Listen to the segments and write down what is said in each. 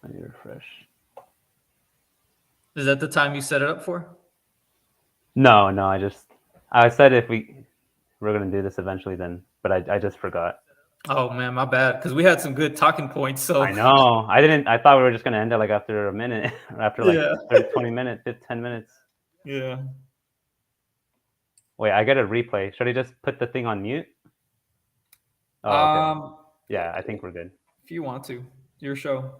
Let me refresh. Is that the time you set it up for? No, I said if we're gonna do this eventually, then, but I just forgot. Oh man, my bad. Because we had some good talking points. So I know. I didn't. I thought we were just gonna end it like after a minute, or after like yeah, 30, 20 minutes, 10 minutes. yeah. Wait, I get a replay. Should I just put the thing on mute? Oh, okay. Um, Yeah, I think we're good. if you want to, your show.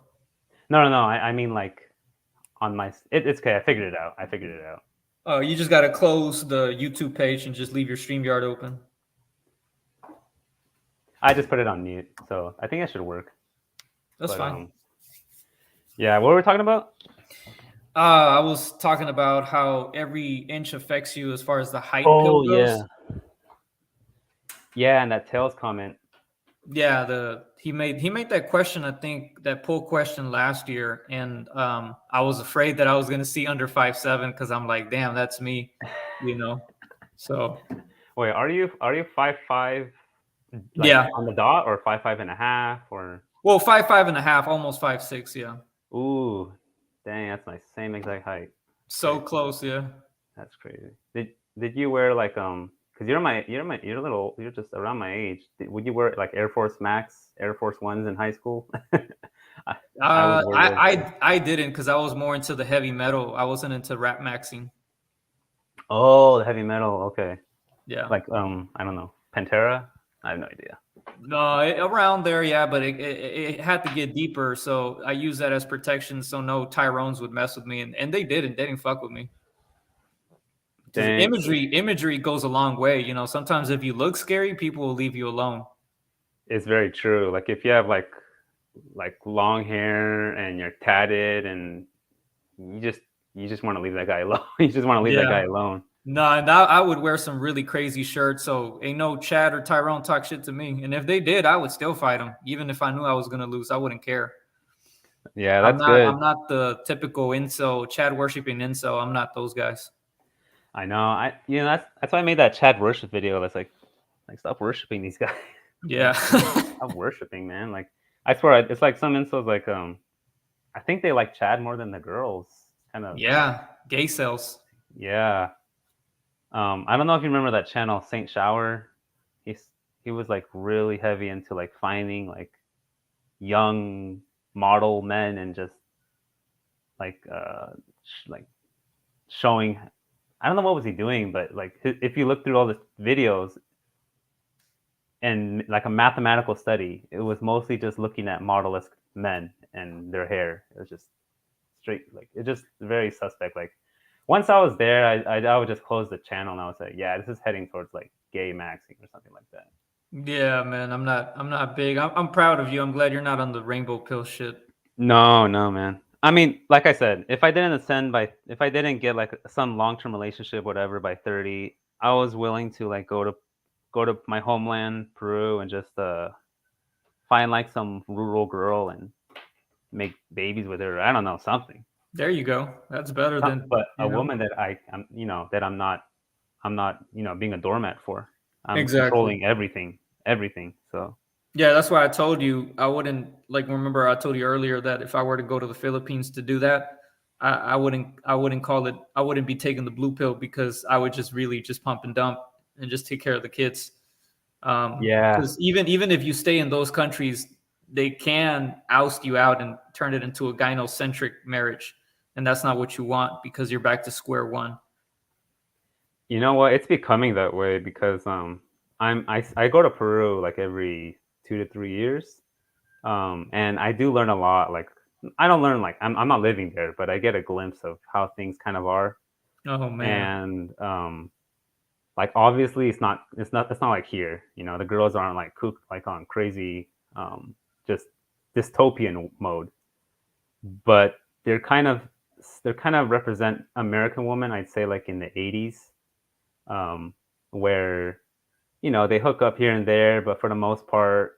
No. I mean like on my. It's okay. I figured it out. Oh, you just gotta close the YouTube page and just leave your StreamYard open. I just put it on mute, so I think it should work. That's But fine. yeah. What were we talking about? I was talking about how every inch affects you as far as the height pill Oh goes. yeah, yeah, and that tails comment. Yeah, he made that question, I think that poll question last year, and I was afraid that I was gonna see under 5'7" because I'm like, damn, that's me, you know. So Wait, are you 5'5", like yeah, on the dot, or 5'5" and a half, or? well, 5'5" and a half, almost 5'6", yeah, Ooh, dang, that's my same exact height. That's so crazy. close, yeah. That's crazy. Did you wear like because you're a little, you're just around my age. Would you wear like Air Force Max, Air Force Ones in high school? I, I would wear those I too. I didn't because I was more into the heavy metal. I wasn't into rap maxing. Oh, the heavy metal. Okay, Yeah. like I don't know, Pantera. I have no idea. No, around there, yeah, but it had to get deeper, so I used that as protection, so no Tyrones would mess with me, and they didn't. They didn't fuck with me because Dang, imagery goes a long way. You know, sometimes if you look scary, people will leave you alone. it's very true. Like if you have like long hair and you're tatted, and you just you just want to leave that guy alone. You just want to leave that Yeah. guy alone. No, and I would wear some really crazy shirts, so ain't no Chad or Tyrone talk shit to me. And if they did, I would still fight them, even if I knew I was gonna lose. I wouldn't care. Yeah, I'm that's not. good. I'm not the typical incel, Chad worshiping incel. I'm not those guys. I know. That's why I made that Chad worship video. That's like stop worshiping these guys. Yeah. Stop worshiping, man. Like I swear, it's like some incels like I think they like Chad more than the girls. Kind of, Yeah. Gay cells. yeah. I don't know if you remember that channel Saint Shower. He's he was like really heavy into like finding like young model men, and just like like showing. I don't know what was he doing, but like if you look through all the videos and like a mathematical study, it was mostly just looking at model-esque men and their hair. It was just straight, like it just very suspect. Like once I was there, I would just close the channel, and I was like, yeah, this is heading towards like gay maxing or something like that. Yeah, man. I'm not big. I'm proud of you. I'm glad you're not on the rainbow pill shit. No, no, man. I mean, like I said, if I didn't get like some long-term relationship, whatever, by 30, I was willing to like go to my homeland, Peru, and just find like some rural girl and make babies with her. I don't know, something. There you go. That's better than, But a woman that that I'm not, being a doormat for. I'm exactly. controlling everything. So Yeah, that's why I told you I wouldn't like. Remember, I told you earlier that if I were to go to the Philippines to do that, I wouldn't call it. I wouldn't be taking the blue pill because I would just really just pump and dump and just take care of the kids. yeah, Because even if you stay in those countries, they can oust you out and turn it into a gynocentric marriage, and that's not what you want because you're back to square one. you know what? It's becoming that way because I go to Peru like every 2 to 3 years, and I do learn a lot. Like I don't learn like I'm not living there, but I get a glimpse of how things kind of are, Oh man, and like obviously it's not like here. The girls aren't like cook like on crazy just dystopian mode, but they're kind of they're kind of represent American women, I'd say, like in the 80s, where they hook up here and there, but for the most part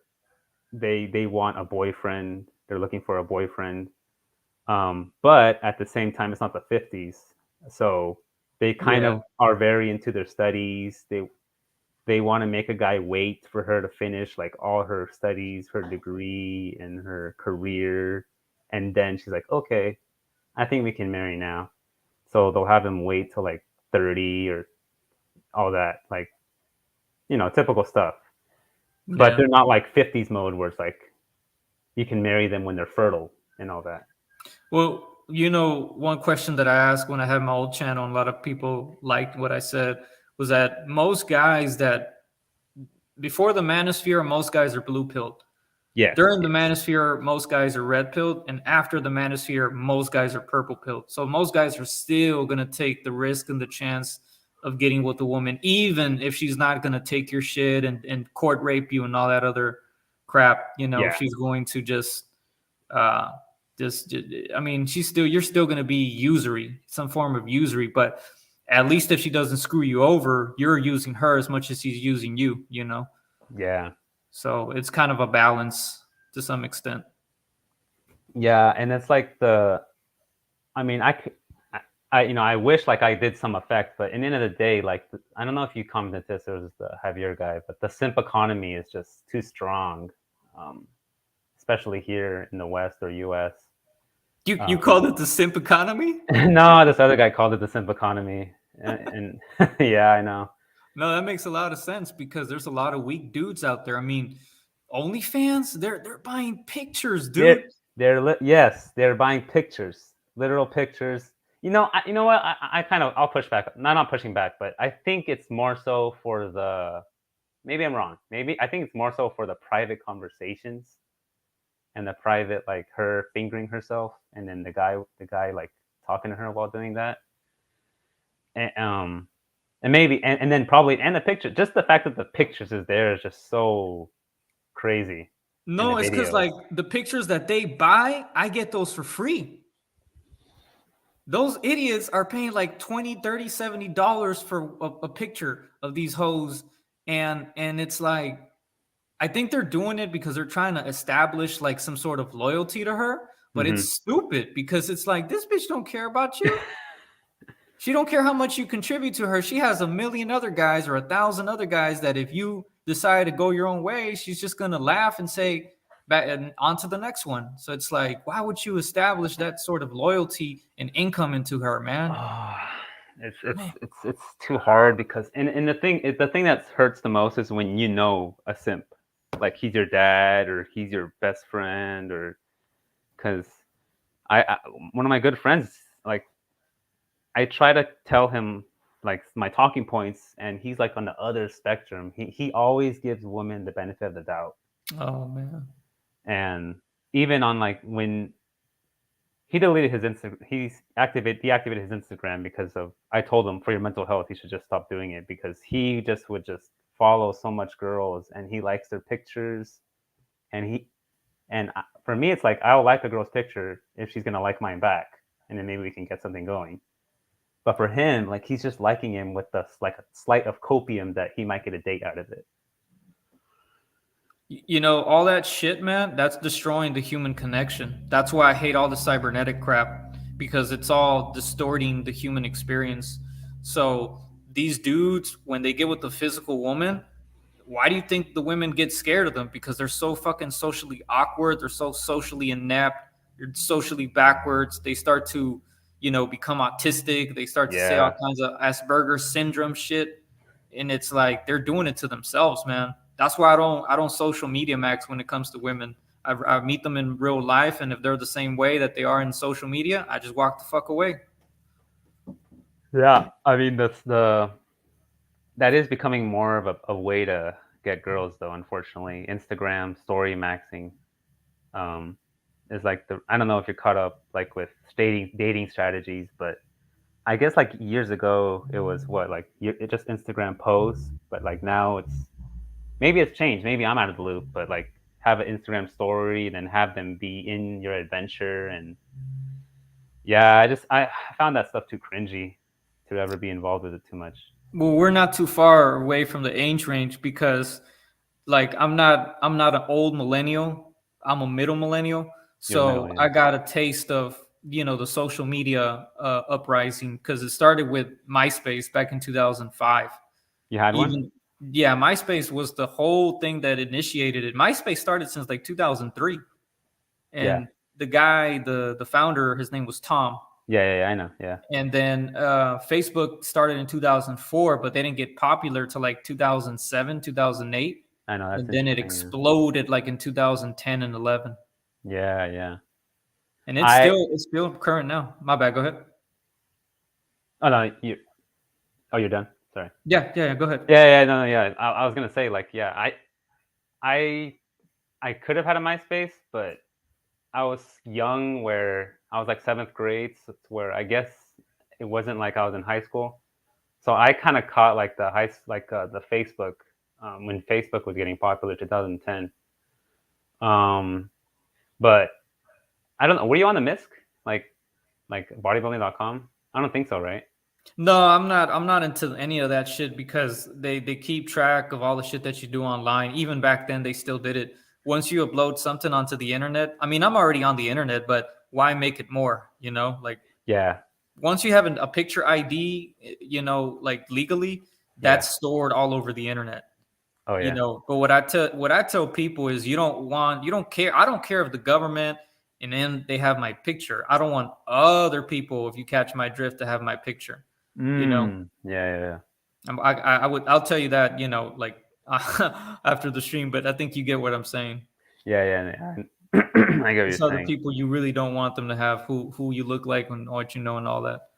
they want a boyfriend. They're looking for a boyfriend, but at the same time it's not the 50s, so they kind yeah, of are very into their studies. They want to make a guy wait for her to finish like all her studies, her degree, and her career. and then she's like, okay, I think we can marry now. So they'll have him wait till like 30 or all that, like, typical stuff. But Yeah. they're not like 50s mode where it's like you can marry them when they're fertile and all that. Well, one question that I asked when I had my old channel, and a lot of people liked what I said, was that most guys that before the manosphere, most guys are blue pilled. Yes. During the manosphere, most guys are red pilled, and after the manosphere, most guys are purple pilled. So most guys are still gonna take the risk and the chance of getting with the woman, even if she's not gonna take your shit and court rape you and all that other crap. Yeah. She's going to uh, I mean, you're still gonna be usury, some form of usury, but at least if she doesn't screw you over, you're using her as much as she's using you. Yeah. So it's kind of a balance to some extent. Yeah, and it's like I mean, I wish like I did some effect, but in the end of the day, like I don't know if you commented this or was the Javier guy, but the simp economy is just too strong, especially here in the West or U.S. You called it the simp economy? No, this other guy called it the simp economy, and yeah, I know. No, that makes a lot of sense because there's a lot of weak dudes out there. I mean, OnlyFans, they're buying pictures, dude. Yes, they're buying pictures, literal pictures. You know what? I kind of I'll push back. Not pushing back, but I think it's more so for the. Maybe I'm wrong. Maybe I think it's more so for the private conversations, and the private like her fingering herself, and then the guy like talking to her while doing that, and maybe and then probably and the picture. Just the fact that the pictures is there is just so crazy. In the No, it's because videos. like the pictures that they buy, I get those for free. Those idiots are paying like 20, 30, $70 for a picture of these hoes. And it's like, I think they're doing it because they're trying to establish like some sort of loyalty to her, but Mm-hmm. it's stupid because it's like, this bitch don't care about you. She don't care how much you contribute to her. She has a million other guys or 1,000 other guys that if you decide to go your own way, she's just going to laugh and say, back and on to the next one. So it's like, why would you establish that sort of loyalty and income into her, man? Oh, it's too hard because and the thing that hurts the most is when a simp, like he's your dad or he's your best friend or because I one of my good friends, like I try to tell him like my talking points and he's like on the other spectrum. He always gives women the benefit of the doubt. Oh man. And even on like when he deleted his Instagram. He deactivated his Instagram because of. I told him for your mental health, he should just stop doing it because he just would just follow so much girls and he likes their pictures, and for me it's like I'll like a girl's picture if she's gonna like mine back, and then maybe we can get something going. But for him, like he's just liking him with the like a slight of copium that he might get a date out of it. All that shit, man, that's destroying the human connection. That's why I hate all the cybernetic crap because it's all distorting the human experience. So these dudes, when they get with the physical woman, why do you think the women get scared of them? Because they're so fucking socially awkward. They're so socially inept. They're socially backwards. They start to, become autistic. They start to say all kinds of Asperger's syndrome shit. And it's like they're doing it to themselves, man. That's why I don't social media max when it comes to women. I meet them in real life, and if they're the same way that they are in social media, I just walk the fuck away. Yeah, I mean that is becoming more of a way to get girls though. Unfortunately, Instagram story maxing is like I don't know if you're caught up like with dating strategies, but I guess like years ago it was it just Instagram posts, but like now maybe it's changed. Maybe I'm out of the loop, but like have an Instagram story and then have them be in your adventure. And yeah, I found that stuff too cringy to ever be involved with it too much. Well, we're not too far away from the age range because like I'm not an old millennial. I'm a middle millennial. You're middle, So yeah. I got a taste of, the social media uprising because it started with MySpace back in 2005. You had one? Yeah, MySpace was the whole thing that initiated it. MySpace started since like 2003. Yeah. And the guy, the founder, his name was Tom. Yeah, I know. Yeah. And then Facebook started in 2004, but they didn't get popular till like 2007, 2008. I know, that's And then it interesting. exploded like in 2010 and 11. Yeah. And it's still current now. My bad. Go ahead. Oh no, you're done. Sorry. Yeah. Go ahead. Yeah. No. Yeah. I was gonna say like, yeah, I could have had a MySpace, but I was young, where I was like seventh grade, so it's where I guess it wasn't like I was in high school. So I kind of caught like the Facebook when Facebook was getting popular, 2010. But I don't know. Were you on the MISC? Like bodybuilding.com? I don't think so, right? No, I'm not. I'm not into any of that shit because they keep track of all the shit that you do online. Even back then, they still did it. Once you upload something onto the internet, I mean, I'm already on the internet, but why make it more? You know, like Yeah. once you have a picture ID, you know, like legally, that's stored all over the internet. Oh yeah. You know, but what I tell people is you don't care. I don't care if the government and then they have my picture. I don't want other people, if you catch my drift, to have my picture. You know, Yeah. I'll tell you that, you know, like after the stream, but I think you get what I'm saying. Yeah. I get what you're It's other saying. people, you really don't want them to have who you look like and what you know and all that.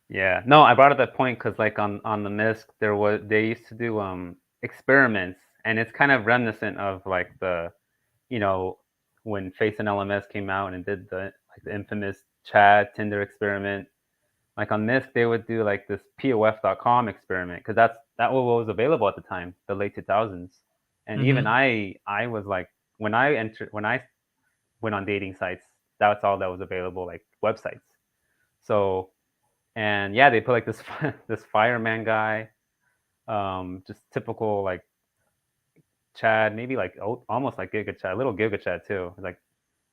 Yeah. No, I brought up that point because like on the MISC, they used to do experiments, and it's kind of reminiscent of like you know, when Face and LMS came out and did the infamous Chad Tinder experiment. Like on MISC, they would do like this POF.com experiment, because that was available at the time, the late 2000s. And even I was like, when I went on dating sites, that's all that was available, like websites. So, and yeah, they put like this this fireman guy, just typical like Chad, maybe like almost like Giga Chad, little Giga Chad too. Like,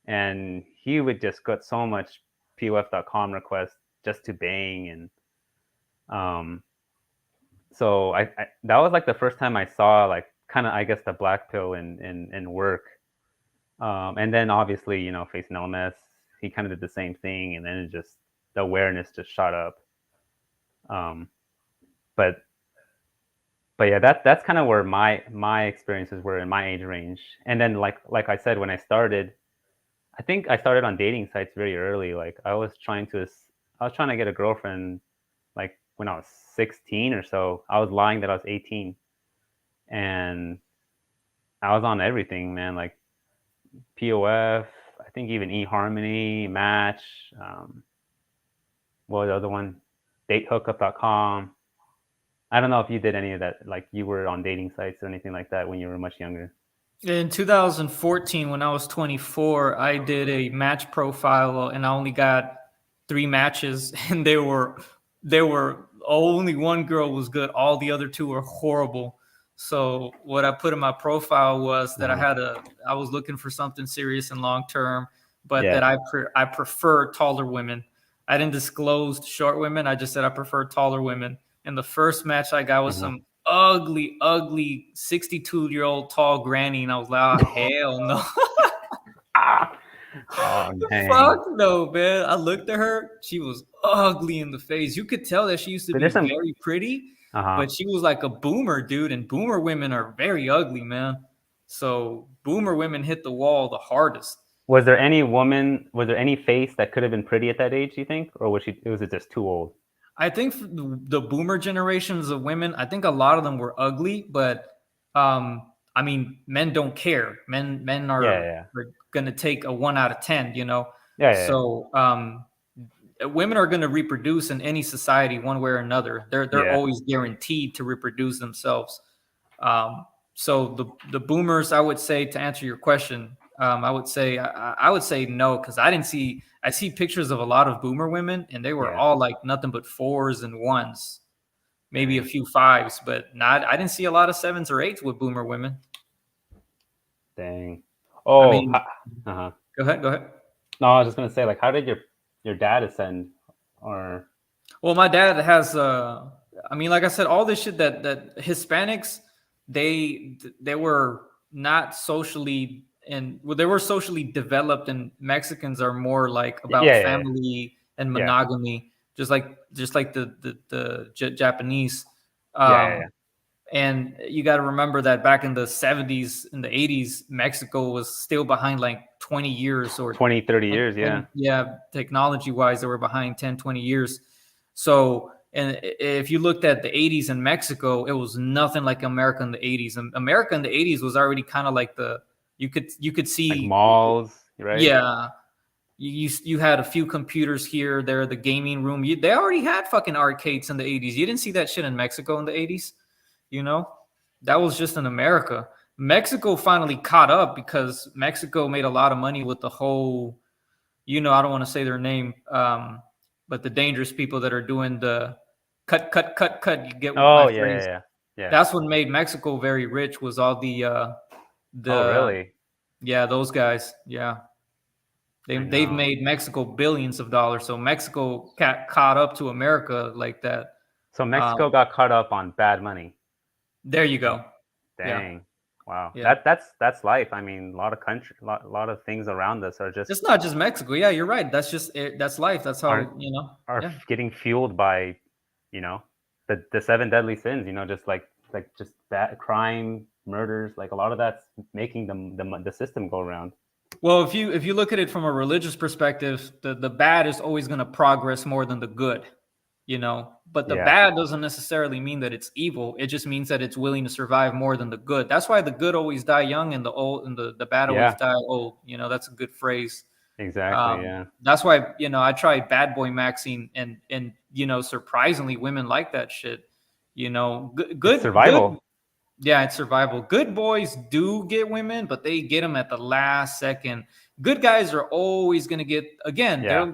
and he would just get so much POF.com requests just to bang. And so I that was like the first time I saw like kind of, I guess, the black pill in work. And then obviously, you know, Face and LMS, he kind of did the same thing, and then it just, the awareness just shot up. But yeah, that's kind of where my experiences were in my age range. And then like I said, when I started, I think I started on dating sites very early. Like I was trying to get a girlfriend like when I was 16 or so. I was lying that I was 18, and I was on everything, man. Like POF, I think even eHarmony, Match, what was the other one? Datehookup.com. I don't know if you did any of that, like you were on dating sites or anything like that when you were much younger. In 2014, when I was 24, I did a match profile and I only got 3 matches, and they were only one girl was good. All the other 2 were horrible. So what I put in my profile was that I was looking for something serious and long term, but that I prefer taller women. I didn't disclose short women. I just said I prefer taller women. And the first match I got was some ugly 62-year-old tall granny, and I was like, oh, hell no. Oh, fuck no, man. I looked at her. She was ugly in the face. You could tell that she used to be very pretty, but she was like a boomer, dude. And boomer women are very ugly, man. So boomer women hit the wall the hardest. Was there any face that could have been pretty at that age, you think? Or was it just too old? I think the boomer generations of women, I think a lot of them were ugly, but I mean, men don't care. Men are going to take a 1 out of 10, you know? So women are going to reproduce in any society one way or another. They're always guaranteed to reproduce themselves. So the boomers, I would say, to answer your question, I would say no, because I see pictures of a lot of boomer women, and they were all like nothing but 4s and 1s, maybe a few 5s, but I didn't see a lot of 7s or 8s with boomer women. Dang. Oh, I mean, Go ahead. No, I was just gonna say, like, how did your dad ascend? Or, well, my dad has I mean, like I said, all this shit that Hispanics, they were not socially well, they were socially developed, and Mexicans are more like Yeah, about yeah, yeah. family and Yeah, monogamy, just like the Japanese. yeah, yeah, Um, and you got to remember that back in the 70s and the 80s, Mexico was still behind like 20 years or 20, 30 years, 10, yeah. yeah, technology wise, they were behind 10, 20 years. So, and if you looked at the 80s in Mexico, it was nothing like America in the 80s. And America in the 80s was already kind of like you could Like see, malls, right? yeah, you had a few computers here, there, the gaming room. They already had fucking arcades in the 80s. You didn't see that shit in Mexico in the 80s, you know? That was just in America. Mexico finally caught up because Mexico made a lot of money with the whole, I don't want to say their name, but the dangerous people that are doing the cut, cut, cut, cut. You get my Oh, yeah, yeah, phrase. yeah. Yeah. That's what made Mexico very rich. Was all Oh, the really? yeah, those guys. Yeah, I they've know. made Mexico billions of dollars. So Mexico caught up to America like that. So Um, Mexico got caught up on bad money. there you Like, go. Yeah, dang. Wow. yeah. That's life. I mean, a lot of country, lot of things around us are just It's not just Mexico. Yeah, you're right. That's just that's life. That's aren't how are Yeah. getting fueled by, you know, the seven deadly sins. You know, just like just bad crime, murders. Like a lot of that's making the system go around. Well, if you look at it from a religious perspective, the bad is always going to progress more than the good, But the Yeah. bad doesn't necessarily mean that it's evil. It just means that it's willing to survive more than the good. That's why the good always die young and the bad always Yeah. die old. That's a good phrase. Exactly. Yeah. That's why I tried Bad Boy Maxine, and surprisingly, women like that shit. It's Good. survival. Yeah, it's survival. Good boys do get women, but they get them at the last second. Good guys are always going to get, again. Yeah.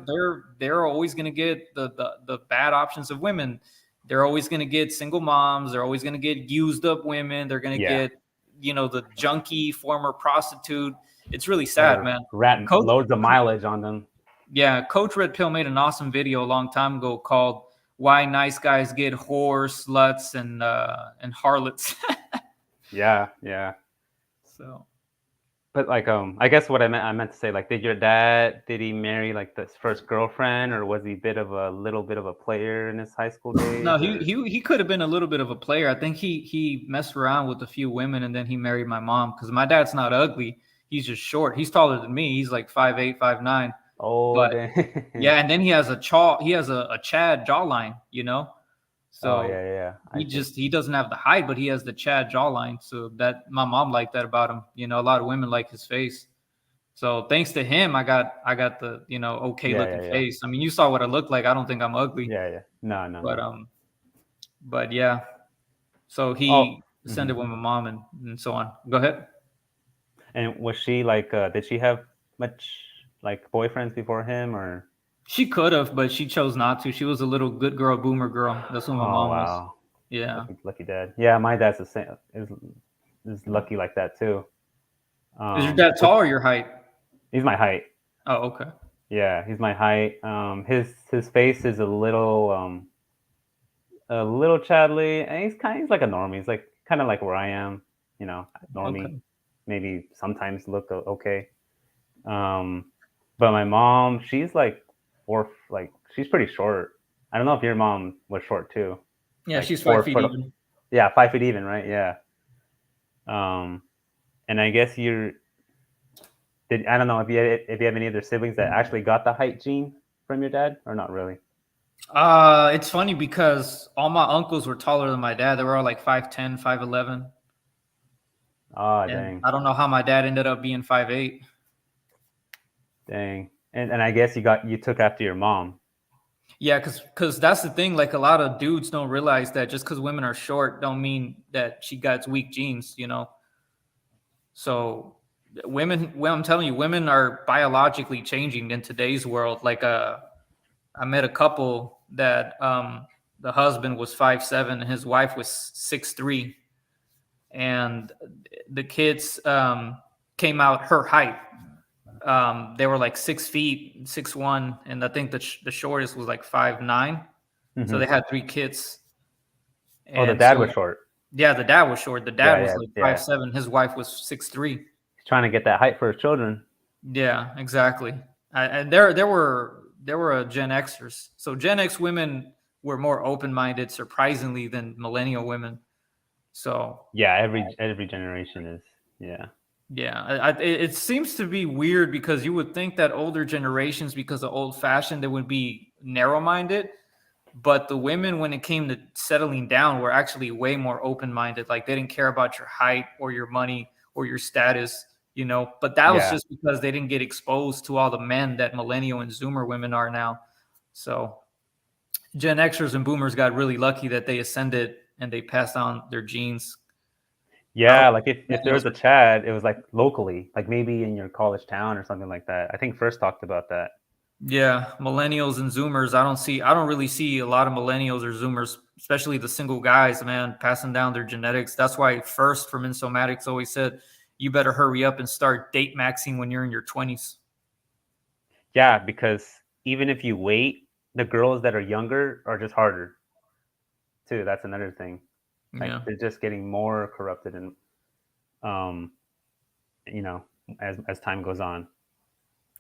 They're always going to get the bad options of women. They're always going to get single moms. They're always going to get used up women. They're going to Yeah. get the junkie former prostitute. It's really That sad, are man. rat loads of mileage on them. Yeah, Coach Red Pill made an awesome video a long time ago called "Why Nice Guys Get Whores, Sluts, and Harlots." Yeah. Yeah. So. But like, I guess what I meant to say, like, did he marry like this first girlfriend, or was he little bit of a player in his high school No, days? he could have been a little bit of a player. I think he messed around with a few women and then he married my mom because my dad's not ugly. He's just short. He's taller than me. He's like 5'8", 5'9". Oh, But dang. yeah, and then he has a Chad jawline, Oh, So yeah, yeah, yeah. I see. he doesn't have the height, but he has the Chad jawline. So that my mom liked that about him. A lot of women like his face. So thanks to him, I got the okay Yeah, looking yeah, yeah. face. I mean, you saw what I look like. I don't think I'm ugly, Yeah, yeah. No, no, but no. but yeah. So Oh, he sent it with my mom and so on. Go ahead. and was she like? Did she have much like boyfriends before him, or? She could have, but she chose not to. She was a little good girl, boomer girl. That's what my Oh, mom was. wow. Yeah. Lucky dad. Yeah, my dad's the same. Is lucky like that too. Is your dad tall or your height? He's my height. Oh, okay. Yeah, he's my height. His face is a little Chadley, and he's like a normie. He's like kind of like where I am, normie. Okay. Maybe sometimes look okay. But my mom, she's like, she's pretty short. I don't know if your mom was short too. Yeah, Like she's 5 feet 4 foot. even. Yeah, 5 feet even, right? Yeah. And I guess I don't know if you have any other siblings that actually got the height gene from your dad, or not really. It's funny because all my uncles were taller than my dad. They were all like 5'10", 5'11". Oh, And dang. I don't know how my dad ended up being 5'8". Dang. And I guess you took after your mom. Yeah, because that's the thing. Like a lot of dudes don't realize that just because women are short don't mean that she got weak genes, So women, well, I'm telling you, women are biologically changing in today's world. Like I met a couple that the husband was 5'7" and his wife was 6'3", and the kids came out her height. They were like 6 feet, 6'1", and I think the shortest was like 5'9". Mm-hmm. So they had 3 kids. And the dad was short. Yeah, the dad was short. The dad was yeah, like 5'7". His wife was 6'3". trying to get that height for his children. Yeah, exactly. And there were Gen Xers. So Gen X women were more open minded, surprisingly, than millennial women. So Yeah, every generation is. Yeah. yeah, it seems to be weird because you would think that older generations, because of old fashioned, they would be narrow minded. But the women, when it came to settling down, were actually way more open minded. Like they didn't care about your height or your money or your status, But that was Yeah. just because they didn't get exposed to all the men that millennial and Zoomer women are now. So Gen Xers and Boomers got really lucky that they ascended and they passed on their genes. Yeah, like if there Millennials was a chat, it was like locally, like maybe in your college town or something like that. I think First talked about that. Yeah, millennials and Zoomers. I don't really see a lot of millennials or Zoomers, especially the single guys, man, passing down their genetics. That's why First from Insomatics always said, you better hurry up and start date maxing when you're in your 20s. Yeah, because even if you wait, the girls that are younger are just harder too. That's another thing. Like Yeah. they're just getting more corrupted and as time goes on.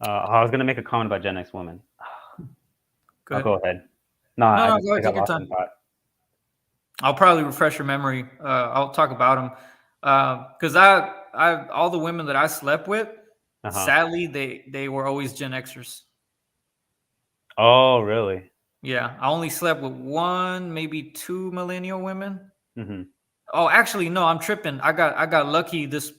I was gonna make a comment about Gen X women. Go ahead. Go ahead. No, No, I go ahead, got take your lost time. in thought. I'll probably refresh your memory. I'll talk about them because all the women that I slept with, sadly, they were always Gen Xers. Oh, really? Yeah, I only slept with one, maybe two millennial women. Mm-hmm. Oh, actually, no, I'm tripping. I got lucky this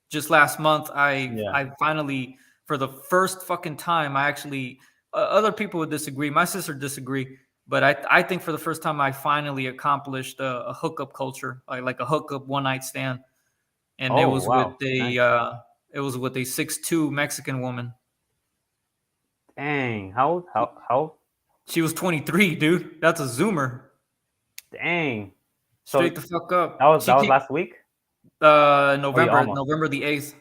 just last month. I finally, for the first fucking time, I actually other people would disagree. My sister disagree, but I think for the first time I finally accomplished a hookup culture, like a hookup one night stand, and it was with a 6'2" Mexican woman. Dang, how? She was 23, dude. That's a Zoomer. Dang. Straight the fuck up. That was last week. November the 8th.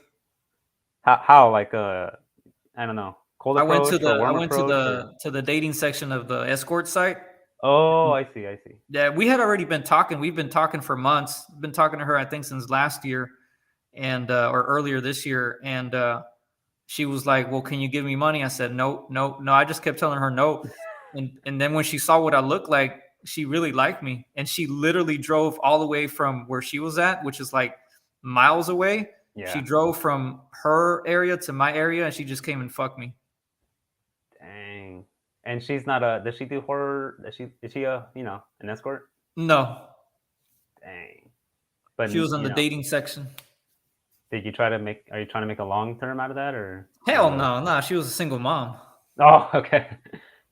How like I don't know, cold I went approach or warm approach to the dating section of the escort site. Oh, I see. Yeah, we had already been talking. We've been talking for months. Been talking to her, I think, since last year, and or earlier this year. And she was like, "Well, can you give me money?" I said, "No, no, no." I just kept telling her no. And then when she saw what I looked like, she really liked me, and she literally drove all the way from where she was at, which is like miles away. Yeah. She drove from her area to my area, and she just came and fucked me. Dang. And she's not does she do horror? Is she an escort? No. Dang. But she was in the dating section. Are you trying to make a long term out of that or? Hell no. She was a single mom. Oh, okay.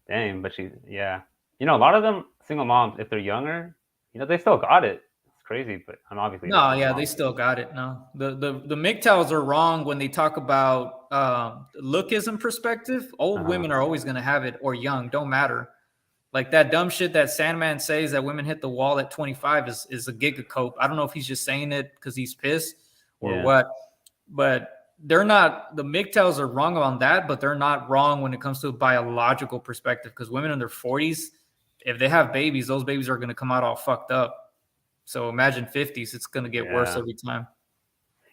Dang, but a lot of them single moms, if they're younger, they still got it. It's crazy, but I'm obviously no, yeah, they still got it. No, the MGTOWs are wrong when they talk about lookism perspective. Old women are always going to have it, or young, don't matter. Like that dumb shit that Sandman says that women hit the wall at 25 is a gigacope. I don't know if he's just saying it because he's pissed or what, but they're not. The MGTOWs are wrong on that, but they're not wrong when it comes to a biological perspective, because women in their 40s, if they have babies, those babies are going to come out all fucked up. So imagine 50s, it's going to get worse every time.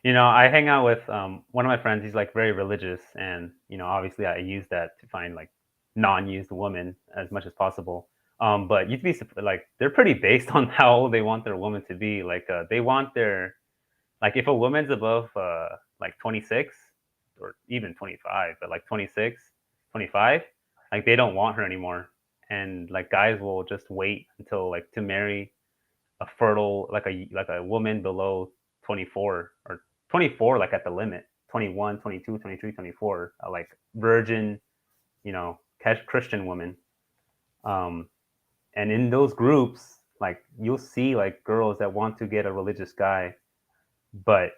I hang out with one of my friends. He's like very religious, and obviously I use that to find like non-used women as much as possible. But you'd be like, they're pretty based on how old they want their woman to be. Like they want their, like if a woman's above like 26 or even 25, but like 26, 25, like they don't want her anymore. And like guys will just wait until like to marry a fertile, like a woman below 24 or 24, like at the limit, 21, 22, 23, 24, like virgin, Christian woman. And in those groups, like you'll see like girls that want to get a religious guy, but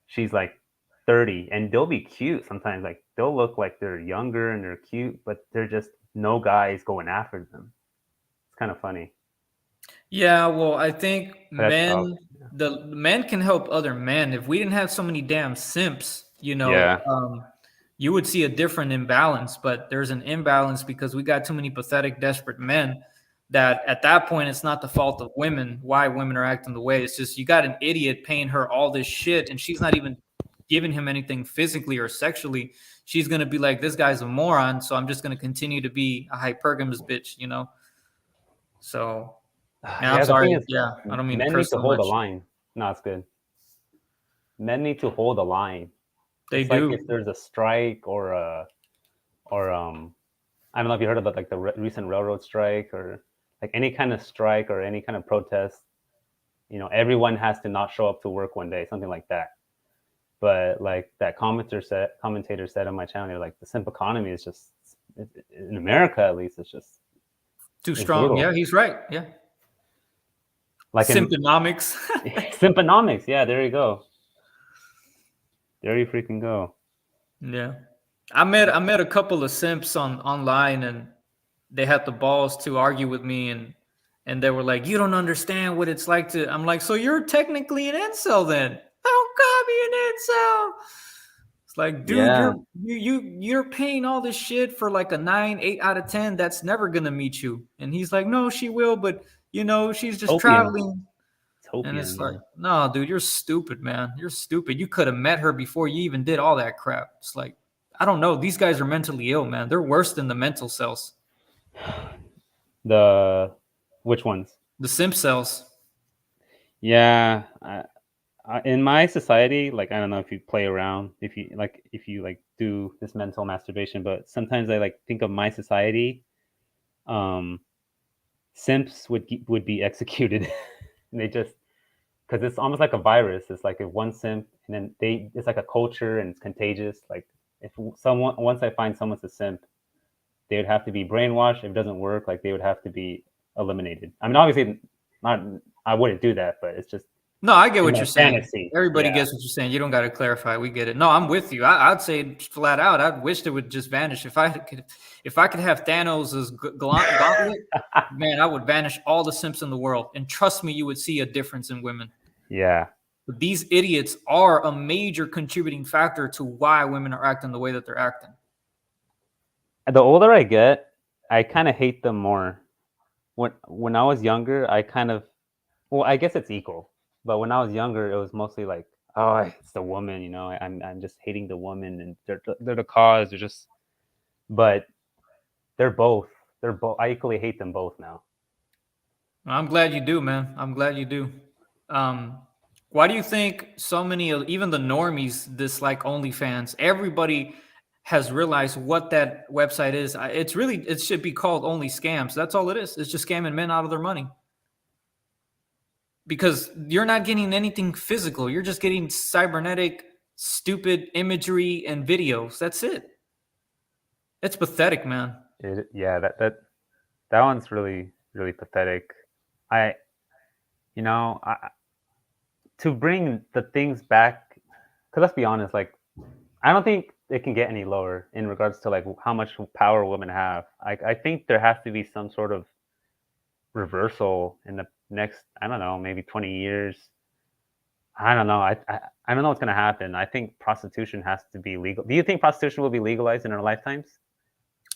she's like 30, and they'll be cute sometimes. Like they'll look like they're younger and they're cute, but they're just no guys going after them. It's kind of funny. Yeah, well, I think the men can help other men. If we didn't have so many damn simps, you would see a different imbalance. But there's an imbalance because we got too many pathetic, desperate men that at that point it's not the fault of women why women are acting the way. It's just you got an idiot paying her all this shit and she's not even giving him anything physically or sexually. She's gonna be like, this guy's a moron, so I'm just gonna continue to be a hypergamous bitch, you know. So man, I'm Yeah, the thing sorry. is, Yeah, I don't mean to men need curse to so hold the much. line. No, it's good. Men need to hold the line. They It's like do. if there's a strike or I don't know if you heard about like the recent railroad strike or like any kind of strike or any kind of protest. You know, everyone has to not show up to work one day, something like that. But like that commentator said on my channel, they're like the simp economy is just in America at least it's just Too it's strong. brutal. Yeah, he's right. Yeah. Like in Symptonomics. Simponomics, yeah, there you go. There you freaking go. Yeah. I met a couple of simps online and they had the balls to argue with me and they were like, you don't understand what it's like to I'm like, so you're technically an incel then. Don't call me an incel. It's like, dude, Yeah, you're paying all this shit for like a 9, 8 out of 10 that's never gonna meet you. And he's like, no, she will, but she's just Topian. traveling. And Topian, it's like, man. no, dude, you're stupid, man. You're stupid. You could have met her before you even did all that crap. It's like, I don't know. These guys are mentally ill, man. They're worse than the mental cells, The which ones? the simp cells. Yeah, in my society, like I don't know if you play around, if you like do this mental masturbation, but sometimes I like think of my society. Um, simps would be executed. They just because it's almost like a virus. It's like if one simp, and then it's like a culture and it's contagious. Like if someone once I find someone's a simp, they would have to be brainwashed. If it doesn't work, like they would have to be eliminated. I mean, obviously, not. I wouldn't do that, but it's just No, I get in what my you're saying. fantasy. Everybody Yeah, gets what you're saying. You don't got to clarify. We get it. No, I'm with you. I'd say flat out. I'd wish it would just vanish. If I could have Thanos' gauntlet, man, I would vanish all the simps in the world. And trust me, you would see a difference in women. yeah. But these idiots are a major contributing factor to why women are acting the way that they're acting. The older I get, I kind of hate them more. When I was younger, I kind of well, I guess it's equal. But when I was younger, it was mostly like, oh, it's the woman. You know, I'm just hating the woman, and they're the cause. They're just, but they're both. They're both. I equally hate them both now. I'm glad you do, man. I'm glad you do. Why do you think so many of even the normies dislike OnlyFans? Everybody has realized what that website is. It should be called Only Scams. That's all it is. It's just scamming men out of their money. Because you're not getting anything physical. You're just getting cybernetic, stupid imagery and videos. That's it. It's pathetic, man. Yeah, that one's really really pathetic. I, you know, to bring the things back, because let's be honest, like I don't think it can get any lower in regards to like how much power women have. I think there has to be some sort of reversal in the next, I don't know, maybe 20 years. I don't know. I don't know what's going to happen. I think prostitution has to be legal. Do you think prostitution will be legalized in our lifetimes?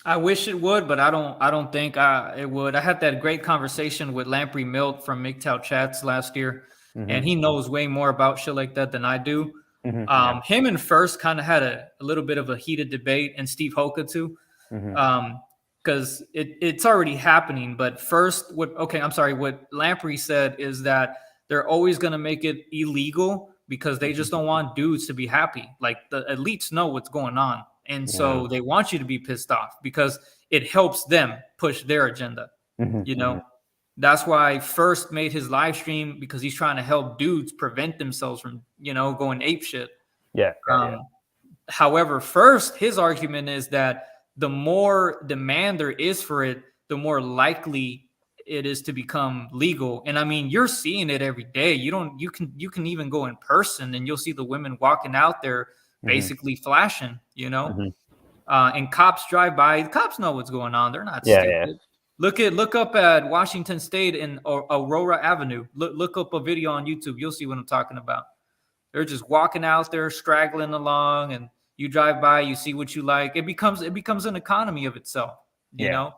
I wish it would, but I don't think it would. I had that great conversation with Lamprey Milt from MGTOW Chats last year, and he knows way more about shit like that than I do. Yeah. Him and First kind of had a little bit of a heated debate, and Steve Hoka too, because it's already happening. But First, what Lamprey said is that they're always going to make it illegal because they just don't want dudes to be happy. Like the elites know what's going on. And so they want you to be pissed off because it helps them push their agenda. That's why First made his live stream because he's trying to help dudes prevent themselves from, going ape shit. Yeah. However, First, his argument is that the more demand there is for it, the more likely it is to become legal. And I mean, you're seeing it every day. You can even go in person and you'll see the women walking out there basically flashing, and cops drive by. The cops know what's going on. They're not stupid. Look up at Washington State and Aurora Avenue. Look up a video on YouTube. You'll see what I'm talking about. They're just walking out there, straggling along, and you drive by, you see what you like. It becomes an economy of itself, you know.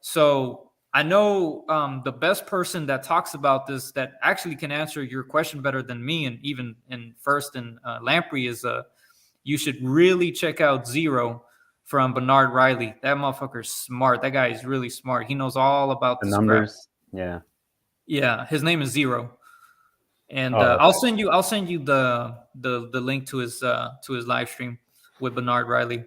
So I know the best person that talks about this that actually can answer your question better than me, and even in First and Lamprey is you should really check out Zero from Bernard Riley. That motherfucker's smart. That guy is really smart. He knows all about The the scrap. numbers. Yeah. Yeah, his name is Zero, and Oh, okay. I'll send you the link to his live stream with Bernard Riley.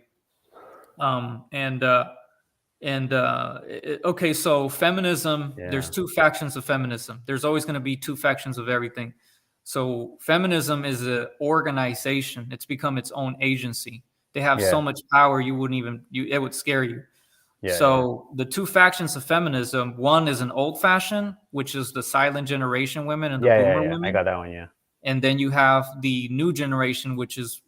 Okay, so feminism, there's Yeah. two factions of feminism. There's always going to be two factions of everything. So feminism is an organization. It's become its own agency. They have Yeah. so much power you wouldn't even it would scare you. Yeah. So the two factions of feminism, one is an old fashioned, which is the silent generation women and the boomer Yeah. women. I got that one. Yeah. And then you have the new generation, which is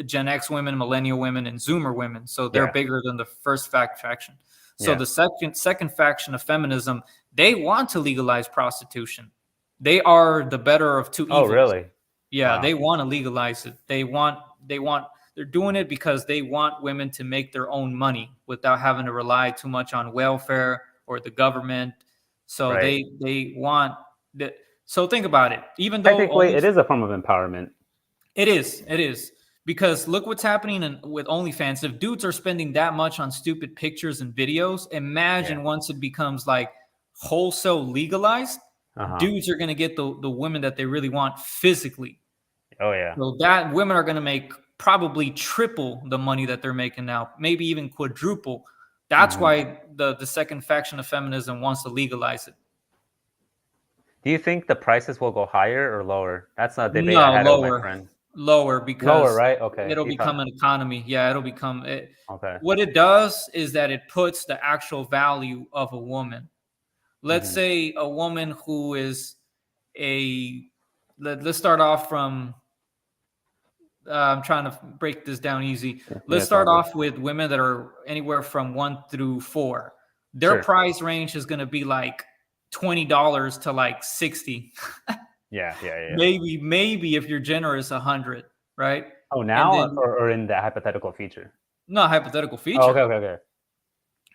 Gen X women, millennial women, and Zoomer women. So they're Yeah. bigger than the first faction. So Yeah. the second faction of feminism, they want to legalize prostitution. They are the better of two evils. Oh, really? Yeah, Wow. they want to legalize it. They're doing it because they want women to make their own money without having to rely too much on welfare or the government. So Right. they want that. So think about it. Even though Technically, it is a form of empowerment. it is because look what's happening with OnlyFans. If dudes are spending that much on stupid pictures and videos, imagine once it becomes like wholesale legalized, dudes are going to get the women that they really want physically. Oh, yeah. So that women are going to make probably triple the money that they're making now, maybe even quadruple. That's why the second faction of feminism wants to legalize it. Do you think the prices will go higher or lower? That's not a debate No, I had with my lower. friend. Lower because Lower, right? Okay. it'll become an economy. Yeah, it'll become it. Okay. What it does is that it puts the actual value of a woman. Let's say a woman who is let's start off from I'm trying to break this down easy. Let's start off with women that are anywhere from 1 through 4. Their price range is going to be like $20 to like 60. Yeah. Maybe if you're generous, 100, right? Oh, now or in the hypothetical feature? No, hypothetical feature. Oh, okay.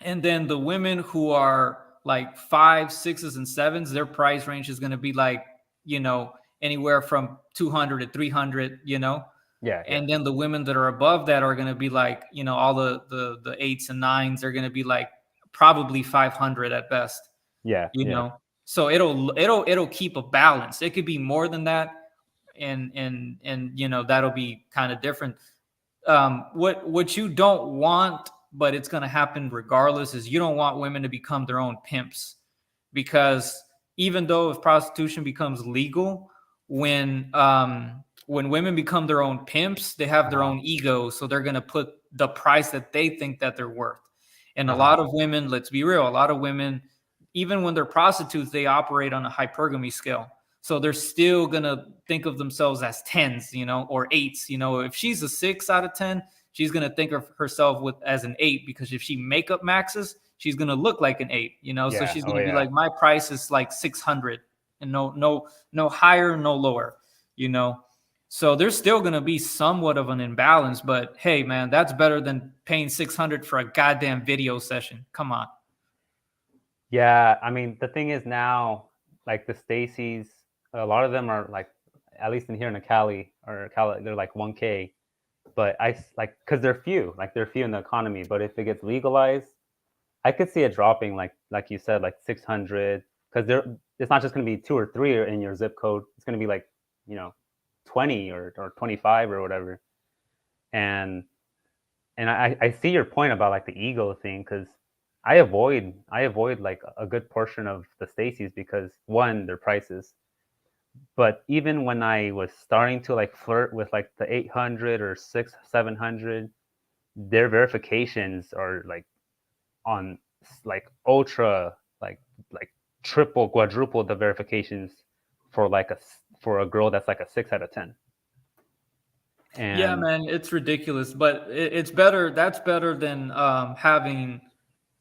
And then the women who are like 5, 6s, and 7s, their price range is going to be like, anywhere from 200 to 300, Yeah. And then the women that are above that are going to be like, all the 8s and 9s are going to be like probably 500 at best. Yeah. So it'll keep a balance. It could be more than that, and that'll be kind of different. What you don't want, but it's going to happen regardless, is you don't want women to become their own pimps, because even though if prostitution becomes legal, when women become their own pimps, they have their own ego, so they're going to put the price that they think that they're worth. And a lot of women, let's be real, a lot of women, even when they're prostitutes, they operate on a hypergamy scale. So they're still going to think of themselves as 10s, or 8s. If she's a 6 out of 10, she's going to think of herself as an 8, because if she makeup maxes, she's going to look like an 8, so she's going to be like, my price is like 600 and no higher, no lower, So there's still going to be somewhat of an imbalance, but hey, man, that's better than paying 600 for a goddamn video session. Come on. Yeah, I mean, the thing is now, like the Stacy's, a lot of them are like, at least in here in Cali, they're like 1K. But because they're few in the economy. But if it gets legalized, I could see it dropping, like you said, like 600, because it's not just going to be 2 or 3 in your zip code. It's going to be like 20 or 25 or whatever. And I see your point about like the ego thing, because I avoid like a good portion of the Stacy's because, one, their prices. But even when I was starting to like flirt with like the 800 or 700, their verifications are like on like ultra, like triple, quadruple the verifications for a girl that's like a 6 out of 10. And yeah, man, it's ridiculous, but it's better. That's better than having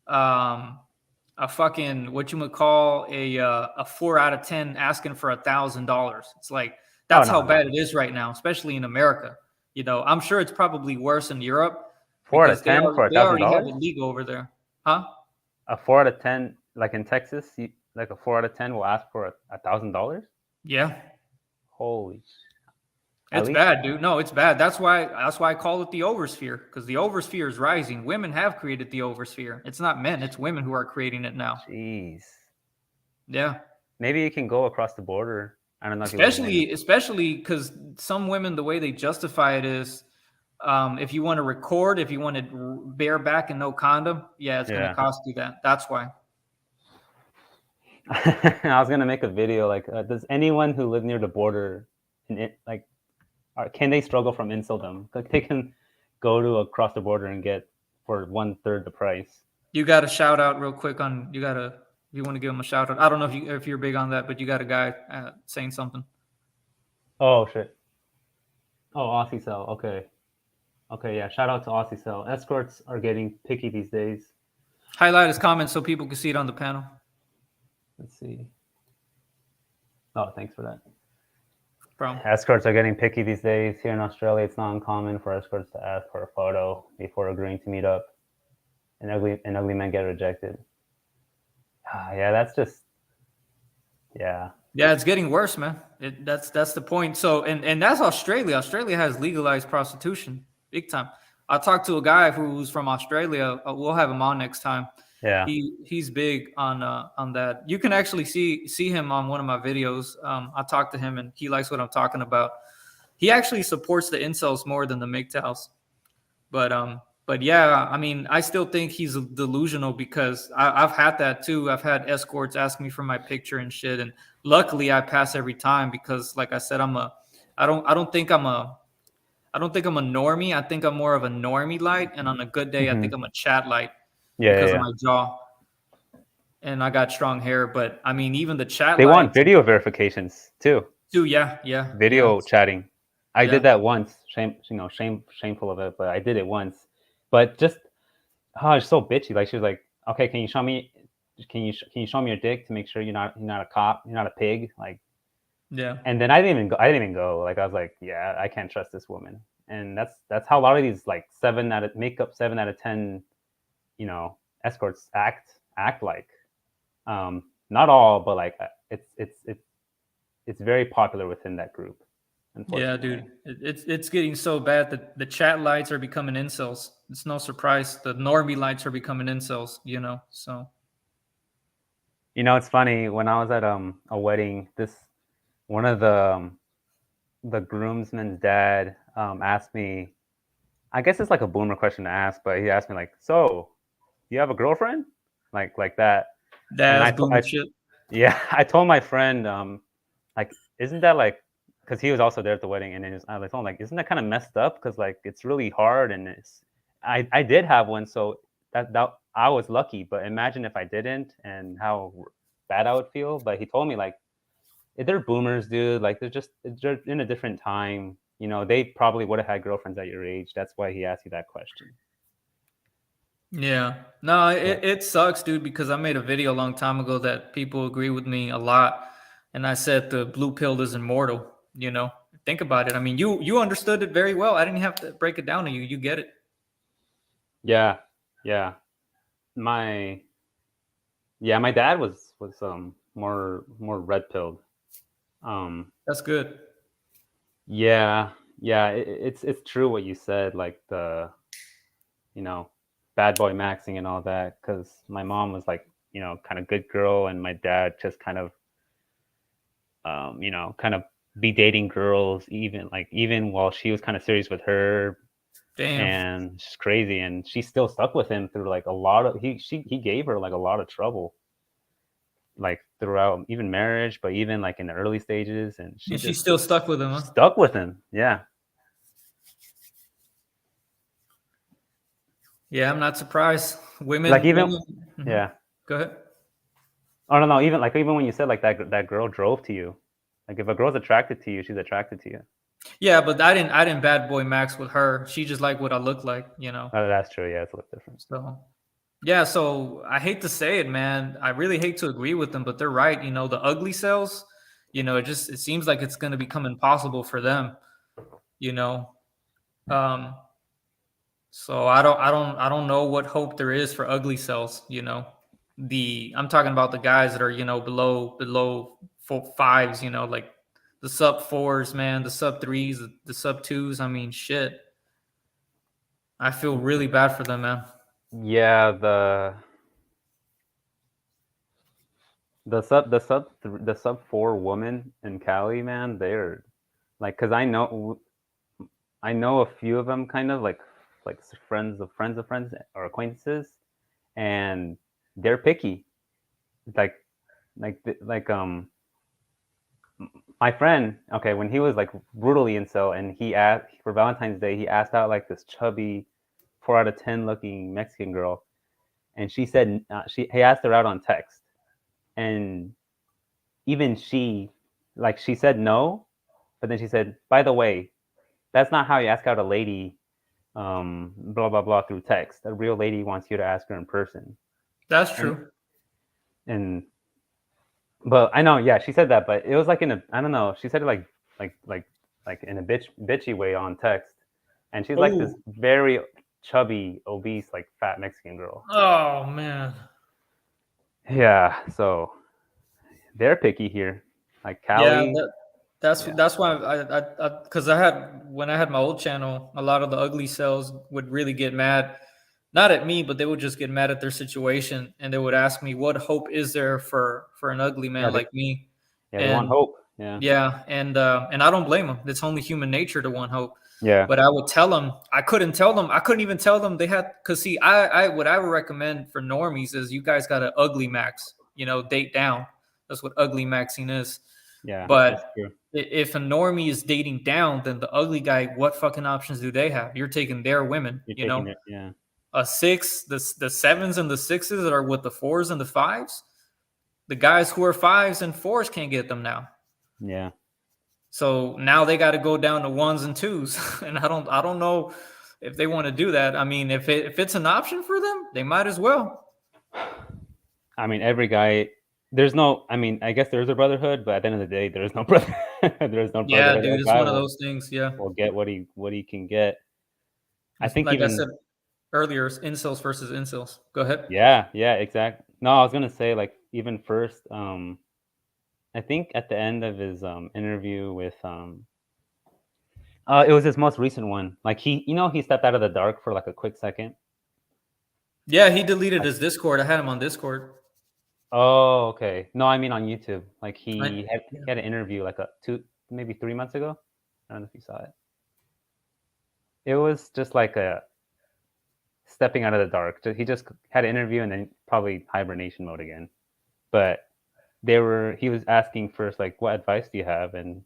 a fucking what you would call a 4 out of 10 asking for $1,000. It's like that's how bad it is right now, especially in America. I'm sure it's probably worse in Europe. 4 out of 10 for they already have $1,000? it legal over there, huh? A 4 out of 10 like in Texas, like a 4 out of 10 will ask for $1,000. Yeah. Holy! At It's least, bad, dude. No, it's bad. That's why I call it the oversphere, because the oversphere is rising. Women have created the oversphere. It's not men, it's women who are creating it now. jeez. Yeah. Maybe you can go across the border. I don't know if you live in. Especially because some women, the way they justify it is, if you want to record, if you want to bareback and no condom, yeah, it's going to Yeah. cost you that. That's why. I was gonna make a video like, does anyone who live near the border, like, can they struggle from inceldom? Like they can go to across the border and get for 1/3 the price. You got a shout out real quick if you want to give him a shout out. I don't know if you're big on that, but you got a guy saying something. Oh shit. Oh, Aussie Cell. Okay. Okay, yeah. Shout out to Aussie Cell. Escorts are getting picky these days. Highlight his comments so people can see it on the panel. Let's see. Oh, thanks for that. Problem. Escorts are getting picky these days. Here in Australia, it's not uncommon for escorts to ask for a photo before agreeing to meet up. And ugly men get rejected. Yeah, that's just, yeah. Yeah, it's getting worse, man. That's the point. So, and that's Australia. Australia has legalized prostitution, big time. I talked to a guy who's from Australia. We'll have him on next time. Yeah. He's big on that. You can actually see him on one of my videos. I talked to him and he likes what I'm talking about. He actually supports the incels more than the MGTOWs. But yeah, I mean, I still think he's delusional because I've had that too. I've had escorts ask me for my picture and shit, and luckily I pass every time because, like I said, I don't think I'm a normie. I think I'm more of a normie light, and on a good day, I think I'm a chat light. Yeah, because yeah, of my jaw, and I got strong hair. But I mean, even the chat they want lights, video verifications too. yeah, Video chatting. I Yeah. did that once. Shameful of it, but I did it once. But just, it's so bitchy. Like she was like, okay, can you show me your dick to make sure you're not a cop, you're not a pig, like. Yeah. And then I didn't even go. Like I was like, yeah, I can't trust this woman. And that's how a lot of these like 7 out of 10, escorts act like. Not all, but like it's very popular within that group. Yeah, dude, it's getting so bad that the chat lights are becoming incels. It's no surprise the normie lights are becoming incels. So. It's funny, when I was at a wedding, one of the groomsmen's dad asked me, I guess it's like a boomer question to ask, but he asked me like, so you have a girlfriend, like that. That's boomer shit. Yeah, I told my friend, like, isn't that like, because he was also there at the wedding, and I told him, like, isn't that kind of messed up? Because like it's really hard, and I did have one, so that I was lucky. But imagine if I didn't, and how bad I would feel. But he told me like, they're boomers, dude. Like they're in a different time. They probably would have had girlfriends at your age. That's why he asked you that question. Yeah. No, it sucks, dude, because I made a video a long time ago that people agree with me a lot. And I said the blue pill is immortal, Think about it. I mean, you understood it very well. I didn't have to break it down to you. You get it. Yeah. Yeah. My dad was more red pilled. That's good. Yeah. It's true what you said, like the bad boy maxing and all that, because my mom was like, kind of good girl, and my dad just kind of kind of be dating girls even while she was kind of serious with her. Damn. And she's crazy, and she still stuck with him through like a lot of he gave her like a lot of trouble, like throughout even marriage, but even like in the early stages, and she still stuck with him. Huh? Stuck with him. Yeah. Yeah, I'm not surprised. Women, like even Mm-hmm. Yeah. Go ahead. Oh no, even when you said like that girl drove to you, like if a girl's attracted to you, she's attracted to you. Yeah, but I didn't bad boy max with her. She just liked what I look like, Oh, that's true. Yeah, it's a little different. So, yeah. So I hate to say it, man. I really hate to agree with them, but they're right. The ugly cells. It seems like it's going to become impossible for them. So I don't know what hope there is for ugly cells. I'm talking about the guys that are, below 5s, like the sub 4s, man, the sub 3s, the sub 2s. I mean, shit. I feel really bad for them, man. Yeah, the sub 4 woman in Cali, man, they're like, cause I know a few of them, kind of like friends of friends of friends or acquaintances, and they're picky. Like like my friend, okay, when he was like brutally incel, and he asked for Valentine's Day, he asked out like this chubby 4 out of 10 looking Mexican girl, and she said he asked her out on text, and even she said no, but then she said, by the way, that's not how you ask out a lady, blah blah blah, through text. A real lady wants you to ask her in person. That's and true. and but I know, yeah, she said that, but it was like in a, I don't know, she said it like in a bitchy way on text, and she's like this Oh, very chubby, obese, like fat Mexican girl. oh man. Yeah, so they're picky here, like Yeah, Cali. that's Yeah, that's why because I had when I had my old channel, a lot of the ugly cells would really get mad, not at me, but they would just get mad at their situation, and they would ask me, "What hope is there for an ugly yeah, man like me?" they want And hope. Yeah, yeah, and I don't blame them. It's only human nature to want hope. yeah, But I would tell them, I couldn't even tell them they had, because see, I what I would recommend for normies is you guys got to ugly max, date down. That's what ugly maxing is. yeah. That's But true. if a normie is dating down, then the ugly guy, what fucking options do they have? You're taking their women, You're taking it. Yeah, a six, the sevens and the sixes that are with the fours and the fives. The guys who are fives and fours can't get them now. yeah. So now they got to go down to ones and twos, and I don't know if they want to do that. I mean, if it's an option for them, they might as well. I mean, every guy. There's no. I mean, I guess there's a brotherhood, but at the end of the day, there's no brother. There's no Yeah, brotherhood. dude, Every it's guy one of those things. Yeah, will get what he can get. I think like I said even. earlier, incels versus incels. Go ahead. Yeah, yeah, exactly. No, I was gonna say, like, even first, I think at the end of his interview with it was his most recent one. Like, he stepped out of the dark for like a quick second. Yeah, he deleted I, his Discord. I had him on Discord. oh, okay. No, I mean on YouTube. Like, I, he had an interview like a 2 maybe 3 months ago. I don't know if you saw it. It was just like a stepping out of the dark. He just had an interview and then probably hibernation mode again. But he was asking first, like, what advice do you have? And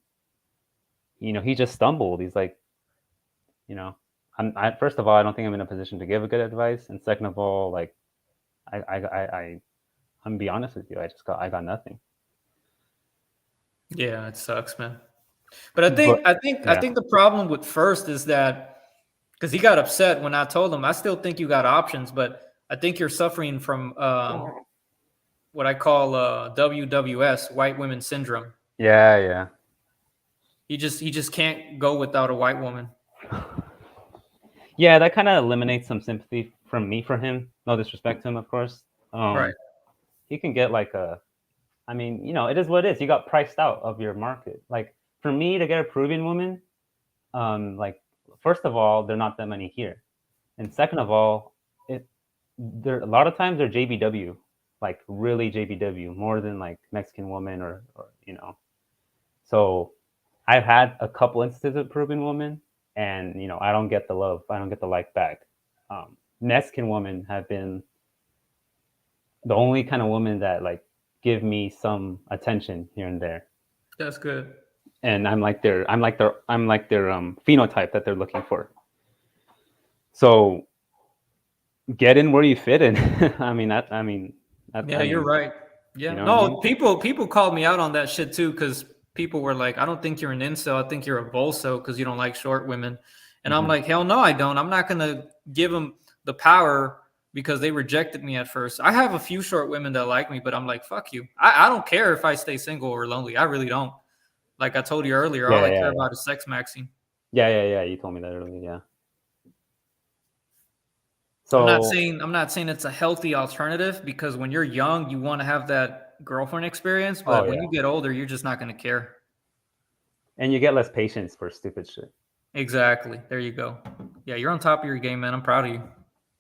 he just stumbled. He's like, you know, first of all, I don't think I'm in a position to give a good advice, and second of all, like, I'm gonna be honest with you, I got nothing. yeah, it sucks, man. But I But think I think I yeah, think the problem with first is that because he got upset when I told him I still think you got options, but I think you're suffering from what I call WWS, white women syndrome. yeah, yeah, He just can't go without a white woman. yeah. That kind of eliminates some sympathy from me for him. No disrespect to him, of course. Right. He can get like a. I mean, it is what it is. You got priced out of your market. Like, for me to get a Peruvian woman, like, first of all, there are not that many here, and second of all, there a lot of times they're JBW, like really JBW, more than like Mexican woman or. So I've had a couple instances of Peruvian woman, and I don't get the love, I don't get the like back. Mexican women have been the only kind of women that like give me some attention here and there, That's good. and I'm like their phenotype that they're looking for. So get in where you fit in. Yeah, you're right. You Yeah. know what I No, mean? people called me out on that shit too because people were like, I don't think you're an incel. I think you're a bolso because you don't like short women. And I'm Mm-hmm. like, hell no, I don't. I'm not gonna give them the power because they rejected me at first. I have a few short women that like me, but I'm like, fuck you. I don't care if I stay single or lonely. I really don't. Like I told you earlier, all Yeah, I care yeah, about is sex maxing. yeah, yeah, yeah. You told me that earlier. Yeah. So, I'm not saying it's a healthy alternative because when you're young, you want to have that girlfriend experience, oh but when yeah, you get older, you're just not going to care. and you get less patience for stupid shit. Exactly. There you go. Yeah, you're on top of your game, man. I'm proud of you.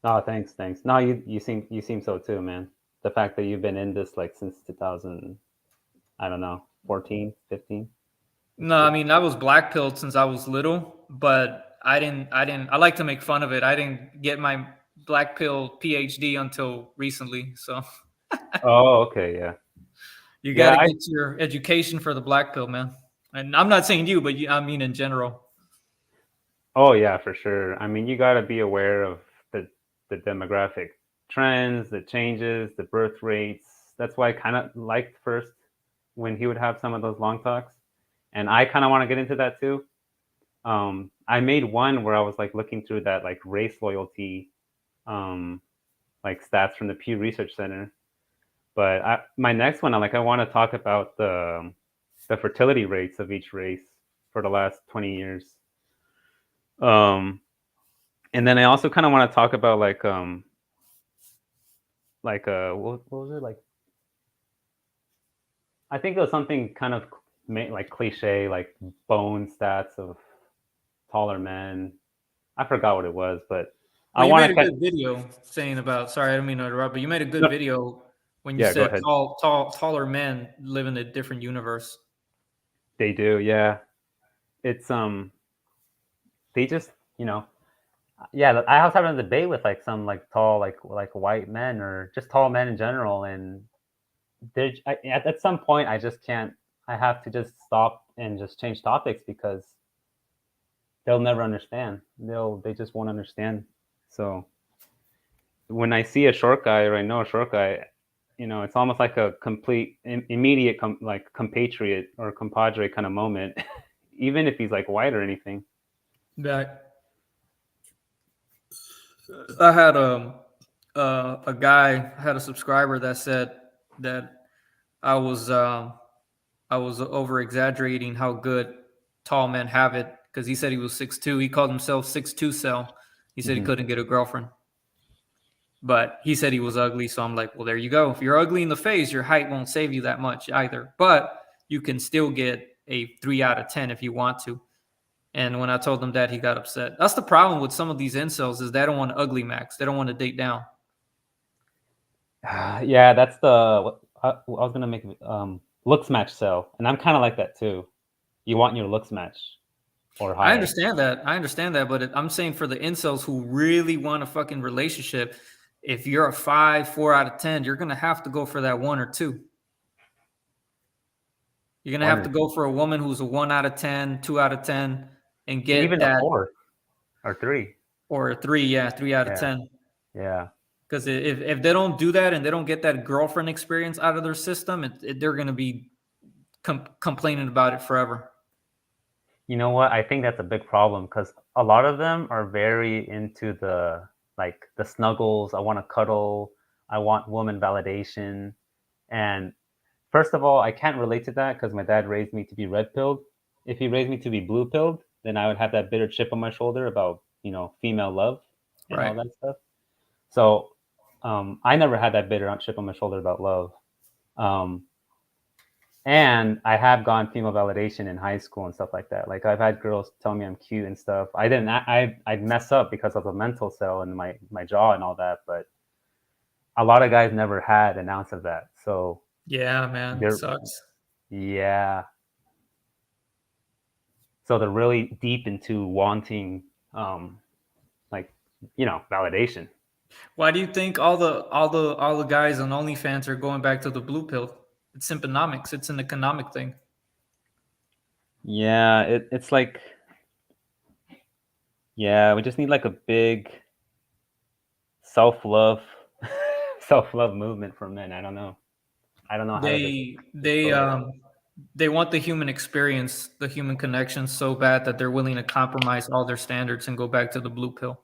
Oh, thanks, thanks. No, you seem so too, man. The fact that you've been in this like since 2000, I don't know, 14, 15. It's No, I pretty. mean, I was black pilled since I was little, but I like to make fun of it. I didn't get my black pill PhD until recently. So Oh, okay, yeah, you got yeah. to get your education for the black pill, man. And I'm not saying you, but I mean in general. Oh yeah, for sure. I mean, you got to be aware of the demographic trends, the changes, the birth rates. That's why I kind of liked first when he would have some of those long talks, and I kind of want to get into that too. I made one where I was like looking through that like race loyalty, um, like stats from the Pew Research Center. But my next one, I want to talk about the fertility rates of each race for the last 20 years. Um, and then I also kind of want to talk about what was it like? I think it was something kind of like cliche, like bone stats of taller men. I forgot what it was, but I Well, you want made to a catch. good video saying about. Sorry, I don't mean to interrupt, but you made a good No, video when you yeah, go said ahead. taller men live in a different universe. They do, yeah. It's they just yeah. I was having a debate with like some like tall like white men or just tall men in general, and at some point I just can't. I have to just stop and just change topics because they'll never understand. They just won't understand. So when I see a short guy or I know a short guy, it's almost like a complete immediate like compatriot or compadre kind of moment, even if he's like white or anything. Yeah, I had a guy I had a subscriber that said that I was um, I was over exaggerating how good tall men have it because he said he was 6'2". He called himself 6'2" cell. He said he Hmm. couldn't get a girlfriend, but he said he was ugly. So I'm like, well, there you go. If you're ugly in the face, your height won't save you that much either. But you can still get a 3 out of 10 if you want to. And when I told him that, he got upset. That's the problem with some of these incels is they don't want ugly max. They don't want to date down. Yeah, that's I was gonna make looks match sell, and I'm kind of like that too. You want your looks match or I higher. understand that. I understand that, but I'm saying for the incels who really want a fucking relationship, if you're a 5, 4 out of 10, you're gonna have to go for that 1 or 2. You're gonna One have to or go for a woman who's a 1 out of 10, 2 out of 10, and get even a that, 4 or 3. or a 3, yeah, three out of Yeah, ten. yeah. Because if they don't do that and they don't get that girlfriend experience out of their system, they're gonna be complaining about it forever. You know what? I think that's a big problem because a lot of them are very into the snuggles. I want to cuddle. I want woman validation. And first of all, I can't relate to that because my dad raised me to be red pilled. If he raised me to be blue pilled, then I would have that bitter chip on my shoulder about female love and all Right. that stuff. So I never had that bitter chip on my shoulder about love. Um, and I have gone female validation in high school and stuff like that. Like I've had girls tell me I'm cute and stuff. I didn't. I'd mess up because of the mental cell and my jaw and all that. But a lot of guys never had an ounce of that. So Yeah, man, it they're sucks. yeah. So they're really deep into wanting like validation. Why do you think all the guys on OnlyFans are going back to the blue pill? It's sympanomics. It's an economic thing. Yeah, it's like yeah, we just need like a big self love self love movement for men. I don't know. I don't know how to They they explain it. um they want the human experience, the human connection so bad that they're willing to compromise all their standards and go back to the blue pill.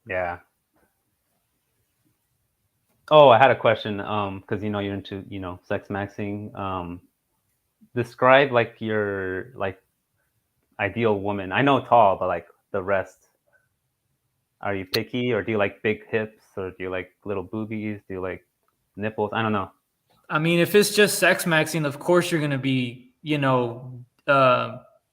Yeah. Oh, I had a question. Because you're into sex maxing. Describe like your like ideal woman. I know tall, but like the rest. Are you picky, or do you like big hips, or do you like little boobies? Do you like nipples? I don't know. I mean, if it's just sex maxing, of course you're gonna be,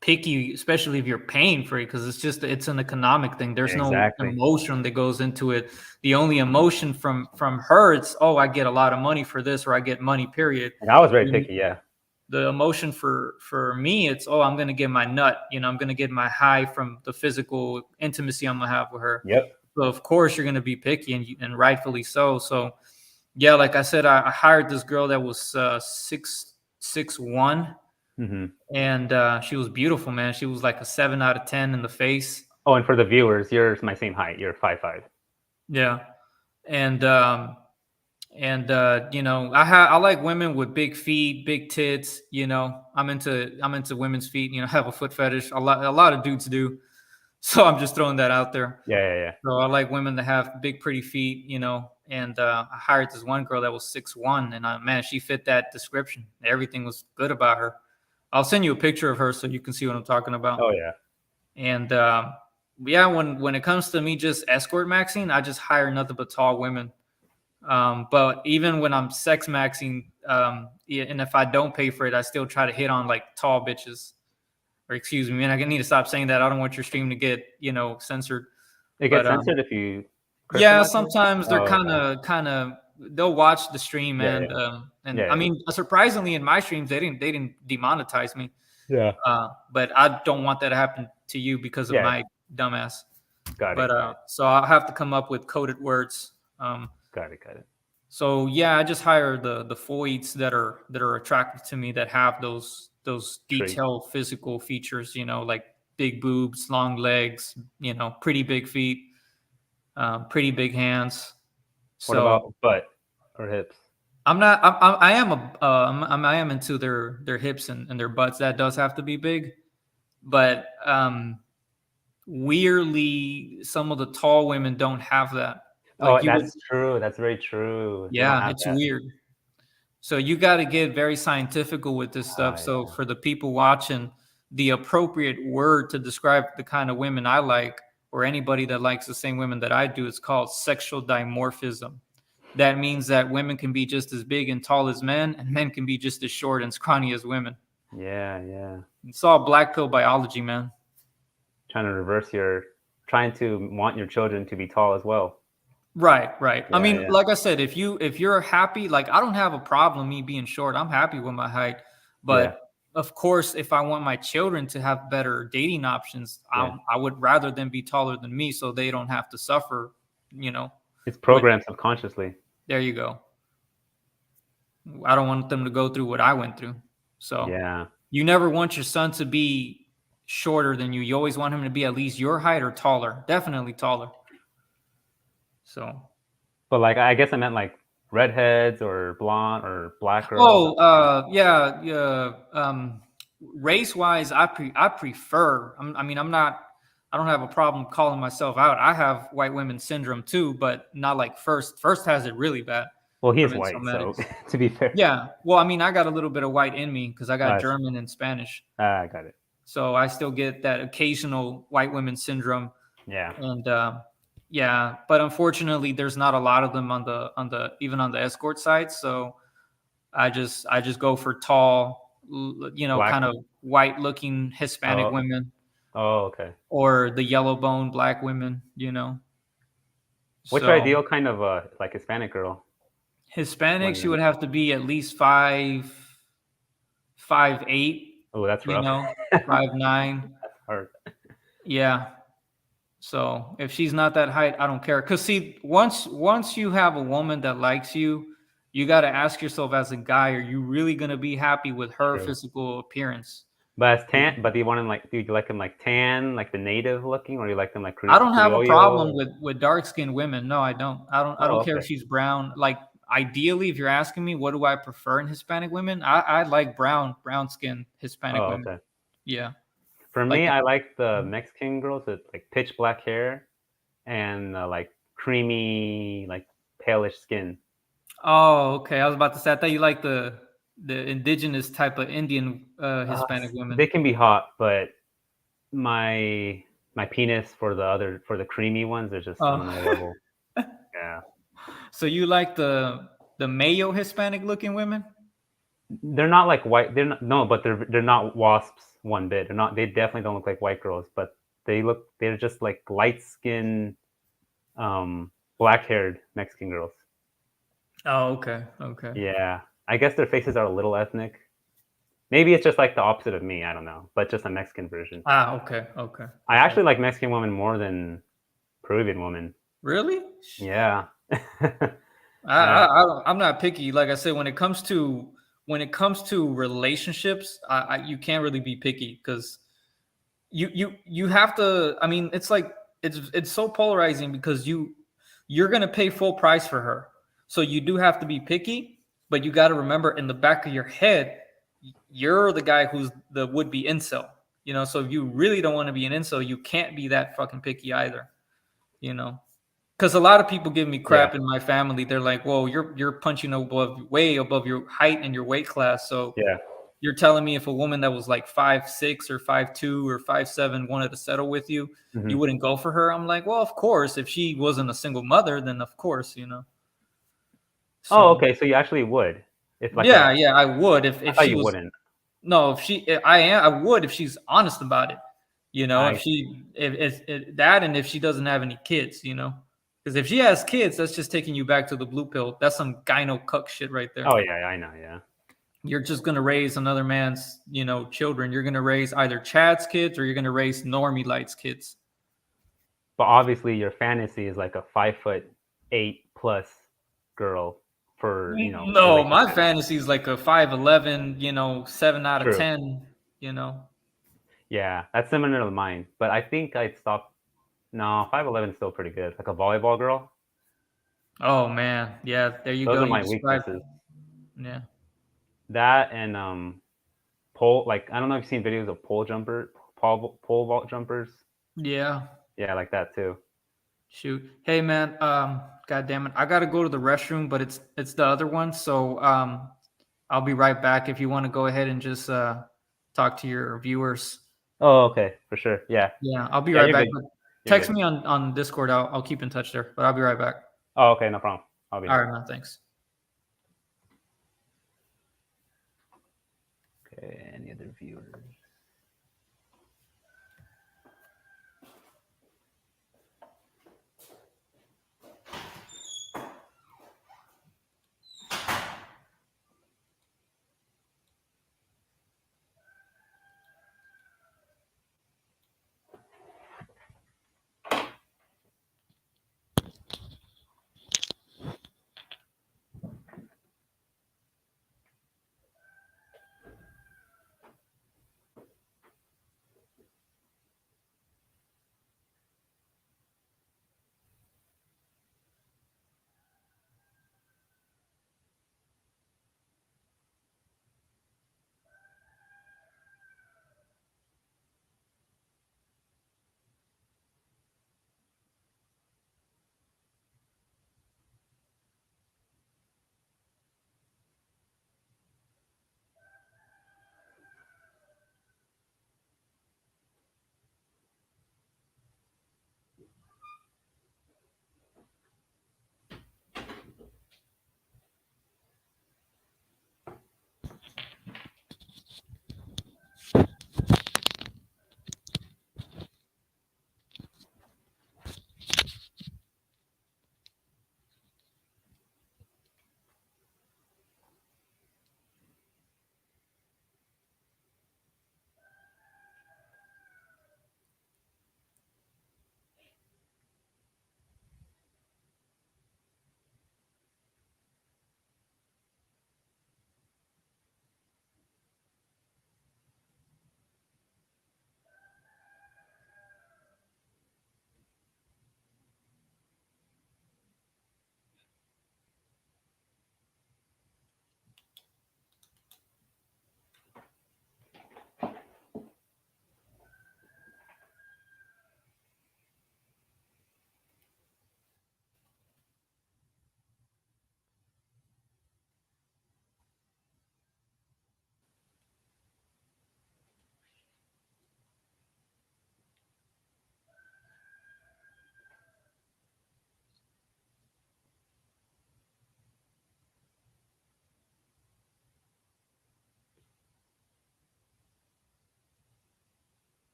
picky, especially if you're paying for it, because it's an economic thing. There's no Exactly. emotion that goes into it. The only emotion from her, it's, oh, I get a lot of money for this, or I get money, period. And I was very picky. Yeah. The emotion for me, it's, oh, I'm gonna get my nut. I'm gonna get my high from the physical intimacy I'm gonna have with her. Yep. So of course you're gonna be picky, and rightfully so. So yeah, like I said, I hired this girl that was 6'1", Hmm. and she was beautiful, man. She was like a 7 out of 10 in the face. Oh, and for the viewers, you're my same height. You're 5'5". Yeah, and I like women with big feet, big tits. I'm into women's feet. Have a foot fetish. A lot of dudes do. So I'm just throwing that out there. Yeah, yeah, yeah. So I like women that have big, pretty feet, and I hired this one girl that was 6'1", and man, she fit that description. Everything was good about her. I'll send you a picture of her so you can see what I'm talking about. Oh yeah. And yeah, when it comes to me just escort maxing, I just hire nothing but tall women. But even when I'm sex maxing, and if I don't pay for it, I still try to hit on like tall bitches. Or excuse me, man, I need to stop saying that. I don't want your stream to get censored. It gets But censored if you. yeah, personalize it? sometimes they're Oh, okay. kind of they'll watch the stream, Yeah, and yeah. and Yeah, I yeah. mean, surprisingly, in my streams they didn't demonetize me. Yeah. But I don't want that to happen to you because of Yeah. my dumbass. Got it. But so I'll have to come up with coded words. Got it. Got it. So yeah, I just hire the foids that are attracted to me, that have those Traits. detailed physical features, like big boobs, long legs, pretty big feet, pretty big hands. What So about butt or hips? I'm not. I am into their hips and their butts. That does have to be big, but weirdly, some of the tall women don't have that. Oh, Like you would, that's true. That's very true. They don't yeah, have it's that. weird. So you got to get very scientifical with this stuff. So Yeah. for the people watching, the appropriate word to describe the kind of women I like, or anybody that likes the same women that I do, is called sexual dimorphism. That means that women can be just as big and tall as men, and men can be just as short and scrawny as women. Yeah, yeah. It's all black pill biology, man. Trying to want your children to be tall as well. Right. I Yeah, mean, yeah. like I said, if you're happy, like I don't have a problem me being short. I'm happy with my height, but Yeah. of course, if I want my children to have better dating options, Yeah. I would rather them be taller than me so they don't have to suffer. It's programmed subconsciously. There you go. I don't want them to go through what I went through. So Yeah. you never want your son to be shorter than you. You always want him to be at least your height or taller. Definitely taller. So. But like, I guess I meant like redheads or blonde or black girls. Oh, yeah. Race wise, I prefer. I don't have a problem calling myself out. I have white women syndrome too, but not like First. First has it really bad. Well, he's from white, so insomatics. to be fair. Yeah. Well, I got a little bit of white in me because I got German and Spanish. I got it. So I still get that occasional white women syndrome. Yeah. And yeah, but unfortunately, there's not a lot of them on the even on the escort side. So I just go for tall, Black. kind of white looking Hispanic women. Oh, okay. Or the yellow bone black women, What's your ideal kind of like Hispanic girl? Hispanics, you would have to be at least 5'8". Oh, that's rough. 5'9". That's hard. Yeah. So if she's not that height, I don't care. Because see, once you have a woman that likes you, you got to ask yourself as a guy, are you really going to be happy with her physical appearance? But as tan, but do you like them like tan, like the native looking, or you like them like I don't have a problem with dark skinned women. No, I don't. I don't care if she's brown. Like ideally, if you're asking me, what do I prefer in Hispanic women? I like brown skin Hispanic women. Okay. Yeah. For me, I like the Mexican girls with like pitch black hair and like creamy, like palish skin. Oh, okay. I was about to say, I thought you like the indigenous type of Indian Hispanic women. They can be hot, but my my penis for the creamy ones. They're just on another Oh, level. Yeah, so you like the Mayo Hispanic looking women? they're not like white. They're not, no, but they're not wasps one bit. They're not. They definitely don't look like white girls, but they're just like light skin, black haired Mexican girls. Oh, okay, okay. Yeah, I guess their faces are a little ethnic. Maybe it's just like the opposite of me. I don't know, but just a Mexican version. Ah, okay, okay. I actually like Mexican women more than Peruvian women. Really? Yeah. I, Yeah. I'm not picky. Like I said, when it comes to relationships, you can't really be picky because you have to. I mean, it's like it's so polarizing because you're gonna pay full price for her, so you do have to be picky. But you got to remember in the back of your head, you're the guy who's the would be incel. You know, so if you really don't want to be an incel, you can't be that fucking picky either. You know, because a lot of people give me Yeah. crap in my family. They're like, "Whoa, you're punching above way above your height and your weight class." So Yeah. you're telling me if a woman that was like 5'6" or 5'2" or 5'7" wanted to settle with you, you Mhm. wouldn't go for her? I'm like, well, of course. If she wasn't a single mother, then of course, you know. Oh, So okay, so you actually would. If like yeah, a yeah, I would I if thought she you was wouldn't. no, if she I would if she's honest about it. You know, if I she if that and if she doesn't have any kids, you know. Because if she has kids, that's just taking you back to the blue pill. That's some gyno cuck shit right there. Oh, yeah, I know, yeah. You're just gonna raise another man's, you know, children. You're gonna raise either Chad's kids or you're gonna raise Normie Light's kids. But obviously your fantasy is like a 5'8" plus girl for, No, my relationships. fantasy is like a 5'11", you know, 7 out of True. 10, you know. Yeah, that's similar to mine, but I think I'd stop. No, 5'11" is still pretty good. Like a volleyball girl. Oh man, yeah, there you Those go. are You my described weaknesses. yeah. That and pole, like I don't know if you've seen videos of pole vault jumpers. Yeah. Yeah, like that too. Shoot. Hey man, god damn it. I gotta go to the restroom, but it's the other one. So I'll be right back if you want to go ahead and just talk to your viewers. Oh, okay, for sure. Yeah. Yeah, I'll be Yeah, right you're back. good. But You're text good. me on Discord. I'll keep in touch there. But I'll be right back. Oh, okay, no problem. I'll be All here. right, man. Thanks. Okay, any other viewers?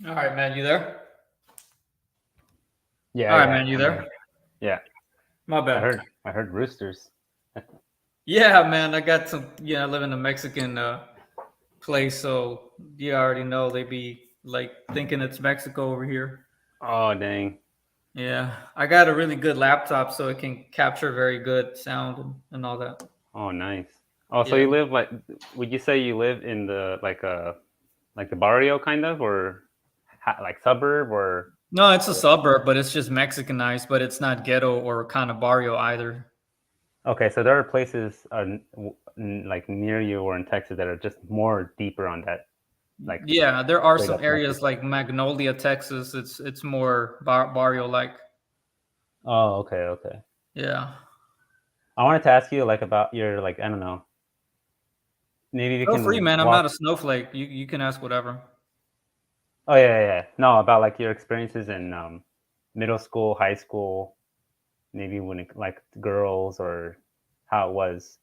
All right, man, you there? Yeah, All right, yeah, man, you I'm there? here. Yeah, My bad. I heard roosters. Yeah, man, I got some. Yeah, I live in a Mexican place, so you already know they be like thinking it's Mexico over here. Oh, dang. Yeah, I got a really good laptop, so it can capture very good sound and all that. Oh, nice. Oh, so Yeah. you live like? Would you say you live in the like the barrio kind of, or like suburb, or? No, it's a suburb, but it's just Mexicanized, but it's not ghetto or kind of barrio either. Okay, so there are places like near you or in Texas that are just more deeper on that, like Yeah, there are straight some up areas Mexico. like Magnolia, Texas. It's more barrio like. Oh, okay, okay. Yeah. I wanted to ask you like about your like I don't know, maybe you Feel free, can man. I'm not walk. a snowflake. You can ask whatever. Oh yeah, yeah, yeah. No, about like your experiences in middle school, high school, maybe when it, like girls or how it was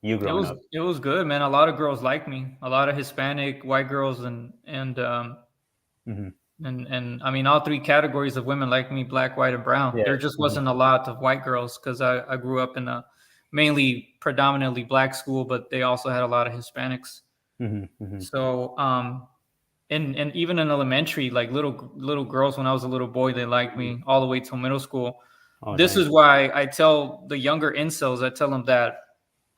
you It growing was up. it was good, man. A lot of girls like me. A lot of Hispanic, white girls, Hmm. and I mean all three categories of women like me: black, white, and brown. Yeah. There just Hmm. wasn't a lot of white girls because I grew up in a mainly predominantly black school, but they also had a lot of Hispanics. Hmm. Hmm. So and even in elementary, like little girls when I was a little boy, they liked me all the way till middle school. Oh This dang. is why I tell the younger incels, I tell them that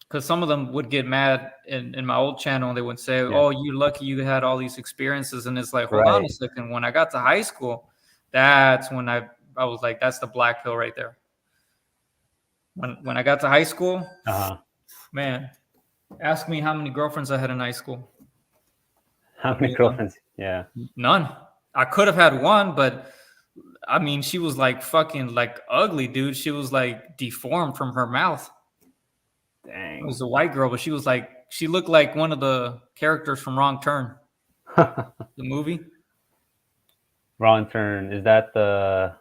because some of them would get mad in my old channel and they would say, Yeah. "Oh, you're lucky you had all these experiences." And it's like, hold on a Right. second. When I got to high school, that's when I was like, that's the black pill right there. When I got to high school, Uh huh. man, ask me how many girlfriends I had in high school. How many None. girlfriends? Yeah. None. I could have had one, but I mean, she was like fucking like ugly, dude. She was like deformed from her mouth. It Dang. was a white girl, but she was like she looked like one of the characters from Wrong Turn, the movie. Wrong turn. Is that the?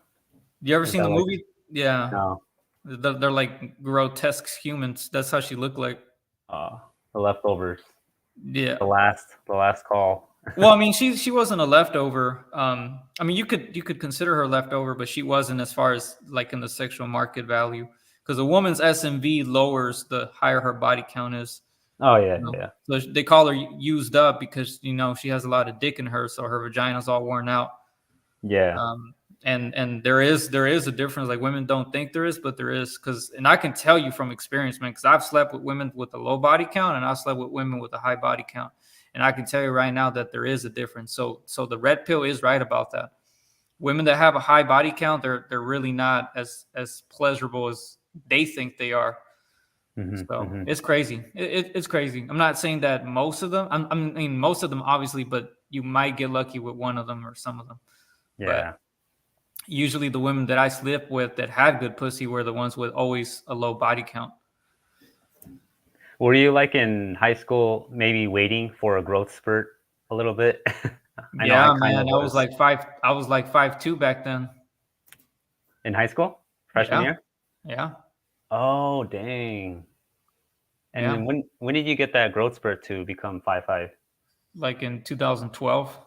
You ever Is seen that the like? movie? Yeah, No. they're like grotesque humans. That's how she looked like. Uh, the leftovers. Yeah. The last call. Well, I mean, she wasn't a leftover. I mean, you could consider her leftover, but she wasn't as far as like in the sexual market value because a woman's SMV lowers the higher her body count is. Oh yeah, You know? yeah, So they call her used up because she has a lot of dick in her, so her vagina's all worn out. yeah. Um, and there is a difference. Like women don't think there is, but there is and I can tell you from experience, man, because I've slept with women with a low body count and I've slept with women with a high body count, and I can tell you right now that there is a difference. So the red pill is right about that. Women that have a high body count, they're really not as pleasurable as they think they are. Hmm. So Hmm. it's crazy. It's crazy. I'm not saying that most of them. I mean, most of them obviously, but you might get lucky with one of them or some of them. But Yeah. usually the women that I slept with that had good pussy were the ones with always a low body count. Were you like in high school, maybe waiting for a growth spurt a little bit? I know I Yeah, kind of man. I was was like 5. I was like 5'2" back then. in high school, freshman Yeah, year. yeah, Oh, dang. And yeah. then when did you get that growth spurt to become 5'5"? Like in 2012.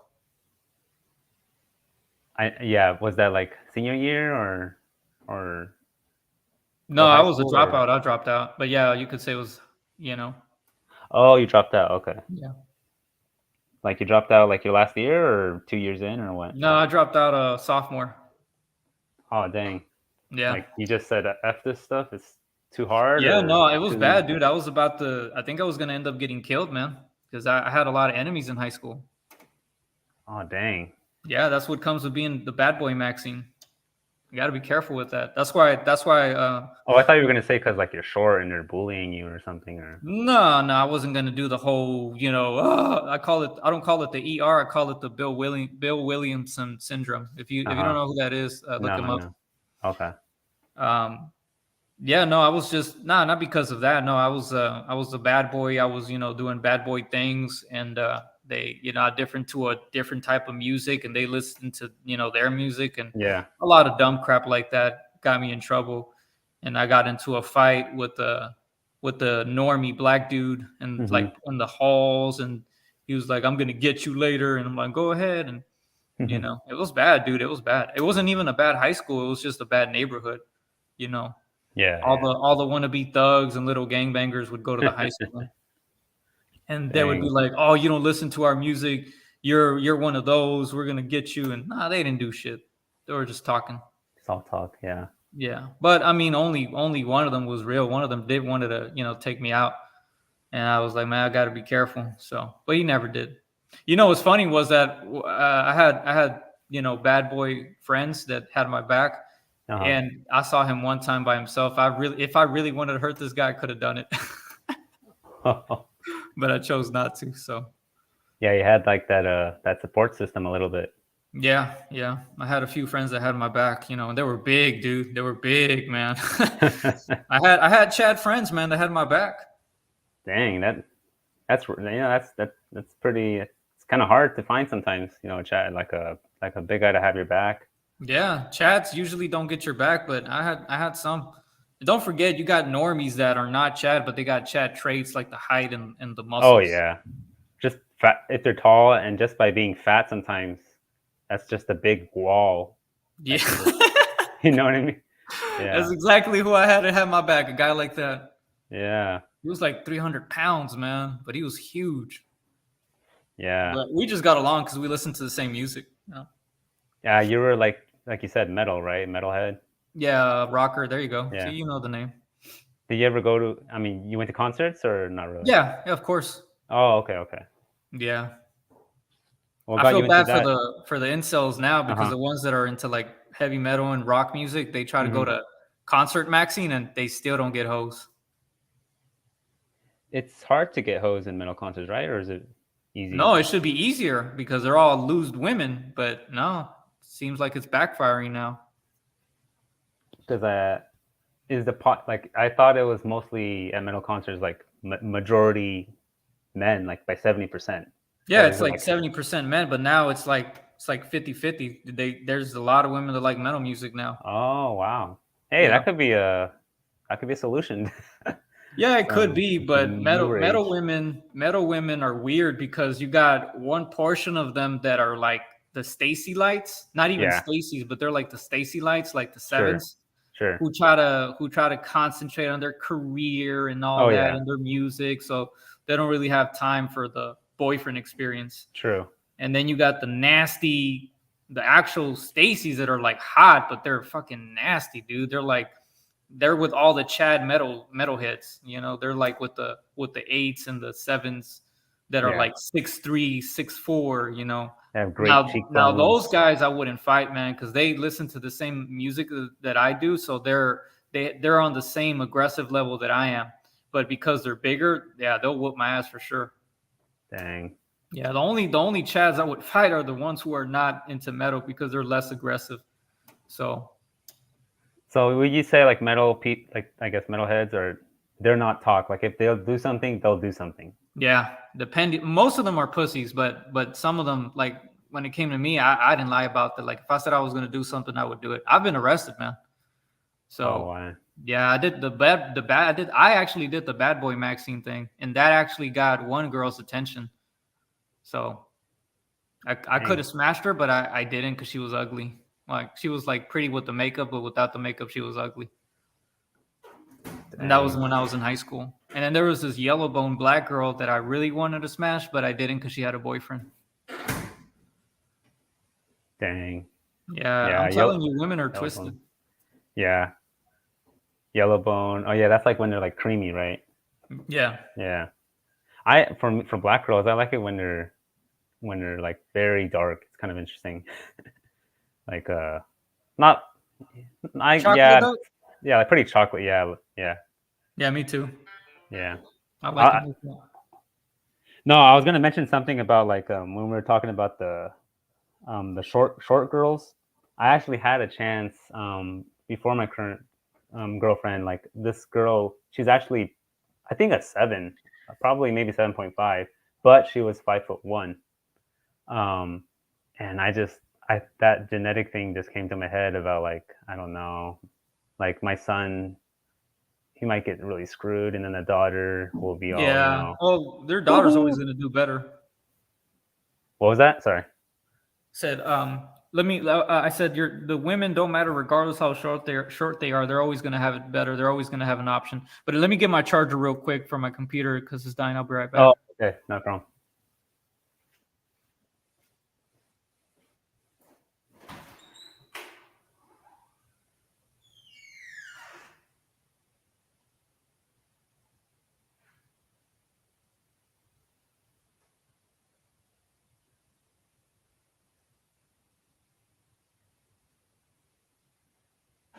Yeah, was that like senior year or No, of I high was a school or? dropout. I dropped out. But yeah, you could say it was, you know, Oh, you dropped out. Okay. yeah. Like you dropped out like your last year or 2 years in or what? No, I dropped out a sophomore. Oh, dang. Yeah. Like you just said, F this stuff is too hard Yeah, or no, it was too. bad, dude. I think I was going to end up getting killed, man, because I had a lot of enemies in high school. Oh, dang. Yeah, that's what comes with being the bad boy Maxine. You got to be careful with that. That's why. Oh, I thought you were gonna say because like you're short and they're bullying you or something or. No, I wasn't gonna do the whole, I don't call it the ER, I call it the Bill Williamson syndrome. If you don't Uh-huh. know who that is, look him up. No. Okay. Um, yeah, no, I was just not because of that. No, I was a bad boy. I was, doing bad boy things, and they, different to a different type of music, and they listened to, their music, and Yeah. a lot of dumb crap like that got me in trouble, and I got into a fight with the normie black dude, and Hmm. like in the halls, and he was like, "I'm gonna get you later," and I'm like, "Go ahead," and it was bad, dude. It was bad. It wasn't even a bad high school. It was just a bad neighborhood. You know, all Yeah. the wannabe thugs and little gangbangers would go to the high school, and they would be Dang. like, "Oh, you don't listen to our music. You're one of those. We're gonna get you." And nah, they didn't do shit. They were just talking. Soft talk. Yeah. Yeah, but I mean, only one of them was real. One of them did wanted to, take me out, and I was like, man, I got to be careful. So, but he never did. What's funny was that I had bad boy friends that had my back, Uh-huh. and I saw him one time by himself. If I really wanted to hurt this guy, I could have done it, but I chose not to. So Yeah, you had like that support system a little bit. yeah, I had a few friends that had my back, and they were big, dude. They were big, man. I had Chad friends, man, that had my back. Dang, that's pretty. It's kind of hard to find sometimes. Chad like a big guy to have your back. Yeah, Chads usually don't get your back, but I had some. Don't forget, you got normies that are not Chad, but they got Chad traits like the height and the Oh muscles. yeah, just fat if they're tall and just by being fat sometimes, that's just a big wall. Yeah, You know what I mean? Yeah. that's exactly who I had to have my back. A guy like that. Yeah. He was like 300 pounds, man, but he was huge. Yeah. But we just got along because we listened to the same music. Yeah. You were like you said, metal, right? Metalhead. Yeah, rocker. There you go. Yeah. See, you know the name. Did you ever go to? I mean, you went to concerts or not really? Yeah, of course. Oh, okay. Yeah. What I got feel you into bad that? for the incels now because Uh-huh. the ones that are into like heavy metal and rock music, they try to go Mhm. to concert maxing and they still don't get hoes. It's hard to get hoes in metal concerts, right? Or is it easy? No, it should be easier because they're all loosed women, but no, seems like it's backfiring now. Because is the pot like I thought it was mostly at metal concerts like majority men, like by 70%. Yeah, Or it's is it like 70% men, but now it's like 50-50. There's a lot of women that like metal music now. Oh wow. Hey, Yeah. that could be a solution. Yeah, it could be, but New metal rage. women are weird because you got one portion of them that are like the Stacy lights, not even Yeah. Stacy's, but they're like the Stacy lights, like the Sure. sevens, Sure. who try to concentrate on their career and all Oh that yeah. and their music, so they don't really have time for the boyfriend experience. True. And then you got the actual Stacy's that are like hot, but they're fucking nasty, dude. They're with all the Chad metal hits, they're like with the 8s and the 7s that are Yeah. like 6'3", 6'4", They have great Now cheekbones. those guys I wouldn't fight, man, because they listen to the same music that I do, so they're on the same aggressive level that I am. But because they're bigger, yeah, they'll whoop my ass for sure. Dang. Yeah, the only Chads I would fight are the ones who are not into metal because they're less aggressive. So So would you say like like I guess metalheads, or they're not talk? Like if they'll do something, they'll do something. yeah, depending. Most of them are pussies, but some of them, like when it came to me, I didn't lie about that. Like if I said I was gonna do something, I would do it. I've been arrested, man. Oh, So wow. yeah, I did the bad. I actually did the Bad Boy Maxine thing, and that actually got one girl's attention. So I could Dang. have smashed her, but I didn't because she was ugly. Like she was like pretty with the makeup, but without the makeup, she was ugly. And that was Dang. when I was in high school. And then there was this yellow bone black girl that I really wanted to smash, but I didn't because she had a boyfriend. Dang. Yeah, Yeah. I'm telling you, women are Yellowbone. twisted. Yeah. Yellowbone. Oh yeah, that's like when they're like creamy, right? Yeah. Yeah. For black girls, I like it when they're like very dark. It's kind of interesting. Like not Chocolate though? yeah, like pretty chocolate. Yeah, yeah, Yeah, me too. yeah. I like I, it. no, I was gonna mention something about like when we were talking about the short girls. I actually had a chance before my current girlfriend. Like this girl, she's actually I think a 7, probably maybe 7.5, but she was 5'1". Um, and I that genetic thing just came to my head about like I don't know, like my son, he might get really screwed, and then the daughter will be all Yeah. Oh, their daughter's always woohoo. gonna do better. What was that? Sorry. Said, let me. I said, the women don't matter regardless how short they are. They're always gonna have it better. They're always gonna have an option. But let me get my charger real quick for my computer because it's dying. I'll be right back. Oh, okay, no problem.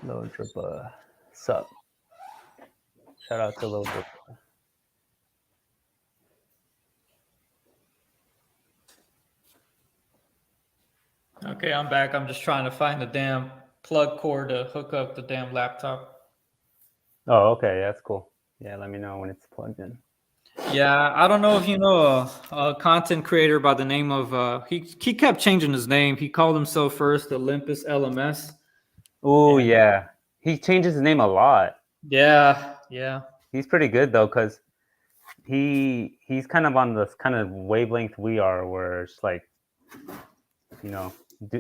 Low Drip, sup? Shout out to Low Drip. Okay, I'm back. I'm just trying to find the damn plug cord to hook up the damn laptop. Oh, okay, that's cool. Yeah, let me know when it's plugged in. Yeah, I don't know if you know a content creator by the name of he kept changing his name. He called himself first Olympus LMS. Oh And yeah, he changes his name a lot. yeah. He's pretty good though, cause he's kind of on this kind of wavelength we are, where it's like, you know,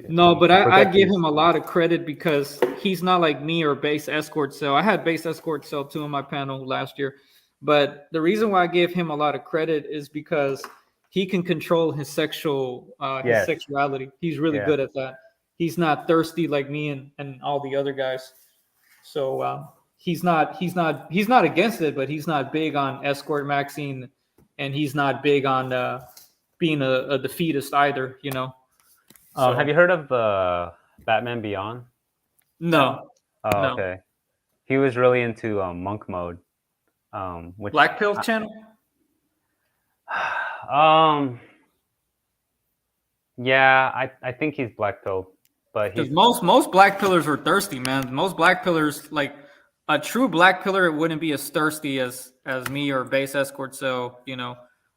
No, but I forget give these. him a lot of credit because he's not like me or Base Escort Cell. I had Base Escort Cell 2 on my panel last year. But the reason why I give him a lot of credit is because he can control his his Yes, sexuality. He's really yeah. good at that. He's not thirsty like me and all the other guys. So he's not against it, but he's not big on escort maxing, and he's not big on being a defeatist either. Have So you heard of Batman Beyond channel? no, Oh, no. okay. He was really into monk mode, which Black Pill channel. um yeah, I think he's black pilled, but Because he's most black pillars are thirsty, man. Most black pillars, like a true black pillar, wouldn't be as thirsty as me or Base Escort, so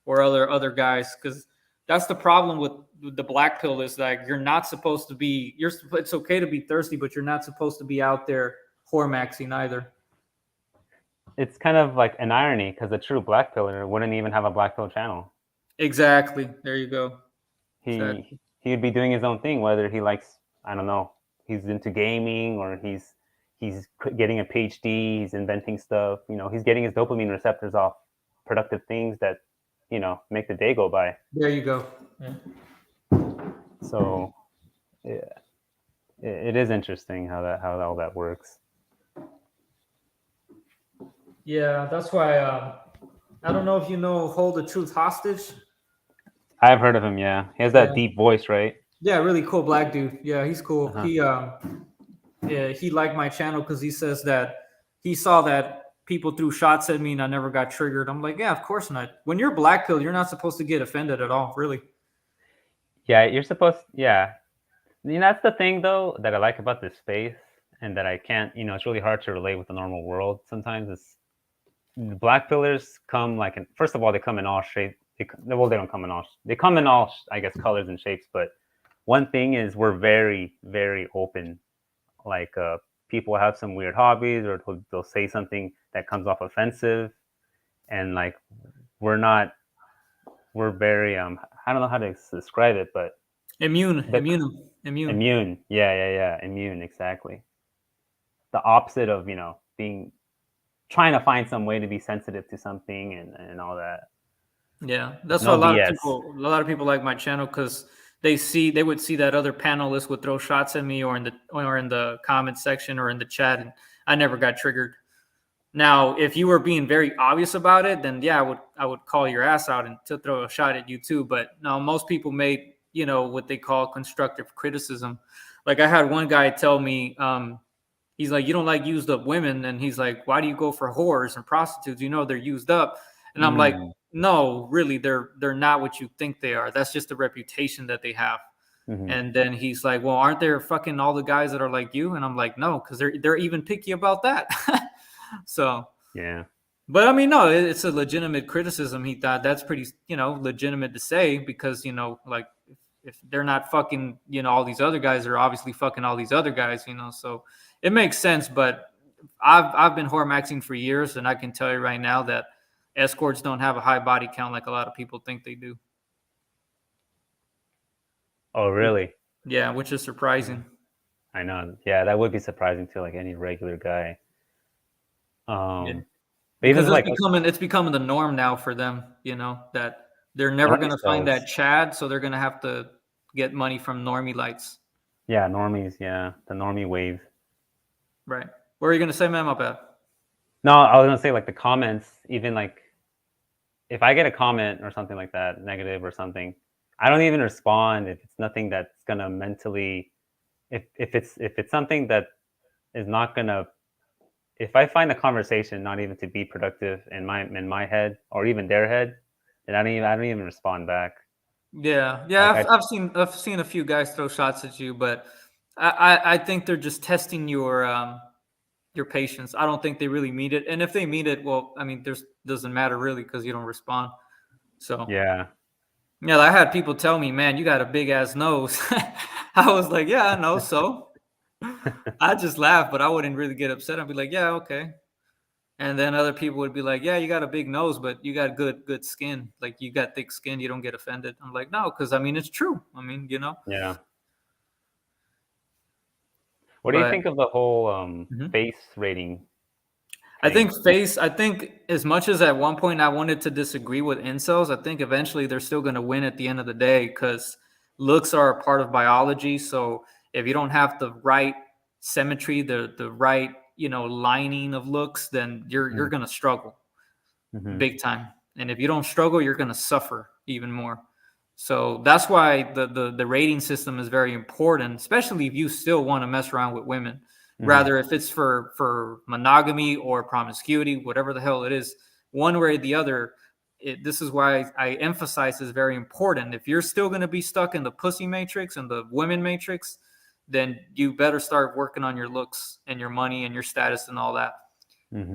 or other guys. Because that's the problem with the black pill is like you're not supposed to be. It's okay to be thirsty, but you're not supposed to be out there whore maxing either. it's kind of like an irony because a true black pillar wouldn't even have a black pill channel. Exactly. There you go. Exactly. He'd be doing his own thing, whether he likes, I don't know, he's into gaming, or he's getting a PhD, he's inventing stuff, he's getting his dopamine receptors off productive things that make the day go by. There you go. Yeah. So yeah, it is interesting how all that works. Yeah, that's why I don't know if you know Hold the Truth Hostage. I've heard of him. Yeah, he has that deep voice, right? Yeah, really cool black dude. Yeah, he's cool. Uh-huh. He liked my channel because he says that he saw that people threw shots at me and I never got triggered. I'm like, yeah, of course not. When you're black pill, you're not supposed to get offended at all, really. Yeah, you're supposed. Yeah, That's the thing though that I like about this space, and that I can't. It's really hard to relate with the normal world. Sometimes it's the black pillars come like first of all they come in all shapes. Well, they don't come in all. They come in all, I guess, colors and shapes. But one thing is we're very, very open. Like people have some weird hobbies, or they'll say something that comes off offensive, and like we're not. We're very I don't know how to describe it, but Immune. immune. Yeah. Immune, exactly. The opposite of being trying to find some way to be sensitive to something and all that. Yeah, that's why No a lot BS. of people like my channel, because they would see that other panelists would throw shots at me or in the comment section or in the chat, and I never got triggered. Now, if you were being very obvious about it, then yeah, I would call your ass out and to throw a shot at you too. But no, most people made what they call constructive criticism. Like I had one guy tell me, he's like, you don't like used up women, and he's like, why do you go for whores and prostitutes? They're used up. And I'm like, no, really, they're not what you think they are. That's just the reputation that they have. Mm-hmm. And then he's like, well, aren't there fucking all the guys that are like you? And I'm like, no, because they're even picky about that. So yeah. But I mean, no, it's a legitimate criticism. He thought that's pretty, legitimate to say, because like if they're not fucking, all these other guys are obviously fucking all these other guys, so it makes sense. But I've been whore maxing for years, and I can tell you right now that escorts don't have a high body count like a lot of people think they do. Oh, really? Yeah, which is surprising. I know. Yeah, that would be surprising to like any regular guy. Yeah. But even Because like it's becoming the norm now for them, that they're never going to find that Chad, so they're going to have to get money from normie lights. Yeah, normies. Yeah, the normie wave. Right. What are you going to say, man? My bad. No, I was going to say like the comments, even like if I get a comment or something like that, negative or something, I don't even respond if it's nothing that's going to mentally, if it's something that is not going to, if I find the conversation not even to be productive in my head or even their head, then I don't even respond back. Yeah, Like I've seen a few guys throw shots at you, but I think they're just testing your patience. I don't think they really mean it, and if they mean it, well, I mean, doesn't matter really, because you don't respond. So yeah, I had people tell me, man, you got a big ass nose. I was like, yeah, I know. So I just laugh, but I wouldn't really get upset. I'd be like, yeah, okay. And then other people would be like, yeah, you got a big nose, but you got good skin. Like you got thick skin. You don't get offended. I'm like, no, because I mean, it's true. I mean, Yeah. What do you think of the whole face rating? I think as much as at one point I wanted to disagree with incels, I think eventually they're still going to win at the end of the day, because looks are a part of biology. So if you don't have the right symmetry, the right, lining of looks, then you're going to struggle big time. And if you don't struggle, you're going to suffer even more. So that's why the rating system is very important, especially if you still want to mess around with women. Rather, if it's for monogamy or promiscuity, whatever the hell it is, one way or the other, this is why I emphasize is very important. If you're still going to be stuck in the pussy matrix and the women matrix, then you better start working on your looks and your money and your status and all that,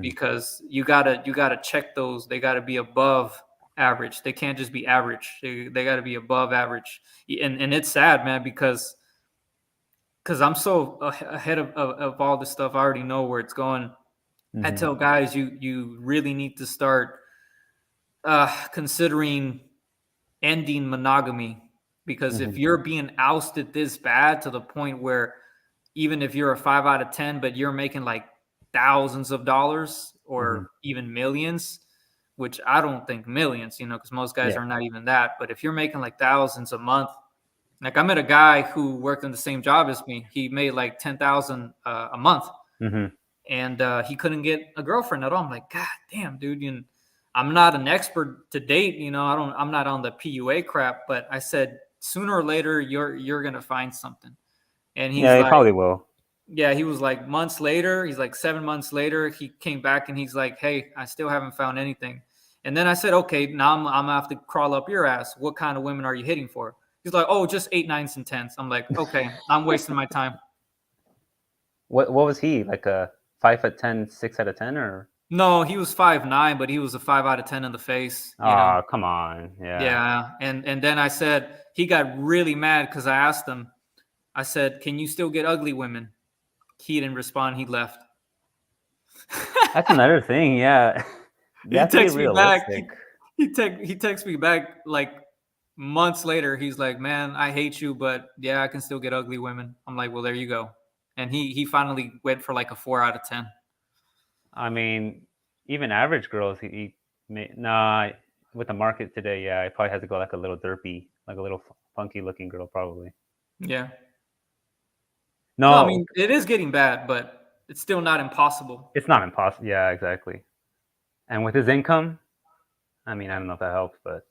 because you gotta check those. They gotta be above average. They can't just be average. They gotta be above average. And it's sad, man, because I'm so ahead of all this stuff. I already know where it's going. I tell guys, you really need to start considering ending monogamy, because if you're being ousted this bad to the point where even if you're a 5 out of 10, but you're making like thousands of dollars or even millions, which I don't think millions, because most guys are not even that. But if you're making like thousands a month, like I met a guy who worked in the same job as me. He made like 10,000 a month, and he couldn't get a girlfriend at all. I'm like, God damn, dude. I'm not an expert to date. I'm not on the PUA crap, but I said sooner or later you're gonna find something. And he's he like, probably will. Yeah, he was like months later. He's like 7 months later. He came back and he's like, hey, I still haven't found anything. And then I said, okay, now I'm gonna have to crawl up your ass. What kind of women are you hitting for? He's like, oh, just 8, 9s, and 10s. I'm like, okay, I'm wasting my time. What was he like, a 5'10", 6 out of 10, or? No, he was 5'9", but he was a 5 out of 10 in the face. Oh, come on, yeah. Yeah, and then I said he got really mad because I asked him. I said, "Can you still get ugly women?" He didn't respond. He left. That's another thing, yeah. You He have to be texts me back. realistic. He texts me back like months later. He's like, "Man, I hate you, but yeah, I can still get ugly women." I'm like, "Well, there you go." And he finally went for like a 4 out of 10. I mean, even average girls, he may, nah, with the market today, yeah, he probably has to go like a little derpy, like a little funky looking girl, probably. Yeah. No, I No, mean it is getting bad, but it's still not impossible. it's not impossible. Yeah, exactly. And with his income, I mean, I don't know if that helps, but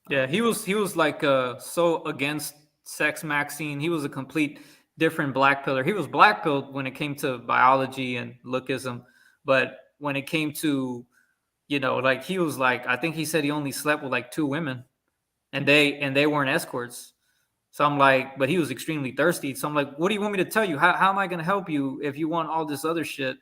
Yeah, he was like so against sex Maxine. He was a complete different black pillar. He was black pilled when it came to biology and lookism, but when it came to, like he was like, I think he said he only slept with like 2 women, and they weren't escorts. So I'm like, but he was extremely thirsty. So I'm like, what do you want me to tell you? How am I going to help you if you want all this other shit?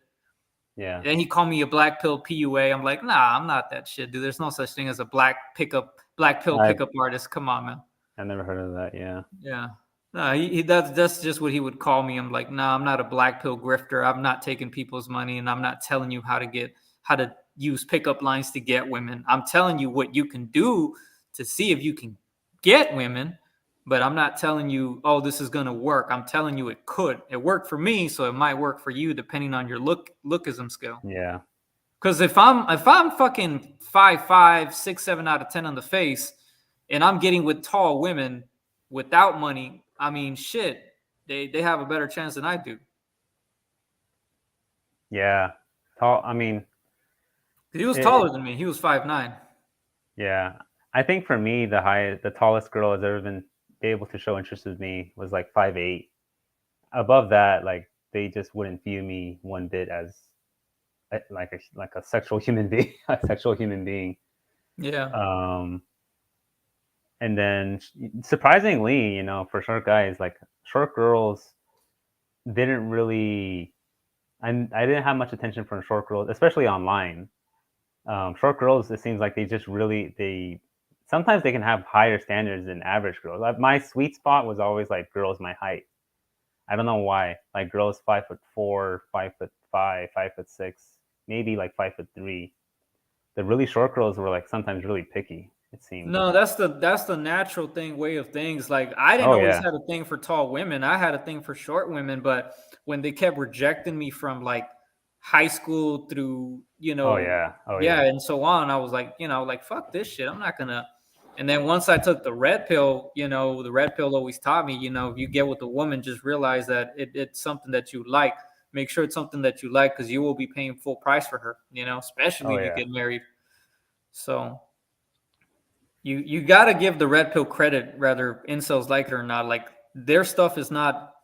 yeah, And he called me a black pill PUA. I'm like, nah, I'm not that shit, dude. There's no such thing as a black pill I've pickup artist. Come on, man. I've never heard of that. Yeah, Yeah. No, that's just what he would call me. I'm like, nah, I'm not a black pill grifter. I'm not taking people's money, and I'm not telling you how to use pickup lines to get women. I'm telling you what you can do to see if you can get women, but I'm not telling you, oh, this is gonna work. I'm telling you it could. It worked for me, so it might work for you depending on your lookism skill. yeah, Because if I'm fucking 5'5", 6, 7 out of 10 on the face, and I'm getting with tall women without money, I mean, shit, they have a better chance than I do. yeah. Tall. I mean, He was it, taller than me. He was 5'9". yeah. I think for me, the tallest girl has ever been able to show interest with me was like 5'8". Above that, like they just wouldn't view me one bit as like a sexual human being, a sexual human being. Yeah. Um, and then surprisingly, for short guys, like short girls didn't really. I didn't have much attention from short girls, especially online. Short girls, it seems like they sometimes they can have higher standards than average girls. Like my sweet spot was always like girls my height. I don't know why. Like girls 5'4", 5'5", 5'6", maybe like 5'3". The really short girls were like sometimes really picky. It seemed. No, that's the natural way of things. Like I didn't Oh always yeah. have a thing for tall women. I had a thing for short women, but when they kept rejecting me from like high school through, Oh yeah. Oh yeah, yeah. and so on, I was like, like fuck this shit. I'm not gonna. And then once I took the red pill, the red pill always taught me, if you get with a woman, just realize that it's something that you like. Make sure it's something that you like because you will be paying full price for her, especially Oh if you yeah. get married. So you got to give the red pill credit, whether incels like it or not. Like their stuff is not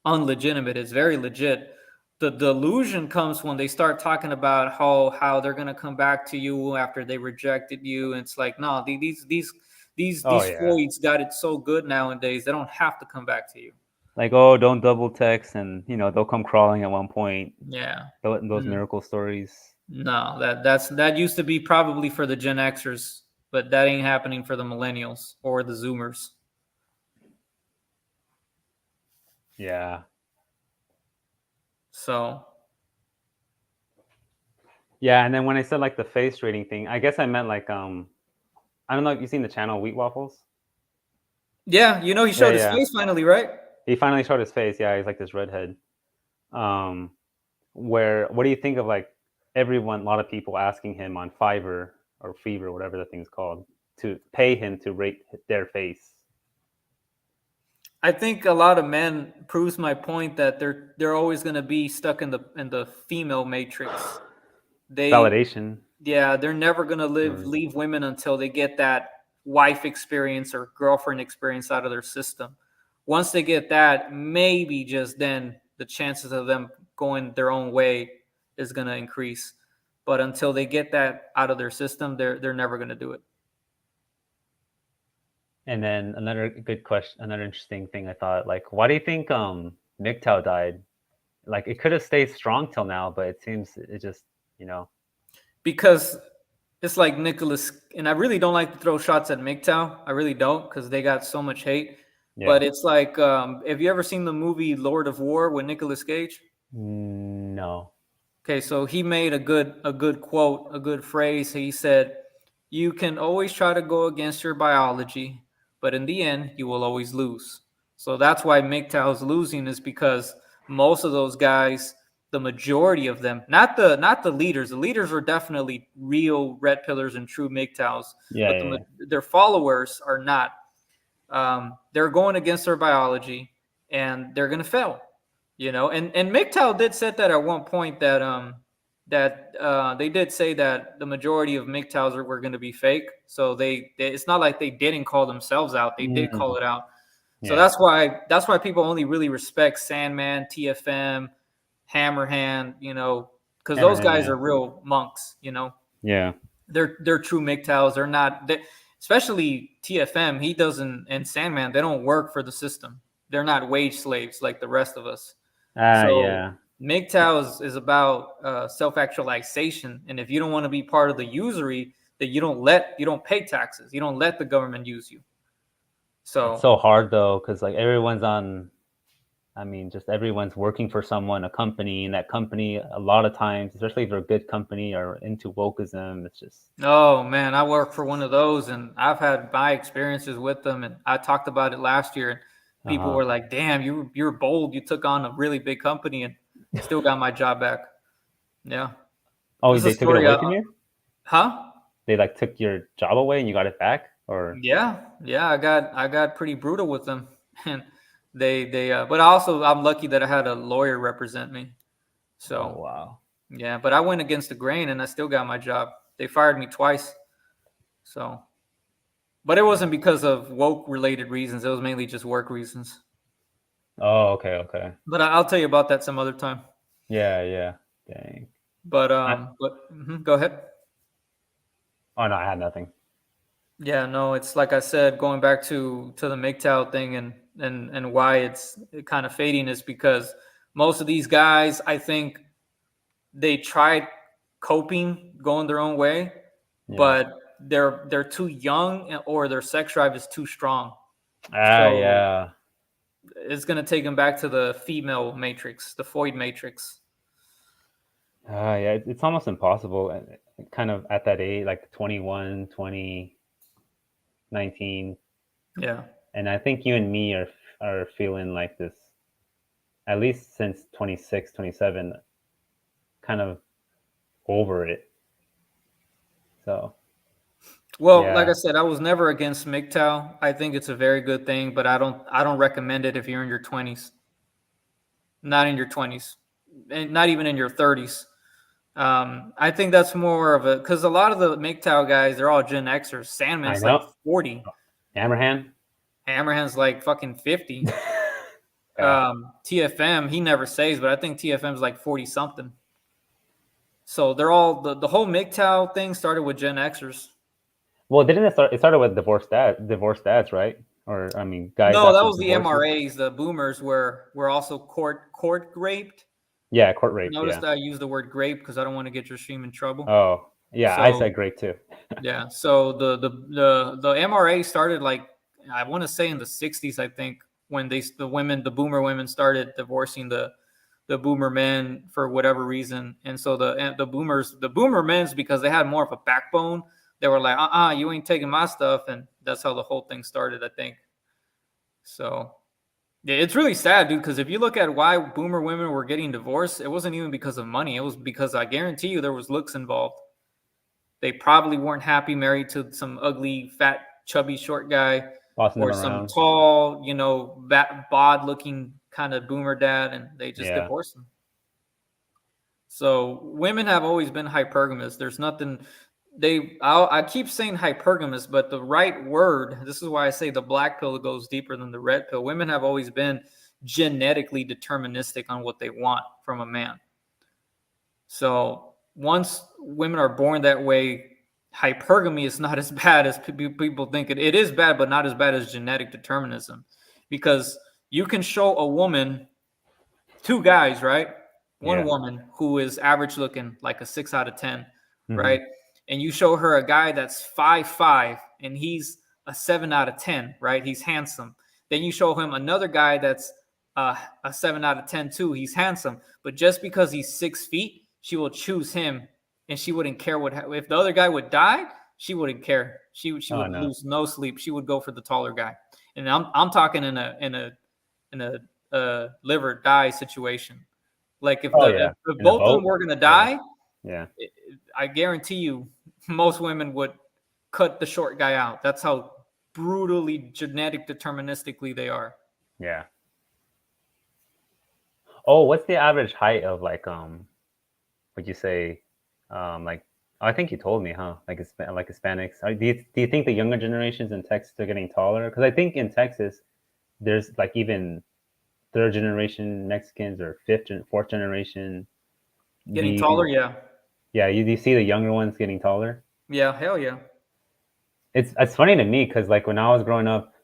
unlegitimate; it's very legit. The delusion comes when they start talking about how they're gonna come back to you after they rejected you. And it's like, no, Oh these yeah. Floyds got it so good nowadays; they don't have to come back to you. Like, oh, don't double text, and they'll come crawling at one point. Yeah. Those miracle stories. No, that used to be probably for the Gen Xers, but that ain't happening for the millennials or the Zoomers. Yeah. So Yeah, and then when I said like the face rating thing, I guess I meant like I don't know if you've seen the channel Wheat Waffles. yeah, he Yeah, showed his yeah. face finally, right? He finally showed his face. Yeah, he's like this redhead. Um, what do you think of like everyone, a lot of people asking him on Fiverr or Fever, whatever the thing's called, to pay him to rate their face? I think a lot of men proves my point that they're always going to be stuck in the female matrix. They Validation. Yeah, they're never going to Or, leave women until they get that wife experience or girlfriend experience out of their system. Once they get that, maybe just then the chances of them going their own way is going to increase. But until they get that out of their system, they're never going to do it. And then another good question, another interesting thing I thought, like, why do you think MGTOW died? Like, it could have stayed strong till now, but it seems it just, you know, Because it's like Nicholas, and I really don't like to throw shots at MGTOW. I really don't, because they got so much hate. yeah. But it's like, have you ever seen the movie Lord of War with Nicolas Cage? No. Okay, so he made a good quote, a good phrase. He said, "You can always try to go against your biology, but in the end, you will always lose." So that's why MGTOW's losing, is because most of those guys, the majority of them, not the leaders. The leaders are definitely real red pillars and true MGTOWs, Yeah, but yeah, yeah. their followers are not. They're going against their biology, and they're going to fail. And MGTOW did set that at one point, that they did say that the majority of MGTOWs were going to be fake. So it's not like they didn't call themselves out; they did call Mm, it out. So yeah. that's why people only really respect Sandman, TFM, Hammerhand, because those Hammerhand, guys yeah. are real monks. Yeah. They're true MGTOWs. They're not, especially TFM. He doesn't, and Sandman. They don't work for the system. They're not wage slaves like the rest of us. So Yeah. MGTOW is about self-actualization, and if you don't want to be part of the usury, that you don't pay taxes. You don't let the government use you. It's So so hard though, because like everyone's on, I mean, just everyone's working for someone, a company, and that company, a lot of times, especially if they're a good company or into wokeism, it's just, oh man, I work for one of those, and I've had my experiences with them, and I talked about it last year, and people uh-huh. were like, "Damn, you're bold. You took on a really big company and still got my job back." Yeah, Oh, this is a they took it story. away from you? Huh? They like took your job away and you got it back? Or, Yeah. I got pretty brutal with them, and but also I'm lucky that I had a lawyer represent me. oh, So wow. yeah, but I went against the grain, and I still got my job. They fired me twice. So. But it wasn't because of woke related reasons. It was mainly just work reasons. Oh, okay, okay. But I'll tell you about that some other time. Yeah, yeah. Dang. Go ahead. Oh, no, I had nothing. Yeah, no, it's like I said, going back to the MGTOW thing, and why it's kind of fading, is because most of these guys, I think, they tried coping, going their own way, Yeah. but they're too young, or their sex drive is too strong. So Yeah. it's gonna take them back to the female matrix, the Freud matrix. Yeah, it's almost impossible, kind of at that age, like 21, 20, 19. Yeah. And I think you and me are feeling like this, at least since 26, 27, kind of over it. So, Well, like I yeah. said, I was never against MGTOW. I think it's a very good thing, but I don't recommend it if you're in your 20s. Not in your 20s, and not even in your 30s. I think that's more of a, because a lot of the MGTOW guys, they're all Gen Xers. I Sandman's like know. 40. Hammerhand? Hammerhand's like fucking 50. Yeah. TFM, he never says, but I think TFM's like 40 something. So they're all, the whole MGTOW thing started with Gen Xers. Well, didn't it start? It started with divorced dads, right? Or I mean, guys No, that after was the divorces. MRAs. The boomers were also court raped. Yeah, court rape. Notice Yeah. that I use the word grape because I don't want to get your stream in trouble. Oh, yeah. I So said grape too. yeah, so the MRA started, like, I want to say in the 60s, I think, when the boomer women started divorcing the boomer men for whatever reason. And so the boomer men's, because they had more of a backbone, they were like, you ain't taking my stuff, and that's how the whole thing started, I think. So yeah, it's really sad, dude, because if you look at why boomer women were getting divorced, it wasn't even because of money. It was because, I guarantee you, there was looks involved. They probably weren't happy married to some ugly, fat, chubby, short guy, Bossing them or some around. tall, bod looking kind of boomer dad, and they just Yeah. divorced him. So women have always been hypergamous. There's nothing I keep saying hypergamous, but the right word, this is why I say the black pill goes deeper than the red pill. Women have always been genetically deterministic on what they want from a man. So once women are born that way, hypergamy is not as bad as people think it. It is bad, but not as bad as genetic determinism, because you can show a woman two guys, right? One Yeah. woman who is average looking, like a 6 out of 10, Mhm. right? And you show her a guy that's 5'5", and he's a 7 out of 10, right? He's handsome. Then you show him another guy that's a 7 out of 10 too. He's handsome, but just because he's 6 feet, she will choose him, and she wouldn't care what if the other guy would die. She wouldn't care. She Oh would no. lose no sleep. She would go for the taller guy. And I'm talking in a live or die situation. Like if Oh the yeah. if In a both of them boat. were gonna Yeah. die, Yeah. I guarantee you, most women would cut the short guy out. That's how brutally genetic deterministically they are. Yeah. Oh, what's the average height of like would you say like I think you told me, huh? Like like Hispanics. Do you think the younger generations in Texas are getting taller? Because I think in Texas there's like even third generation Mexicans or fourth generation. Getting The taller, yeah, Yeah, you see the younger ones getting taller. yeah, hell yeah, It's funny to me because like when I was growing up,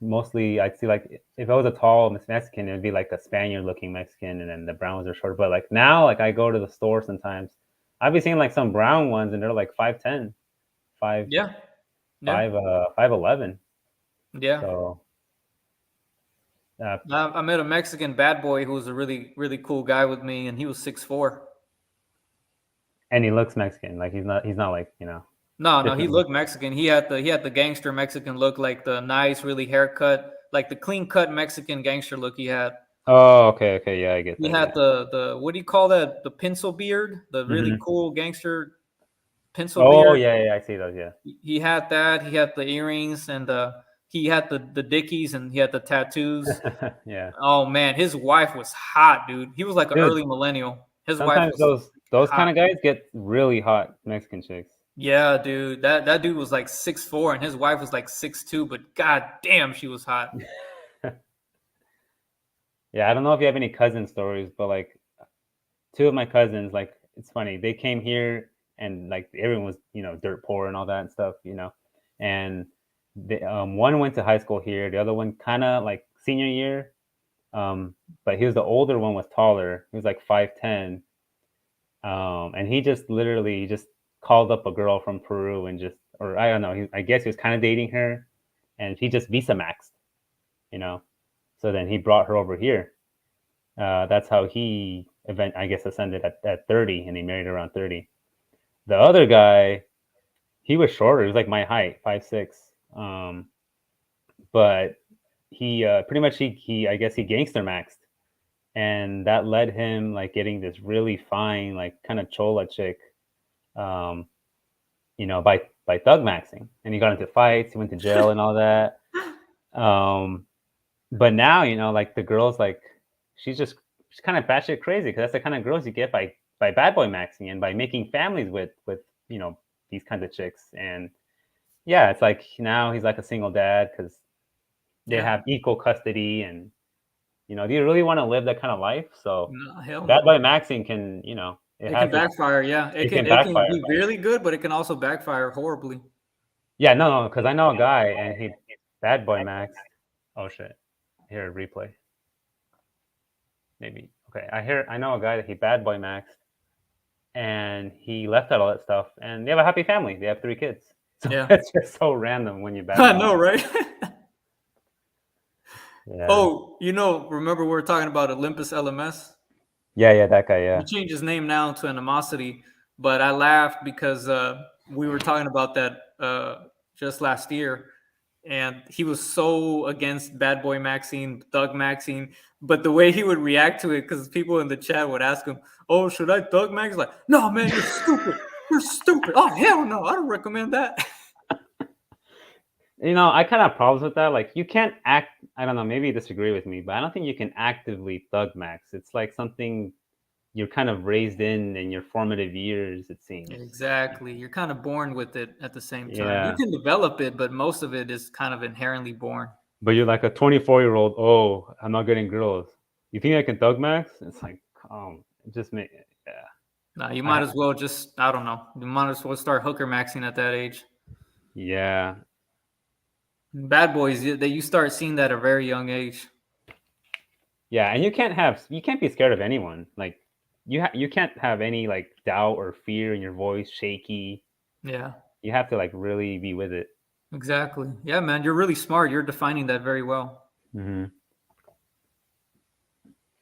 mostly I'd see like if I was a tall Mexican, it'd be like a Spaniard looking Mexican, and then the brown ones are short. But like now, like I go to the store sometimes, I've been seeing like some brown ones, and they're like 5'10", 5 yeah, yeah, 5'11". yeah. So uh, I met a Mexican bad boy who was a really really cool guy with me, and he was 6'4". and he looks Mexican, like he's not like No, no, he different. looked Mexican. He had the gangster Mexican look, like the nice, really haircut, like the clean cut Mexican gangster look he had. Oh, okay, yeah, I get He that, had yeah. the what do you call that? The pencil beard, the really Hmm. cool gangster pencil Oh, beard. yeah, I see those, yeah. He had that. He had the earrings, and he had the Dickies, and he had the tattoos. Yeah, Oh man, his wife was hot, dude. He was like an dude. early millennial. His wife Sometimes was those kind hot. of guys get really hot Mexican chicks. Yeah, dude. That dude was like 6'4", and his wife was like 6'2", but god damn, she was hot. Yeah, I don't know if you have any cousin stories, but like two of my cousins, like it's funny, they came here and like everyone was, dirt poor and all that and stuff. And one went to high school here, the other one kind of like senior year, but he was the older one was taller. He was like 5'10", and he just literally just called up a girl from Peru and just, or I don't know, I guess he was kind of dating her, and he just visa maxed, you know. So then he brought her over here. That's how he I guess ascended at 30, and he married around 30. The other guy, he was shorter. He was like my height, 5'6". But he pretty much he I guess he gangster maxed, and that led him like getting this really fine like kind of chola chick, um, by thug maxing, and he got into fights. He went to jail and all that. Um, but now like the girls like she's kind of batshit crazy because that's the kind of girls you get by bad boy maxing and by making families with these kinds of chicks. And yeah, it's like now he's like a single dad because they Yeah. have equal custody. And do you really want to live that kind of life? So No, hell bad boy no. maxing can it It can has its backfire. Yeah, it it can can it can backfire. be really good, but it can also backfire horribly. Yeah, no, because I know a guy and he bad boy maxed. Oh shit! Here, replay. Maybe. Okay, I know a guy that he bad boy maxed, and he left out all that stuff, and they have a happy family. They have 3 kids. So Yeah. it's just so random when you bad I boy know, max. right? Yeah. Oh, remember we were talking about Olympus LMS? Yeah, that guy, He yeah. changed his name now to Animosity, but I laughed because we were talking about that just last year, and he was so against Bad Boy Maxine, Thug Maxine, but the way he would react to it, because people in the chat would ask him, "Oh, should I Thug Max?" Like, no, man, you're stupid. You're stupid. Oh, hell no, I don't recommend that. I kind of have problems with that. Like, you can't I don't know, maybe you disagree with me, but I don't think you can actively thug max. It's like something you're kind of raised in your formative years, it seems. Exactly. You're kind of born with it at the same time. You Yeah. can develop it, but most of it is kind of inherently born. But you're like a 24-year-old, oh, I'm not getting girls. You think I can thug max? It's like, it just make, yeah. Nah, you might I, as well just, I don't know. You might as well start hooker maxing at that age. yeah, Bad boys, that you start seeing that at a very young age. yeah, and you can't be scared of anyone. Like you can't have any like doubt or fear in your voice, shaky. Yeah, You have to like really be with it. exactly. Yeah, man, you're really smart. You're defining that very well. Hmm.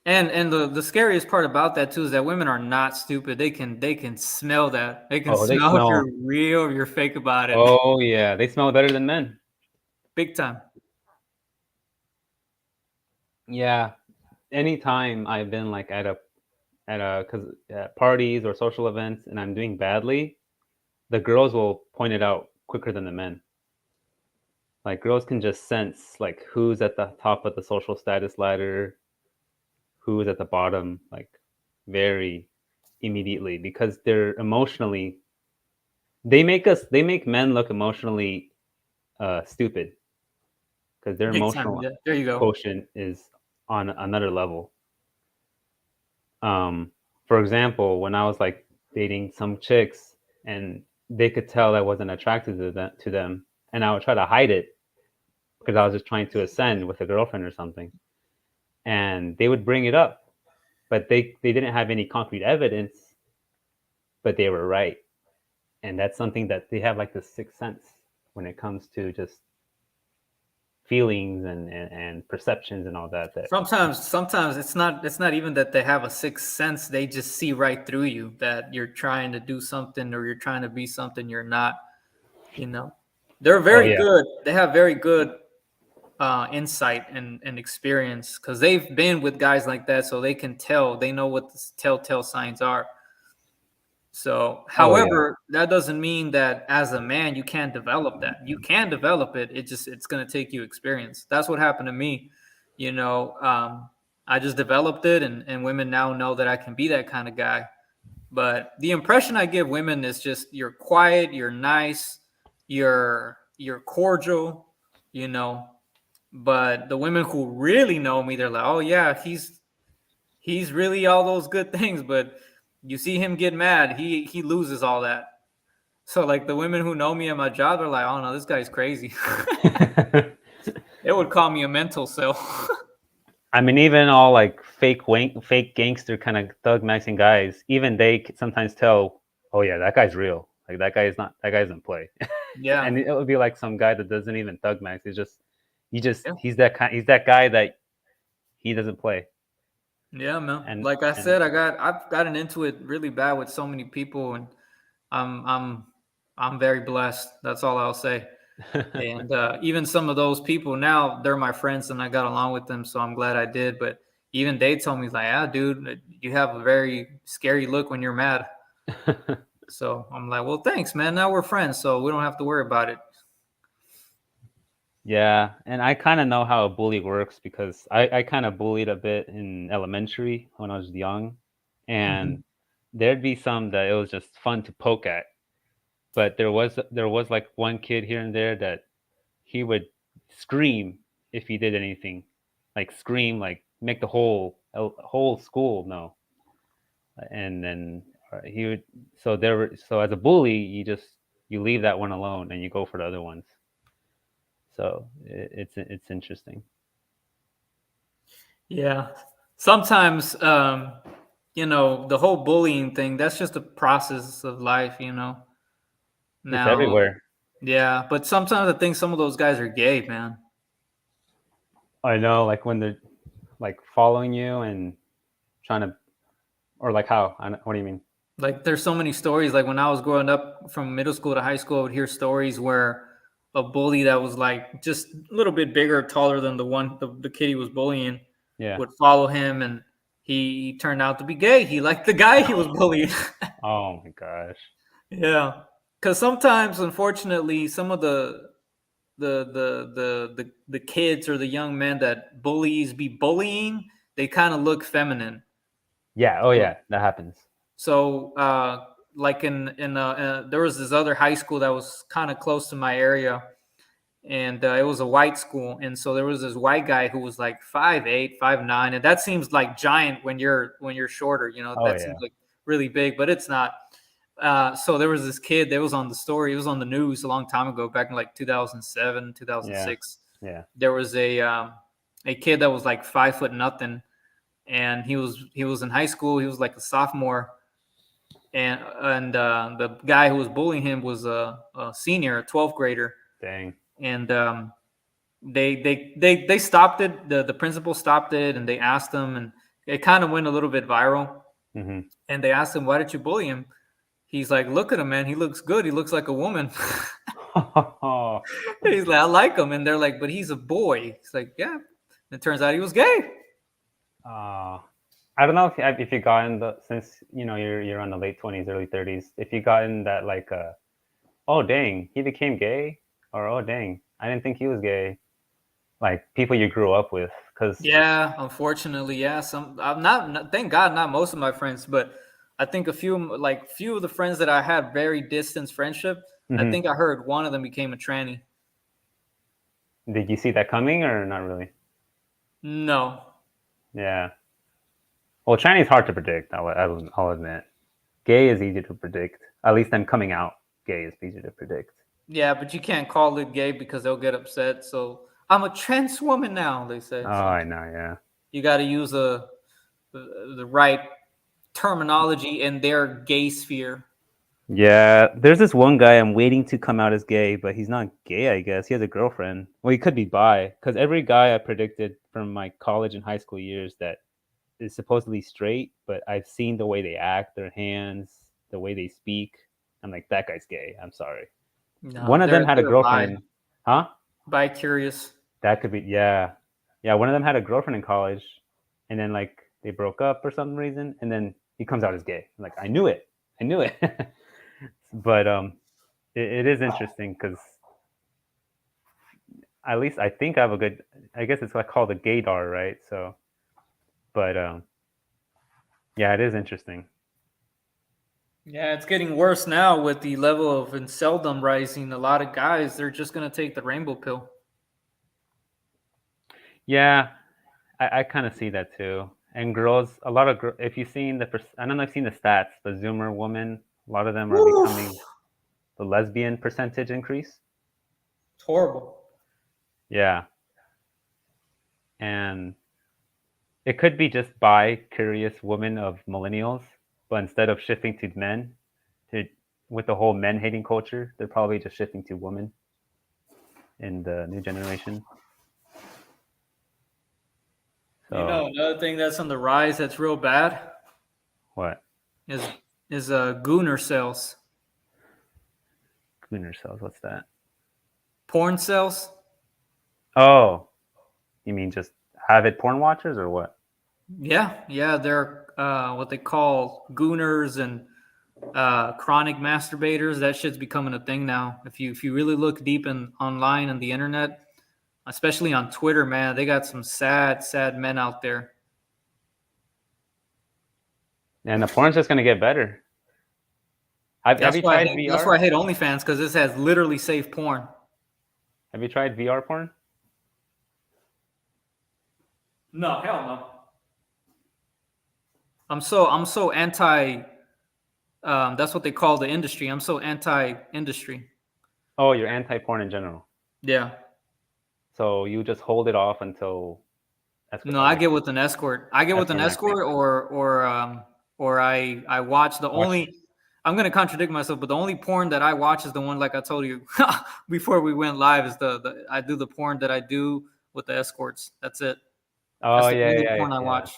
And the scariest part about that too is that women are not stupid. They can smell that. They can Oh, they smell if you're smell. real or you're fake about it. Oh yeah, they smell better than men. Big time. Yeah, anytime I've been like cause at parties or social events and I'm doing badly, the girls will point it out quicker than the men. Like girls can just sense like who's at the top of the social status ladder, who's at the bottom, like very immediately because they're emotionally they make men look emotionally stupid because their Big time. emotional Yeah, there you go. quotient is on another level. Um, for example, when I was like dating some chicks and they could tell I wasn't attracted to them, and I would try to hide it because I was just trying to ascend with a girlfriend or something, and they would bring it up, but they didn't have any concrete evidence, but they were right, and that's something that they have like this sixth sense when it comes to just feelings and perceptions and all that. That Sometimes it's not even that they have a sixth sense. They just see right through you that you're trying to do something or you're trying to be something you're not. You know, they're oh very yeah, good. They have very good insight and experience because they've been with guys like that, so they can tell. They know what the telltale signs are. So, oh yeah, however, that doesn't mean that as a man you can't develop that. You can develop it. It's going to take you experience. That's what happened to me. You know, I just developed it, and women now know that I can be that kind of guy. But the impression I give women is just you're quiet, you're nice, you're cordial, you know. But the women who really know me, they're like, oh yeah, he's really all those good things, but you see him get mad, he loses all that. So like the women who know me at my job are like, oh no, this guy's crazy. They would call me a mental cell. I mean, even all like fake gangster kind of thug maxing guys, even they sometimes tell, "Oh yeah, that guy's real. Like that guy doesn't play." Yeah. And it would be like some guy that doesn't even thug max. Yeah. he's that guy that he doesn't play. Yeah, man. And Like I and said, I've gotten into it really bad with so many people, and I'm I'm I'm very blessed. That's all I'll say. And even some of those people now, they're my friends, and I got along with them, so I'm glad I did. But even they told me like, "Yeah, dude, you have a very scary look when you're mad." So I'm like, "Well, thanks, man. Now we're friends, so we don't have to worry about it." yeah, and I kind of know how a bully works because I kind of bullied a bit in elementary when I was young, Mhm. and there'd be some that it was just fun to poke at. But there was like one kid here and there that he would scream if he did anything, like scream, like make the whole school know. And then he would so as a bully, you leave that one alone and you go for the other ones. So it's interesting. Yeah. Sometimes, the whole bullying thing, that's just a process of life, you know. It's Now, everywhere. yeah, but sometimes I think some of those guys are gay, man. I know, like when they're like following you and trying to, or like how? What do you mean? Like there's so many stories. Like when I was growing up from middle school to high school, I would hear stories where a bully that was like just a little bit bigger, taller than the kid he was bullying Yeah. would follow him, and he turned out to be gay. He liked the guy he was bullying. Oh my gosh. Yeah, because sometimes, unfortunately, some of the kids or the young men that bullies be bullying, they kind of look feminine. Yeah. Oh yeah, that happens. So, like there was this other high school that was kind of close to my area, and it was a white school, and so there was this white guy who was like 5'8", 5'9", and that seems like giant when you're shorter. You know, Oh that yeah. seems like really big, but it's not. So there was this kid that was on the story. It was on the news a long time ago, back in like 2007, Yeah. 2006. Yeah. There was a kid that was like 5 foot nothing, and he was in high school. He was like a sophomore, and the guy who was bullying him was a senior, a 12th grader, Dang. and they stopped it. The principal stopped it, and they asked him, and it kind of went a little bit viral. Hmm. And they asked him, "Why did you bully him?" He's like, "Look at him, man. He looks good. He looks like a woman." He's like, "I like him," and they're like, "But he's a boy." He's like, "Yeah." And it turns out he was gay. I don't know if you got in the since you're on the late 20s, early 30s. If you got in that like oh dang, he became gay, or oh dang, I didn't think he was gay. Like people you grew up with, because Yeah, unfortunately, yeah. I'm not. Thank God, not most of my friends, but I think few of the friends that I had very distant friendship. I think I heard one of them became a tranny. Did you see that coming or not really? No. Yeah. Well, Chinese hard to predict. I'll admit. Gay is easy to predict. At least them coming out gay is easy to predict. Yeah, but you can't call it gay because they'll get upset. So I'm a trans woman now. They say. Oh, So I know. Yeah. you got to use the right terminology in their gay sphere. Yeah, there's this one guy I'm waiting to come out as gay, but he's not gay, I guess. He has a girlfriend. Well, he could be bi, because every guy I predicted from my college and high school years that is supposedly straight, but I've seen the way they act, their hands, the way they speak. I'm like, that guy's gay. I'm sorry. No, One of them had a they're girlfriend. Huh? bi curious. That could be, yeah. Yeah, one of them had a girlfriend in college, and then like they broke up for some reason, and then he comes out as gay. I'm like, I knew it. I knew it. But it is interesting because at least I think I have a good. I guess it's like called a gaydar, right? So, but yeah, it is interesting. Yeah, it's getting worse now with the level of inceldom rising. A lot of guys, they're just gonna take the rainbow pill. Yeah, I kind of see that too. And girls, a lot of if you've seen I don't know if you've seen the stats, the Zoomer women, a lot of them are becoming the lesbian percentage increase. It's horrible. Yeah, and it could be just bi-curious women of millennials, but instead of shifting to men, to with the whole men hating culture, they're probably just shifting to women in the new generation. So, Another thing that's on the rise that's real bad what? is gooner cells, Gooner cells, what's that? porn cells. Oh, you mean just avid porn watchers or what? Yeah, they're what they call gooners and chronic masturbators. That shit's becoming a thing now. If you really look deep in online and the internet, especially on Twitter, man, they got some sad men out there. And the porn's just gonna get better. Have you tried VR? That's why I hate OnlyFans, because this has literally safe porn. Have you tried VR porn? No, hell no. I'm so anti. That's what they call the industry. I'm so anti-industry. Oh, you're anti-porn in general. Yeah. So you just hold it off until. No, I get with an escort. I get with an escort, or I watch the only. I'm gonna contradict myself, but the only porn that I watch is the one, like I told you before we went live, is the I do the porn that I do with the escorts. That's it. Oh, That's the only porn I yeah. watch.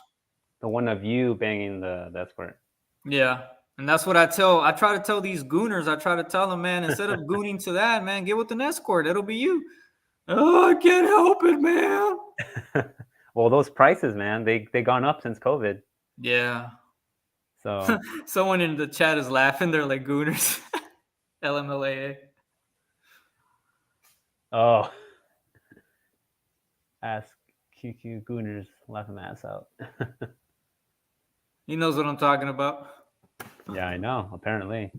The one of you banging the escort. Yeah. And that's what I try to tell these gooners. I try to tell them, man, instead of gooning to that, man, get with an escort. It'll be you. Oh, I can't help it, man. Well, those prices, man, they gone up since COVID. Yeah. So someone in the chat is laughing. They're like gooners. LMLAA. Oh. Ask QQ Gooners, laughing my ass out. He knows what I'm talking about. Yeah, I know, apparently.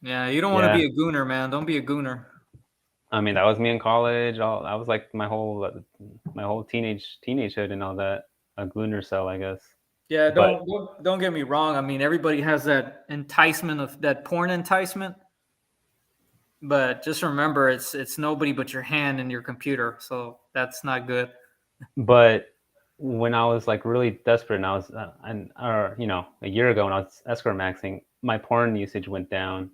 Yeah, you don't want to be a gooner, man. Don't be a gooner. I mean, that was me in college. I was like my whole teenagehood and all that. A gooner cell, I guess. Yeah, But don't get me wrong. I mean, everybody has that enticement of that porn enticement, but just remember, it's nobody but your hand and your computer, so that's not good. but when I was like really desperate, and I was and or a year ago when I was escort maxing, my porn usage went down,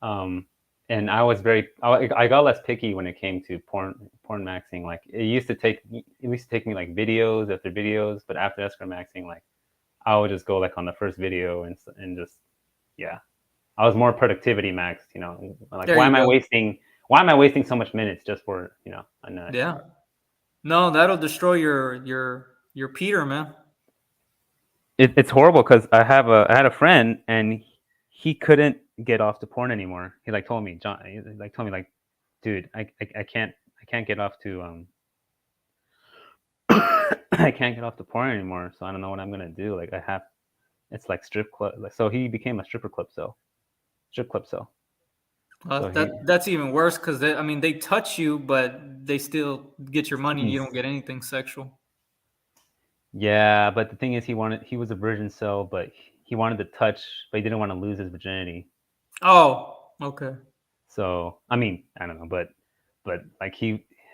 and I was I got less picky when it came to porn maxing. Like it used to take me like videos after videos, but after escort maxing, like I would just go like on the first video and just yeah, I was more productivity maxed. Like There you go. why am I wasting so much minutes just for a nut? Yeah. No, that'll destroy your Peter, man. It's horrible because I had a friend and he couldn't get off to porn anymore. He like told me, John, he like told me like, dude, I can't get off to I can't get off to porn anymore. So I don't know what I'm gonna do. Like it's like strip club. Like, so he became a strip club cell. So That's even worse because I mean they touch you, but they still get your money. You he's don't get anything sexual. yeah, but the thing is, he was a virgin cell, but he wanted to touch, but he didn't want to lose his virginity. Oh, okay. So I mean, I don't know, but like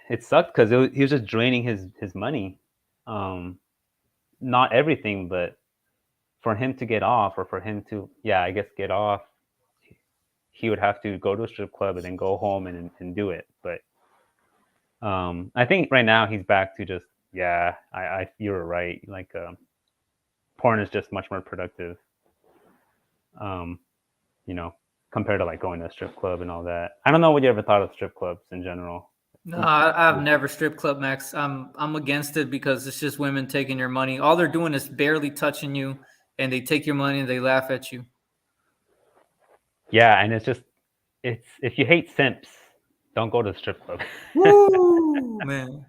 it sucked because he was just draining his money. Um, Not everything, but for him to get off, or for him to I guess get off, he would have to go to a strip club and then go home and do it. But I think right now he's back to just I you were right. Like porn is just much more productive. Um, you know, Compared to like going to a strip club and all that. I don't know what you ever thought of strip clubs in general. No, I've never strip club max. I'm against it because it's just women taking your money. All they're doing is barely touching you, and they take your money and they laugh at you. Yeah, and it's if you hate simps, don't go to the strip club. Woo, man.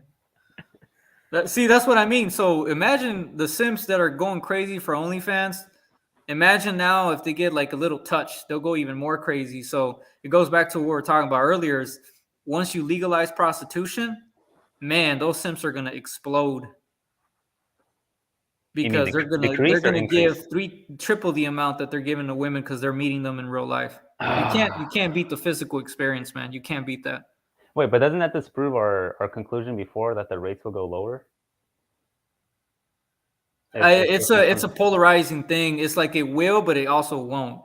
See, that's what I mean. So imagine the simps that are going crazy for OnlyFans. Imagine now if they get like a little touch, they'll go even more crazy. So it goes back to what we were talking about earlier. Is once you legalize prostitution, man, those simps are gonna explode You mean because they're decrease or gonna increase? give triple the amount that they're giving to women because they're meeting them in real life. You can't beat the physical experience, man. You can't beat that. Wait, but doesn't that disprove our conclusion before that the rates will go lower? It's a polarizing thing. It's like it will, but it also won't.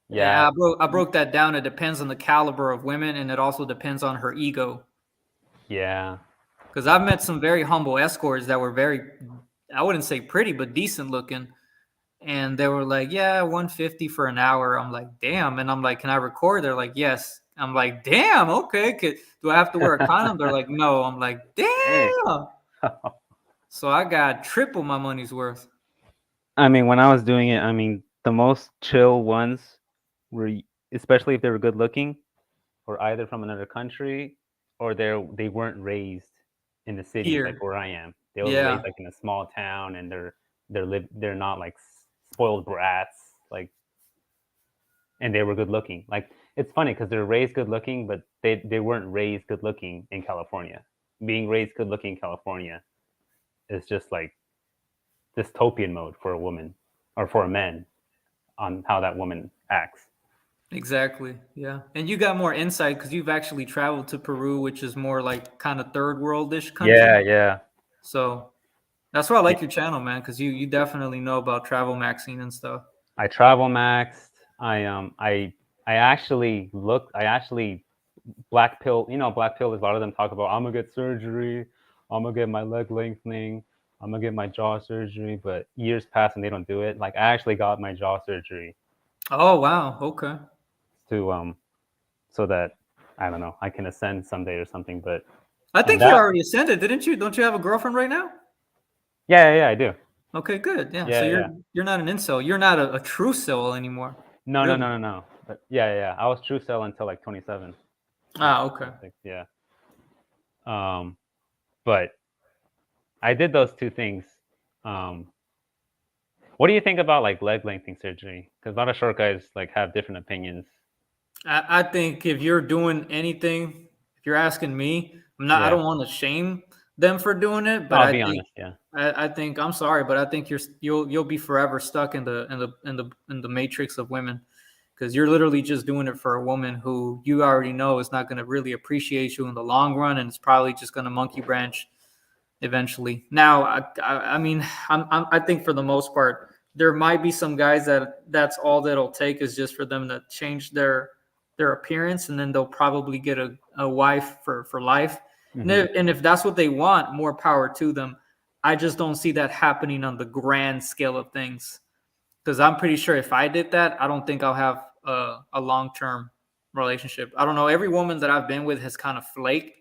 Yeah, I broke that down. It depends on the caliber of women, and it also depends on her ego. yeah. Because I've met some very humble escorts that were very, I wouldn't say pretty, but decent looking. And they were like, yeah, 150 for an hour. I'm like, damn. And I'm like, can I record? They're like, yes. I'm like, damn, okay. Do I have to wear a condom? They're like, no. I'm like, Dang. damn. So I got triple my money's worth. I mean, when I was doing it, I mean, the most chill ones were, especially if they were good looking, or either from another country, or they weren't raised in the cities like Here. where I am. They were raised Yeah. like in a small town, and they're not like spoiled brats, like, and they were good looking. Like it's funny because they're raised good looking, but they weren't raised good looking in California. Being raised good looking in California is just like dystopian mode for a woman or for a man on how that woman acts. Exactly. Yeah. And you got more insight because you've actually traveled to Peru, which is more like kind of third worldish country. Yeah, yeah. So that's why I Yeah. like your channel, man, because you definitely know about travel maxing and stuff. I travel maxed. I actually black pill. Black pill is a lot of them talk about. I'm gonna get surgery. I'm gonna get my leg lengthening. I'm gonna get my jaw surgery. But years pass and they don't do it. Like I actually got my jaw surgery Oh wow. Okay. to so that I don't know I can ascend someday or something. But I and think you that already ascended, didn't you? Don't you have a girlfriend right now? yeah I do. Okay, good. Yeah. So Yeah, you're yeah. you're not an incel. You're not a true cell anymore. Really? No. But yeah. I was true cell until like 27. Ah, okay. Yeah. Um, but I did those two things. Um, what do you think about like leg lengthening surgery? Because a lot of short guys like have different opinions. I think if you're doing anything, if you're asking me, I Yeah. don't want to shame, them for doing it, but I'll be honest, yeah. I think I'm sorry, but I think you'll be forever stuck in the matrix of women, because you're literally just doing it for a woman who you already know is not going to really appreciate you in the long run, and it's probably just going to monkey branch eventually. Now, I mean, I think for the most part, there might be some guys that's all that'll take is just for them to change their appearance, and then they'll probably get a wife for life. And if that's what they want, more power to them. I just don't see that happening on the grand scale of things, because I'm pretty sure if I did that, I don't think I'll have a long-term relationship. I don't know. Every woman that I've been with has kind of flaked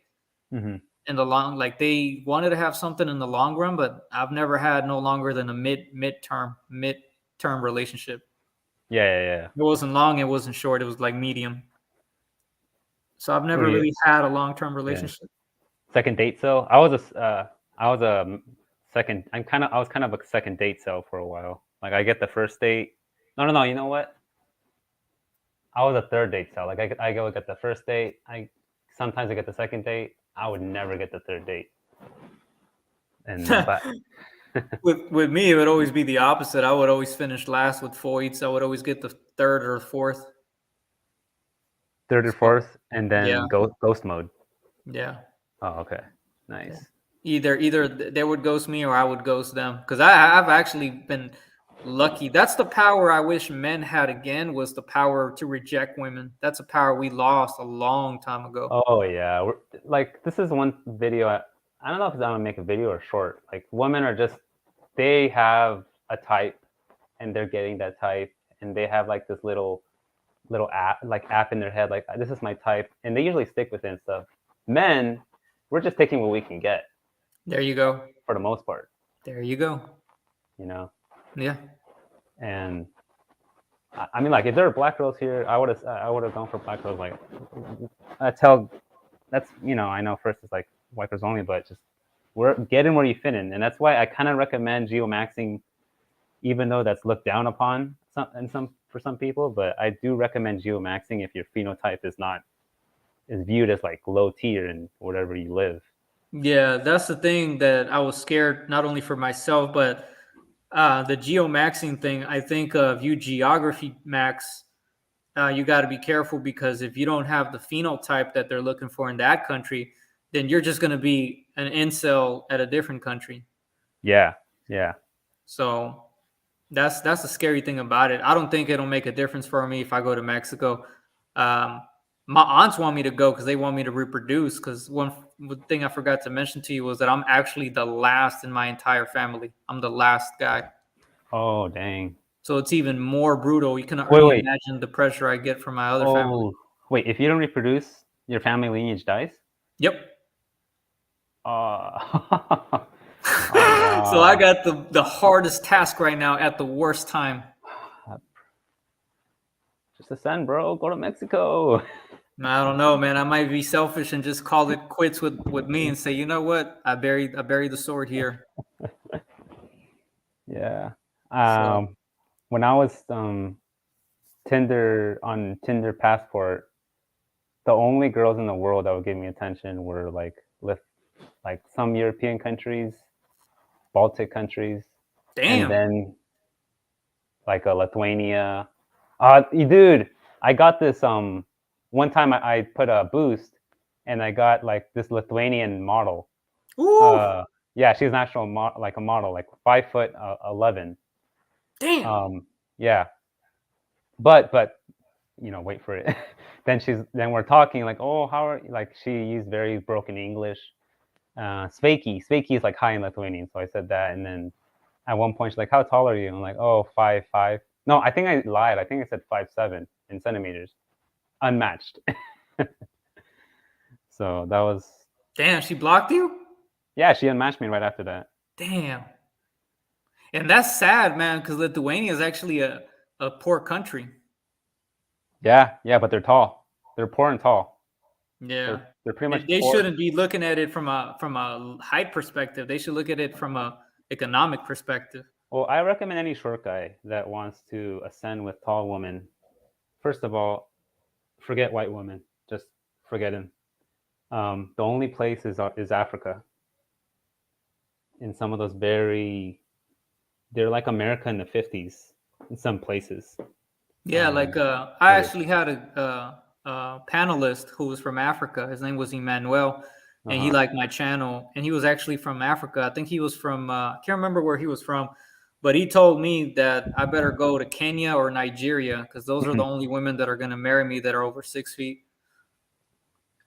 Mm-hmm. in the long, like they wanted to have something in the long run, but I've never had no longer than a midterm relationship. Yeah. It wasn't long, it wasn't short, it was like medium. So I've Were never you? really had a long-term Yeah. relationship. Second date cell. I was a second. I was kind of a second date cell for a while. Like I get the first date. No. You know what? I was a third date cell. Like I go get the first date. Sometimes I get the second date. I would never get the third date. And but With me, it would always be the opposite. I would always finish last with foids. I would always get the third or fourth. third or So fourth, and yeah, then ghost mode. yeah. Oh, okay, Yeah. nice. Either they would ghost me or I would ghost them. Because I've actually been lucky. That's the power I wish men had again, was the power to reject women. That's a power we lost a long time ago. Oh yeah, like this is one video. I don't know if I'm gonna make a video or short. Like women are just they have a type, and they're getting that type, and they have like this little app in their head, like this is my type, and they usually stick within stuff. Men, we're just taking what we can get There you go. for the most part, There you go. you know. Yeah. And I mean, like if there were black girls here, I would have gone for black girls. Like I tell that's I know first it's like white girls only, but just we're getting where you fit in, and that's why I kind of recommend geomaxing, even though that's looked down upon for some people. But I do recommend geomaxing if your phenotype is viewed as like low tier in wherever you live. Yeah, that's the thing that I was scared not only for myself, but the geomaxing thing. I think if you geography max, you got to be careful, because if you don't have the phenotype that they're looking for in that country, then you're just going to be an incel at a different country. Yeah, yeah. So that's the scary thing about it. I don't think it'll make a difference for me if I go to Mexico. Um, my aunts want me to go because they want me to reproduce. Because one thing I forgot to mention to you was that I'm actually the last in my entire family. I'm the last guy. Oh dang. So it's even more brutal. You can Wait, already wait. imagine the pressure I get from my other family. Oh, wait. If you don't reproduce, your family lineage dies. Yep. Oh, oh So I wow. got the hardest task right now at the worst time. Just ascend, bro. Go to Mexico. I don't know, man. I might be selfish and just call it quits with me and say, you know what? I buried the sword here. Yeah. So When I was Tinder Passport, the only girls in the world that would give me attention were like some European countries, Baltic countries, and damn. then like a Lithuania. Dude, I got this one time I put a boost, and I got like this Lithuanian model. Ooh, Uh, yeah, she's an actual like a model, like 5'11". damn. Yeah, but wait for it. Then we're talking like, oh, how are like she used very broken English. Sveiki is like hi in Lithuanian, so I said that, and then at one point she's like, how tall are you? I'm like, oh, 5'5". No, I think I lied. I think I said 5'7" in centimeters, unmatched. So that was, Damn, she blocked you? yeah, she unmatched me right after that. Damn. And that's sad, man, because Lithuania is actually a poor country. Yeah, but they're tall. They're poor and tall. Yeah. They're pretty much They poor. shouldn't be looking at it from a height perspective. They should look at it from a economic perspective. Well, I recommend any short guy that wants to ascend with tall women. First of all, forget white women. Just forget him. The only place is Africa. in some of those they're like America in the 50s in some places. Yeah, like I actually had a panelist who was from Africa. His name was Emmanuel, and he liked my channel. And he was actually from Africa. I think he was from I can't remember where he was from, but he told me that I better go to Kenya or Nigeria because those are the only women that are going to marry me that are over 6 feet.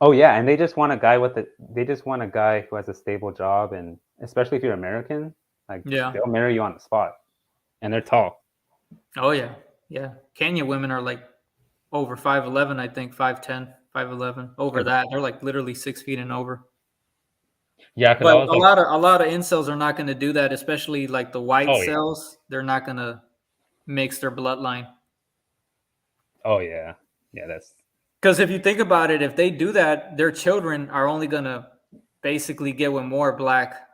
Oh yeah, and they just want a guy who has a stable job, and especially if you're American, like Yeah. they'll marry you on the spot, and they're tall. Oh yeah, yeah. Kenya women are like over 5'11", I think 5'10", 5'11". Over that, they're like literally 6 feet and over. Yeah, because But I was like, a lot of incels are not going to do that, especially like the white cells. They're not going to mix their bloodline. oh yeah, yeah, that's Because if you think about it, if they do that, their children are only going to basically get with more black,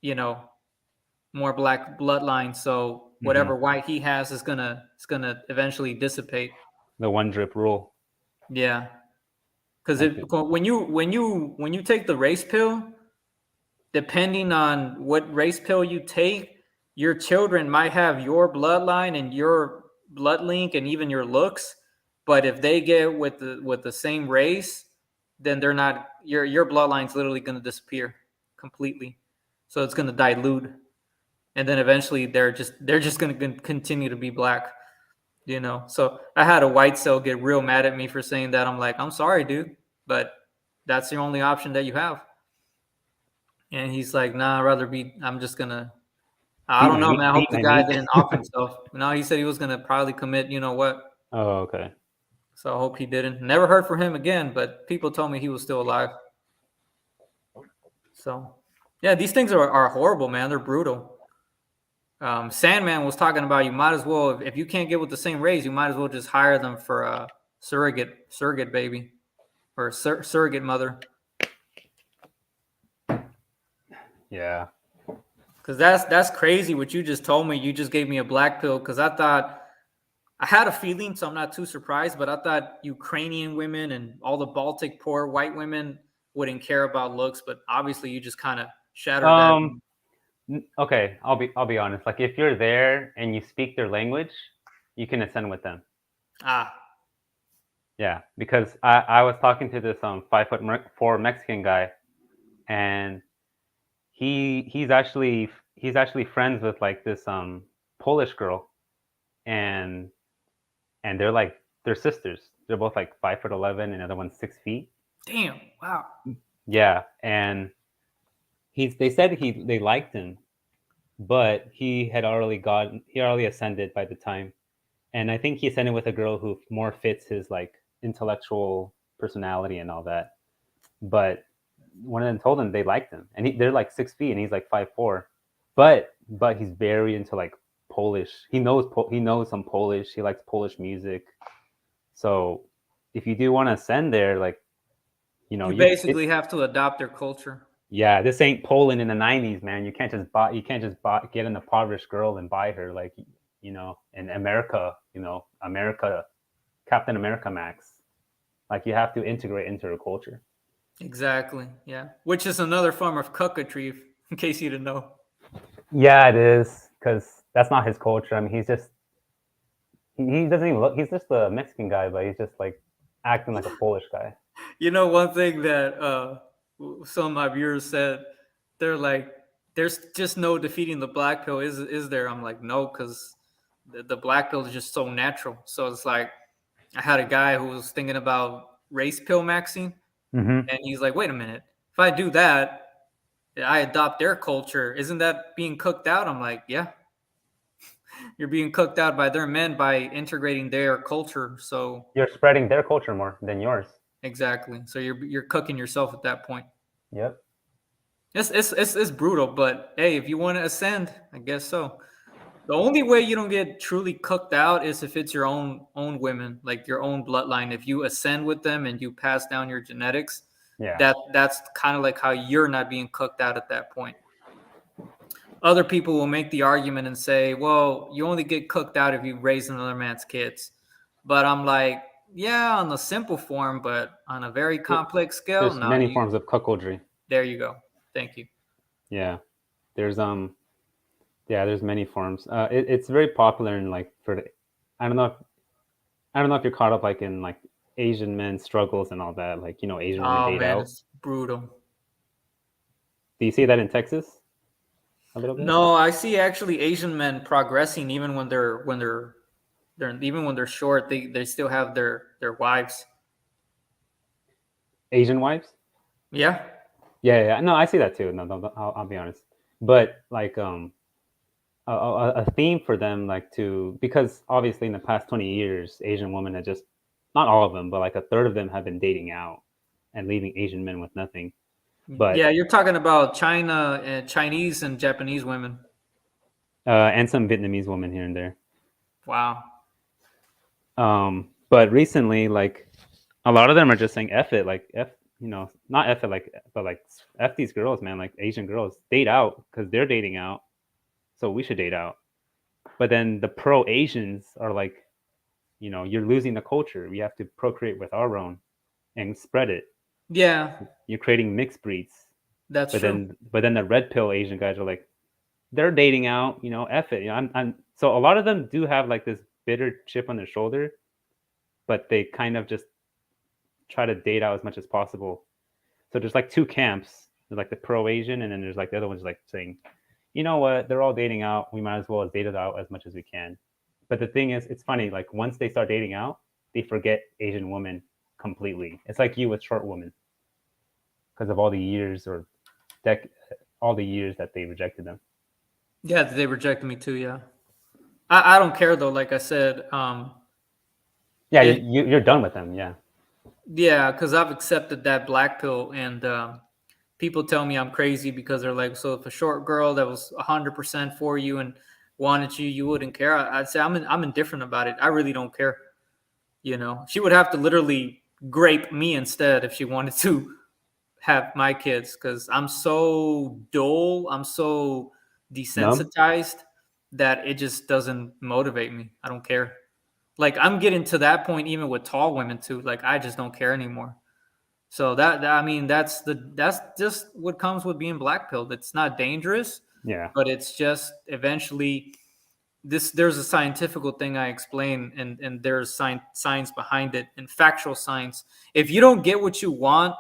more black bloodline. So whatever white he has is gonna eventually dissipate. the one drip rule. Yeah, because when you take the race pill, depending on what race pill you take, your children might have your bloodline and your blood link and even your looks. But if they get with the same race, then they're not your bloodline's literally going to disappear completely. So it's going to dilute, and then eventually they're just going to continue to be black. So I had a white cell get real mad at me for saying that. I'm like, I'm sorry, dude, but that's the only option that you have. And he's like, nah, I'm just gonna, I don't know, man. I hope the guy didn't off himself. No, he said he was gonna probably commit, you know what? Oh, okay. So I hope he didn't. Never heard from him again, but people told me he was still alive. So yeah, these things are horrible, man. They're brutal. Sandman was talking about you might as well, if you can't get with the same race, you might as well just hire them for a surrogate baby or surrogate mother. Yeah. Because that's crazy what you just told me. You just gave me a black pill because I thought I had a feeling, so I'm not too surprised, but I thought Ukrainian women and all the Baltic poor white women wouldn't care about looks, but obviously you just kind of shattered that. Okay, I'll be honest. Like if you're there and you speak their language, you can ascend with them. Yeah, because I was talking to this 5'4" Mexican guy, and he's actually friends with like this Polish girl, and they're sisters. They're both like 5'11" and the other one's 6 feet. Damn! Wow. Yeah, and they said they liked him, but he already ascended by the time, and I think he ascended with a girl who more fits his like intellectual personality and all that. But one of them told him they liked him, and they're like 6 feet and he's like 5'4", but he's very into like Polish. He knows some Polish. He likes Polish music. So if you do want to ascend there, like you basically have to adopt their culture. Yeah, this ain't Poland in the 90s, man. You can't just get an impoverished girl and buy her like in America, America, Captain America Max. Like you have to integrate into her culture. Exactly. Yeah. Which is another form of cuckatry, in case you didn't know. Yeah, it is, because that's not his culture. I mean, he doesn't even look. He's just a Mexican guy, but he's just like acting like a Polish guy. One thing that some of my viewers said, they're like, there's just no defeating the black pill, is there? I'm like, no, because the black pill is just so natural. So it's like, I had a guy who was thinking about race pill maxing, and he's like, wait a minute, if I do that, I adopt their culture, isn't that being cooked out? I'm like, yeah. You're being cooked out by their men by integrating their culture. So you're spreading their culture more than yours. Exactly. So you're cooking yourself at that point. Yep. It's brutal, but hey, if you want to ascend, I guess so. The only way you don't get truly cooked out is if it's your own women, like your own bloodline. If you ascend with them and you pass down your genetics, that's kind of like how you're not being cooked out at that point. Other people will make the argument and say, well, you only get cooked out if you raise another man's kids. But I'm like, yeah, on the simple form, but on a very complex scale, there's many forms of cuckoldry. There you go. Thank you. Yeah. there's many forms. It's very popular in like I don't know if I don't know if you're caught up like in like Asian men struggles and all that. Like Asian women Oh date man, out. it's brutal. Do you see that in Texas a little bit? No, I see actually Asian men progressing even they're even when they're short, they still have their wives. Asian wives? Yeah. Yeah. No, I see that too. No, I'll be honest. But like a theme for them like to because obviously in the past 20 years Asian women had just not all of them but like a third of them have been dating out and leaving Asian men with nothing. But Yeah, you're talking about China and Chinese and Japanese women. and some Vietnamese women here and there. Wow. But recently, like a lot of them are just saying F it, like F, not F it, like, but like F these girls, man, like Asian girls date out because they're dating out, so we should date out. But then the pro Asians are like, you're losing the culture. We have to procreate with our own and spread it. Yeah, You're creating mixed breeds. that's But true. then the red pill Asian guys are like, they're dating out, F it. So a lot of them do have like this bitter chip on their shoulder, but they kind of just try to date out as much as possible. So there's like two camps. There's like the pro Asian, and then there's like the other ones like saying, you know what, they're all dating out. We might as well date it out as much as we can. But the thing is, it's funny. Like once they start dating out, they forget Asian women completely. It's like you with short women because of all the years all the years that they rejected them. Yeah, they rejected me too. Yeah, I don't care though. Like I said, Yeah, it you're done with them. Yeah. yeah, because I've accepted that black pill, and people tell me I'm crazy because they're like, so if a short girl that was 100% for you and wanted you, you wouldn't care. I'd say I'm indifferent about it. I really don't care. She would have to literally grape me instead if she wanted to have my kids because I'm so dull. I'm so Numb. desensitized that it just doesn't motivate me. I don't care. Like I'm getting to that point even with tall women too. Like I just don't care anymore. So I mean that's just what comes with being black pilled. It's not dangerous, Yeah. but it's just eventually there's a scientific thing I explain and there's science behind it and factual science. If you don't get what you want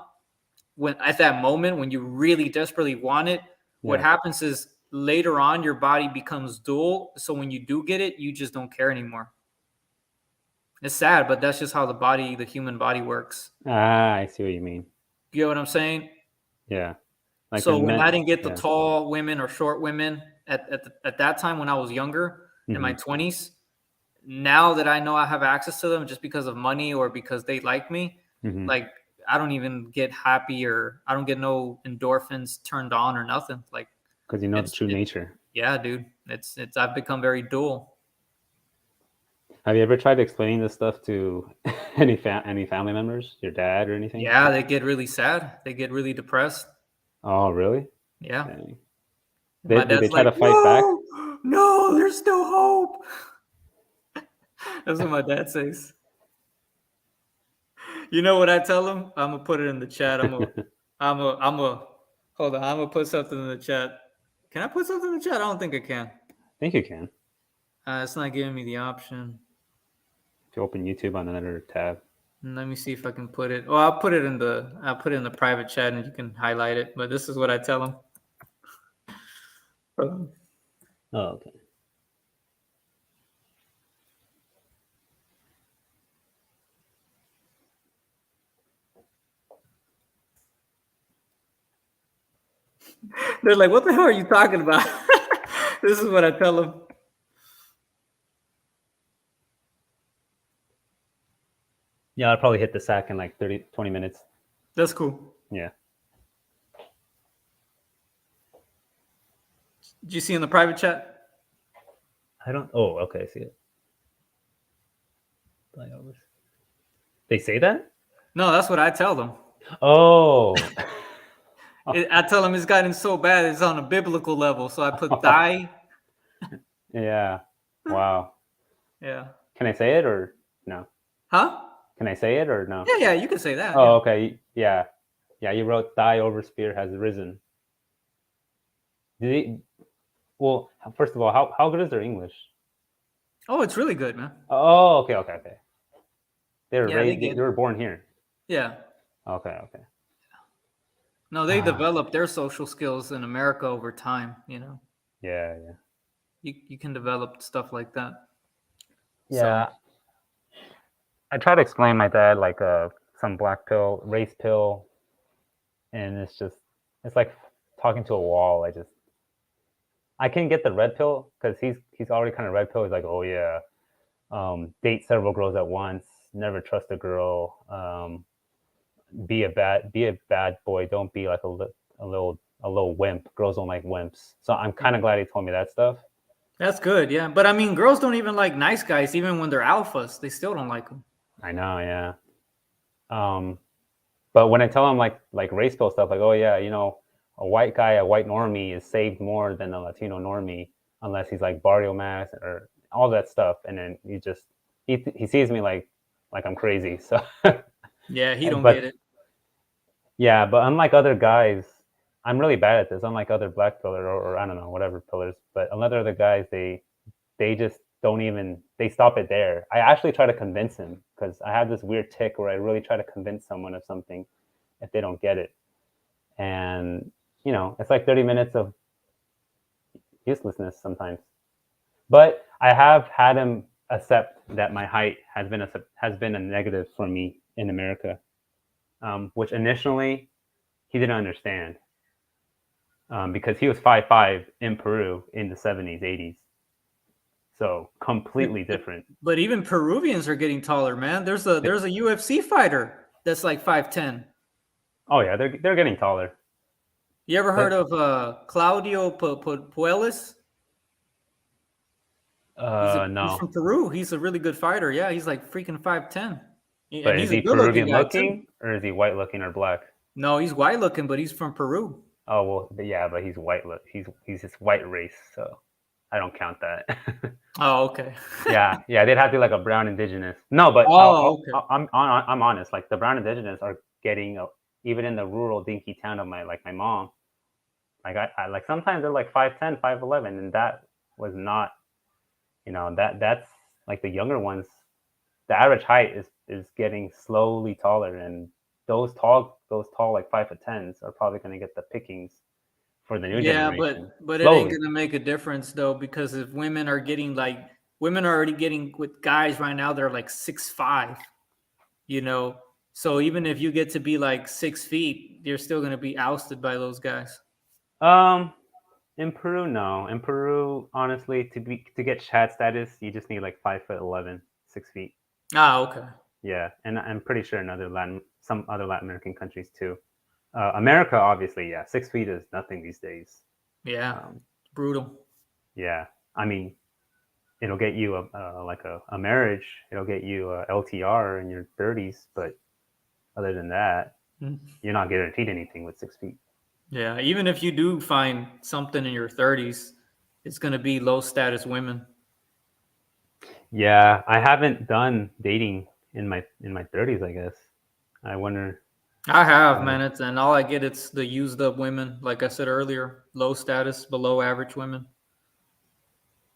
when at that moment when you really desperately want it, what Yeah. happens is later on your body becomes dull. So when you do get it, you just don't care anymore. It's sad, but that's just how the human body works. Ah, I see what you mean. You know what I'm saying? Yeah. Like So when when I men. didn't get the Yeah. tall women or short women at that time when I was younger in my Mm-hmm. 20s, now that I know I have access to them just because of money or because they like me, Mm-hmm. like I don't even get happy or I don't get no endorphins turned on or nothing. Like Because you know the it's true it, nature. yeah, dude. It's I've become very dual. Have you ever tried explaining this stuff to any family members, your dad or anything? Yeah, they get really sad. They get really depressed. Oh, really? Yeah. Dang. And my Did they dad's try like, to fight back? no, no, there's still hope. That's what my dad says. You know what I tell him? I'm gonna put it in the chat. Hold on. I'm gonna put something in the chat. Can I put something in the chat? I don't think I can. I think you can. It's not giving me the option. If you open YouTube on another tab. Let me see if I can put it. Oh, I'll put it in the private chat and you can highlight it. But this is what I tell him. Oh, okay. They're like, "What the hell are you talking about?" This is what I tell them. Yeah, I'll probably hit the sack in like 20 minutes. That's cool. Yeah. Did you see in the private chat? I don't. Oh, okay. I see it. They say that? No, that's what I tell them. Oh. I tell them it's gotten so bad it's on a biblical level. So I put die. Yeah. Wow. Yeah. Can I say it or no? Huh? Can I say it or no? Yeah, you can say that. Oh, Yeah. okay. Yeah. Yeah, you wrote thy overspear has risen. Do they, well, first of all, how good is their English? Oh, it's really good, man. Oh, okay. They were Yeah, they raised. get They it. were born here. Yeah. Okay. No, they develop their social skills in America over time, you know. Yeah. You can develop stuff like that. So Yeah. I try to explain my dad like some black pill, race pill, and it's like talking to a wall. I can get the red pill because he's already kind of red pill. He's like, oh yeah, date several girls at once, never trust a girl, be a bad boy, don't be like a little wimp. Girls don't like wimps. So I'm kind of glad he told me that stuff. that's good, yeah. But I mean, girls don't even like nice guys, even when they're alphas. They still don't like them. I know, yeah. Um, but when I tell him like race pill stuff, like, oh yeah, a white guy, a white normie is saved more than a Latino normie unless he's like barrio mass or all that stuff, and then he sees me like I'm crazy. So, Yeah, he don't get but it. yeah, but unlike other guys, I'm really bad at this. Unlike other black pillar or I don't know whatever pillars, but other guys, they just don't even they stop it there. I actually try to convince him because I have this weird tick where I really try to convince someone of something if they don't get it, and it's like 30 minutes of uselessness sometimes. But I have had him accept that my height has been a negative for me in America, which initially he didn't understand because he was 5'5" in Peru in the 70s, 80s. So completely different. But even Peruvians are getting taller, man. There's a UFC fighter that's like 5'10". Oh yeah, they're getting taller. You ever heard But of Claudio Puelis? He's no. from Peru. He's a really good fighter. Yeah, he's like freaking 5'10". But And is he's a he good looking Peruvian guy too. looking or is he white looking or black? No, he's white looking, but he's from Peru. Oh well, yeah, but he's white. He's this white race, so I don't count that. Oh, okay. Yeah, they'd have to be like a brown indigenous. No, but Oh, okay. I'm honest. Like the brown indigenous are getting even in the rural dinky town of my mom. Like I like sometimes they're like 5'10", 5'11", and that was not that's like the younger ones. The average height is getting slowly taller, and those tall like 5'10" are probably going to get the pickings for the new Yeah, generation but it ain't slowly. gonna make a difference though, because if women are already getting with guys right now, they're like 6'5", you know. So even if you get to be like 6 feet, you're still gonna be ousted by those guys. Um, in Peru, no. In Peru, honestly, to get Chad status, you just need like 5'11", 6 feet. Ah, okay. Yeah, and I'm pretty sure in some other Latin American countries too. America, obviously, yeah, 6 feet is nothing these days. Yeah, Um, brutal. yeah, I mean, it'll get you a marriage. It'll get you a LTR in your 30s, but other than that, Mm. you're not guaranteed anything with 6 feet. Yeah, even if you do find something in your 30s, it's gonna be low status women. Yeah, I haven't done dating in my 30s. I guess. I wonder. I have, Uh, man. And all I get it's the used up women, like I said earlier, low status, below average women,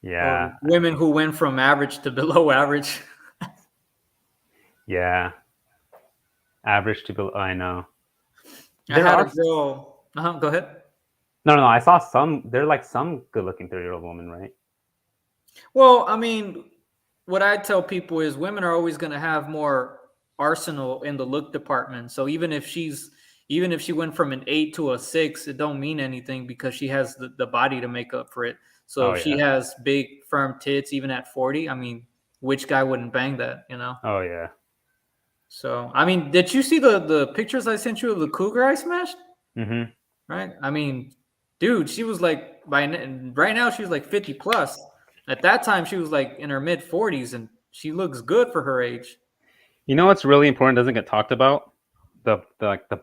or yeah, women who went from average to below average. yeah. Average to below. I know. I There had a are girl. Go ahead. no. I saw some. There are like some good-looking 30-year-old women, right? Well, I mean, what I tell people is women are always going to have more arsenal in the look department. So even if she went from an 8 to a 6, it don't mean anything because she has the body to make up for it. So Oh if she yeah. has big firm tits even at 40, I mean, which guy wouldn't bang that, you know? Oh yeah. So, I mean, did you see the pictures I sent you of the cougar I smashed? Mm-hmm. Right? I mean, dude, she was like right now she's like 50 plus. At that time, she was like in her mid 40s, and she looks good for her age. You know what's really important doesn't get talked about? The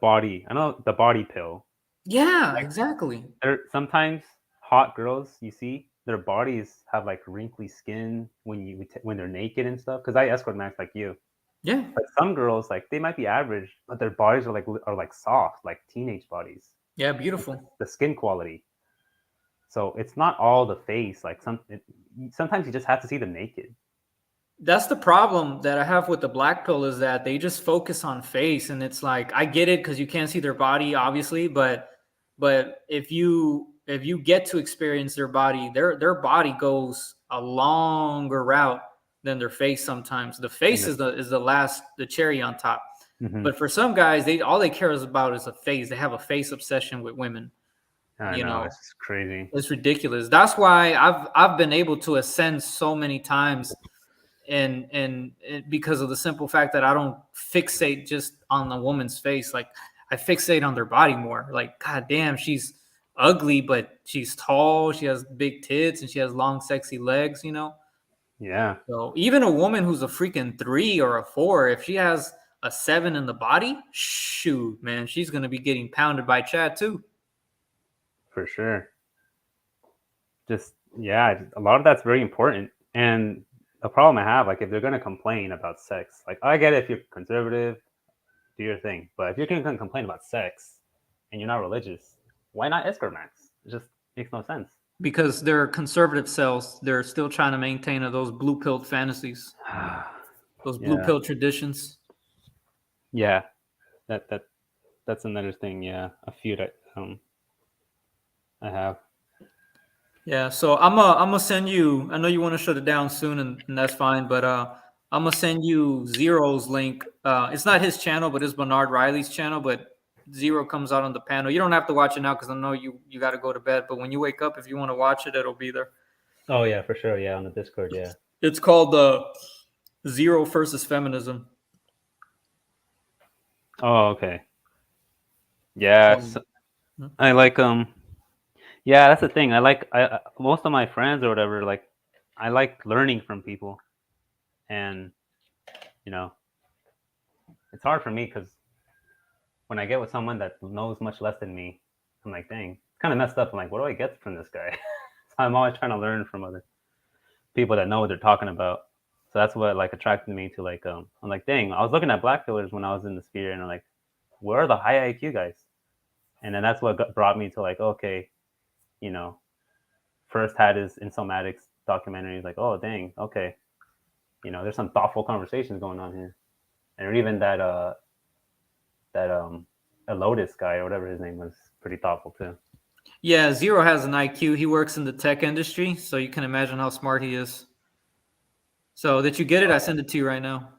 body. I know the body pill. Yeah, Like exactly. there sometimes hot girls you see their bodies have like wrinkly skin when they're naked and stuff. Because I escort max like you. Yeah, But some girls like they might be average, but their bodies are like soft, like teenage bodies. yeah, Like beautiful. the skin quality. So it's not all the face. Like sometimes you just have to see them naked. That's the problem that I have with the black pill is that they just focus on face, and it's like I get it because you can't see their body, obviously, but if you get to experience their body, their body goes a longer route than their face. Sometimes the face is the cherry on top. Mm-hmm. But for some guys, they care about is a face. They have a face obsession with women. I know, it's crazy. It's ridiculous. That's why I've been able to ascend so many times, and because of the simple fact that I don't fixate just on the woman's face. Like I fixate on their body more. Like, god damn, she's ugly, but she's tall, she has big tits, and she has long, sexy legs, Yeah. So even a woman who's a freaking 3 or a 4, if she has a 7 in the body, shoot, man, she's gonna be getting pounded by Chad too. For sure. Just a lot of that's very important. And the problem I have, like, if they're gonna complain about sex, like, I get it if you're conservative, do your thing. But if you're gonna complain about sex and you're not religious, why not escort max? It just makes no sense. Because they're conservative cells, they're still trying to maintain those blue pilled fantasies, those blue pill traditions. Yeah, that's another thing. Yeah, a few that I have. Yeah, so I'm gonna send you. I know you want to shut it down soon, and that's fine. But I'm gonna send you Zero's link. It's not his channel, but it's Bernard Riley's channel. But Zero comes out on the panel. You don't have to watch it now because I know you got to go to bed. But when you wake up, if you want to watch it, it'll be there. Oh yeah, for sure. Yeah, on the Discord. Yeah. It's called Zero versus Feminism. Oh, okay. Yeah, I like Yeah, that's the thing. I most of my friends or whatever, like, I like learning from people, and it's hard for me because when I get with someone that knows much less than me, I'm like, dang, it's kind of messed up. I'm like, what do I get from this guy? So I'm always trying to learn from other people that know what they're talking about. So that's what like attracted me to like I'm like, dang, I was looking at black pillars when I was in the sphere, and I'm like, where are the high IQ guys? And then that's what brought me to like, okay, first had his Insomatics documentary. Like, oh dang, okay, there's some thoughtful conversations going on here, and even that a Lotus guy or whatever his name was, pretty thoughtful too. Yeah, Zero has an IQ. He works in the tech industry, so you can imagine how smart he is. So did you get it? I send it to you right now.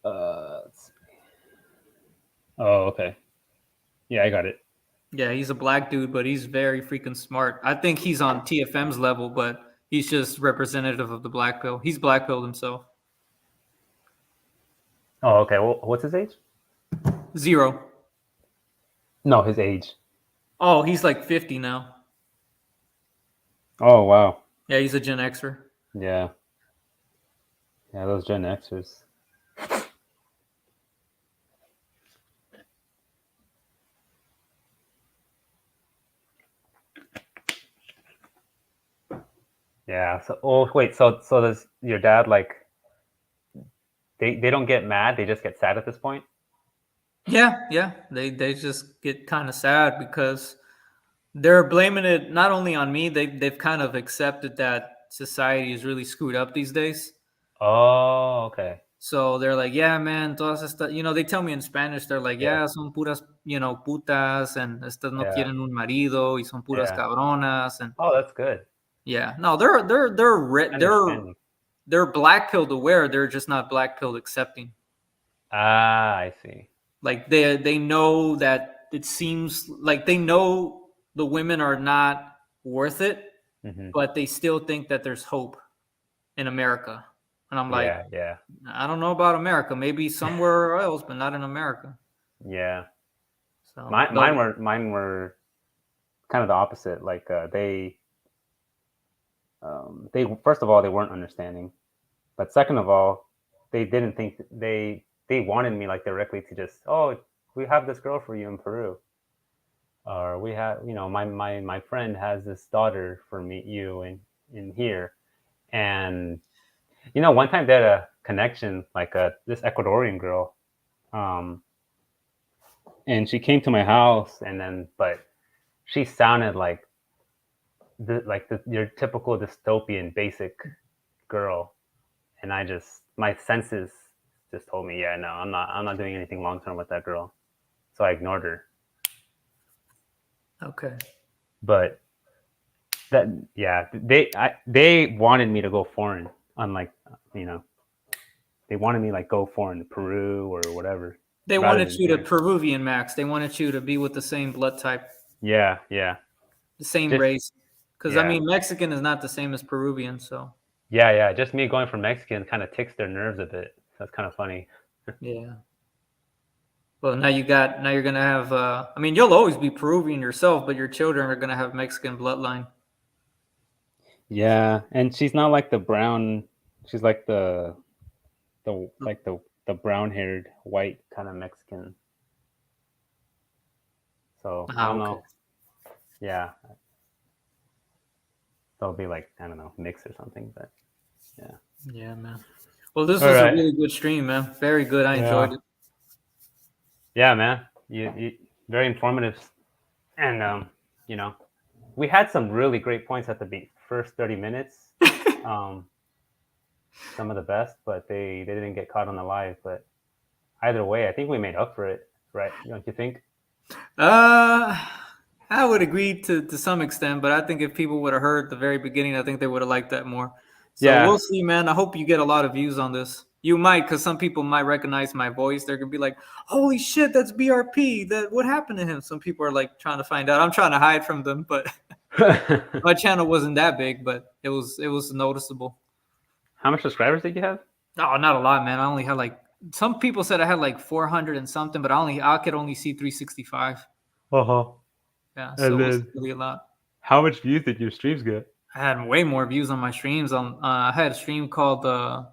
Let's see. Oh, okay. Yeah, I got it. Yeah, he's a black dude, but he's very freaking smart. I think he's on TFM's level, but he's just representative of the black pill. He's black pilled himself. Oh, okay. Well, what's his age? Zero. No, his age. Oh, he's like 50 now. Oh, wow. Yeah, he's a Gen Xer. Yeah. Yeah, those Gen Xers. Yeah. So, wait. So does your dad like? They don't get mad. They just get sad at this point. Yeah. They just get kind of sad because they're blaming it not only on me. They've kind of accepted that society is really screwed up these days. Oh, okay. So they're like, yeah, man, todas estas, they tell me in Spanish, they're like, yeah, son puras, putas, and estas no quieren un marido, y son puras cabronas, and oh, that's good. Yeah, no, they're black pilled aware. They're just not black pilled accepting. Ah, I see. Like they know that it seems like they know the women are not worth it, but they still think that there's hope in America. And I'm like, yeah. I don't know about America. Maybe somewhere else, but not in America. Yeah. So mine were kind of the opposite. Like they first of all, they weren't understanding, but second of all, they didn't think they wanted me like directly to just, oh, we have this girl for you in Peru, or we have, my friend has this daughter for you in here. And one time they had a connection, like this Ecuadorian girl, and she came to my house, and then but she sounded like your typical dystopian basic girl, and my senses just told me, yeah, no, I'm not doing anything long term with that girl, so I ignored her. Okay. But that, yeah, they wanted me to go foreign, unlike, you know, they wanted me like go foreign, Peru or whatever, They rather wanted than you to here. Peruvian Max. They wanted you to be with the same blood type, Yeah, yeah, the same just race. Because I yeah, mean, Mexican is not the same as Peruvian, so yeah, yeah. Just me going from Mexican kind of ticks their nerves a bit. That's kind of funny. yeah. Well, now you're gonna have. I mean, you'll always be Peruvian yourself, but your children are gonna have Mexican bloodline. Yeah, and she's not like the brown. She's like the brown haired white kind of Mexican. So I Ah, don't okay. know. Yeah, they'll be like, I don't know, mix or something. But yeah. Yeah, man. Well, this All was a right. really good stream, man. Very good. I enjoyed Yeah. it. Yeah, man. You very informative, and you know, we had some really great points at the first 30 minutes. Um, some of the best, but they didn't get caught on the live. But either way, I think we made up for it, right? Don't you think? Uh, I would agree to some extent, but I think if people would have heard the very beginning, I think they would have liked that more. So Yeah. we'll see, man. I hope you get a lot of views on this. You might, because some people might recognize my voice. They're gonna be like, "Holy shit, that's BRP! That what happened to him?" Some people are like trying to find out. I'm trying to hide from them, but my channel wasn't that big, but it was noticeable. How much subscribers did you have? Oh, not a lot, man. I only had like some people said I had like 400 and something, but I could only see 365. Uh-huh. Yeah, so And it was then really a lot. how much views did your streams get? I had way more views on my streams. I had a stream called the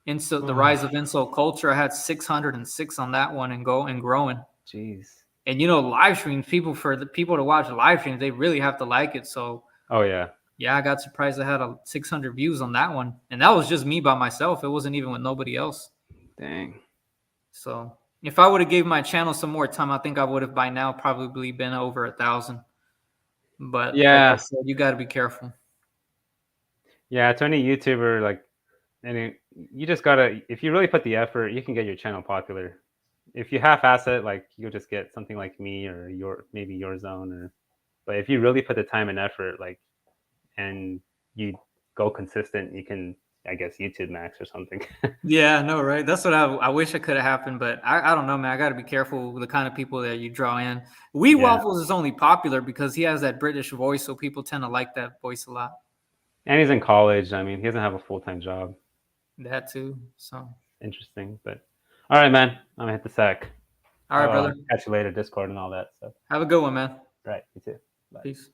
Oh, Rise of Insult Culture. I had 606 on that one and growing. jeez. And live streams, for the people to watch live streams, they really have to like it. So Oh yeah. yeah, I got surprised I had 600 views on that one, and that was just me by myself. It wasn't even with nobody else. Dang. So if I would have gave my channel some more time, I think I would have by now probably been over 1,000. But like I Yeah. said, you got to be careful. Yeah, to any YouTuber, like, you just gotta, if you really put the effort, you can get your channel popular. If you half-ass it, like, you'll just get something like me or maybe your zone, but if you really put the time and effort, like, and you go consistent, you can, I guess, YouTube Max or something. Yeah, no, right? That's what I wish it could have happened, but I don't know, man. I got to be careful with the kind of people that you draw in. Wee Yeah, Waffles is only popular because he has that British voice, so people tend to like that voice a lot. and he's in college. I mean, he doesn't have a full-time job. That too. So, Interesting, but all right, man. I'm gonna hit the sack. all right, I'll brother. catch you later, Discord and all that stuff. Have a good one, man. Right, you too. Bye. Peace.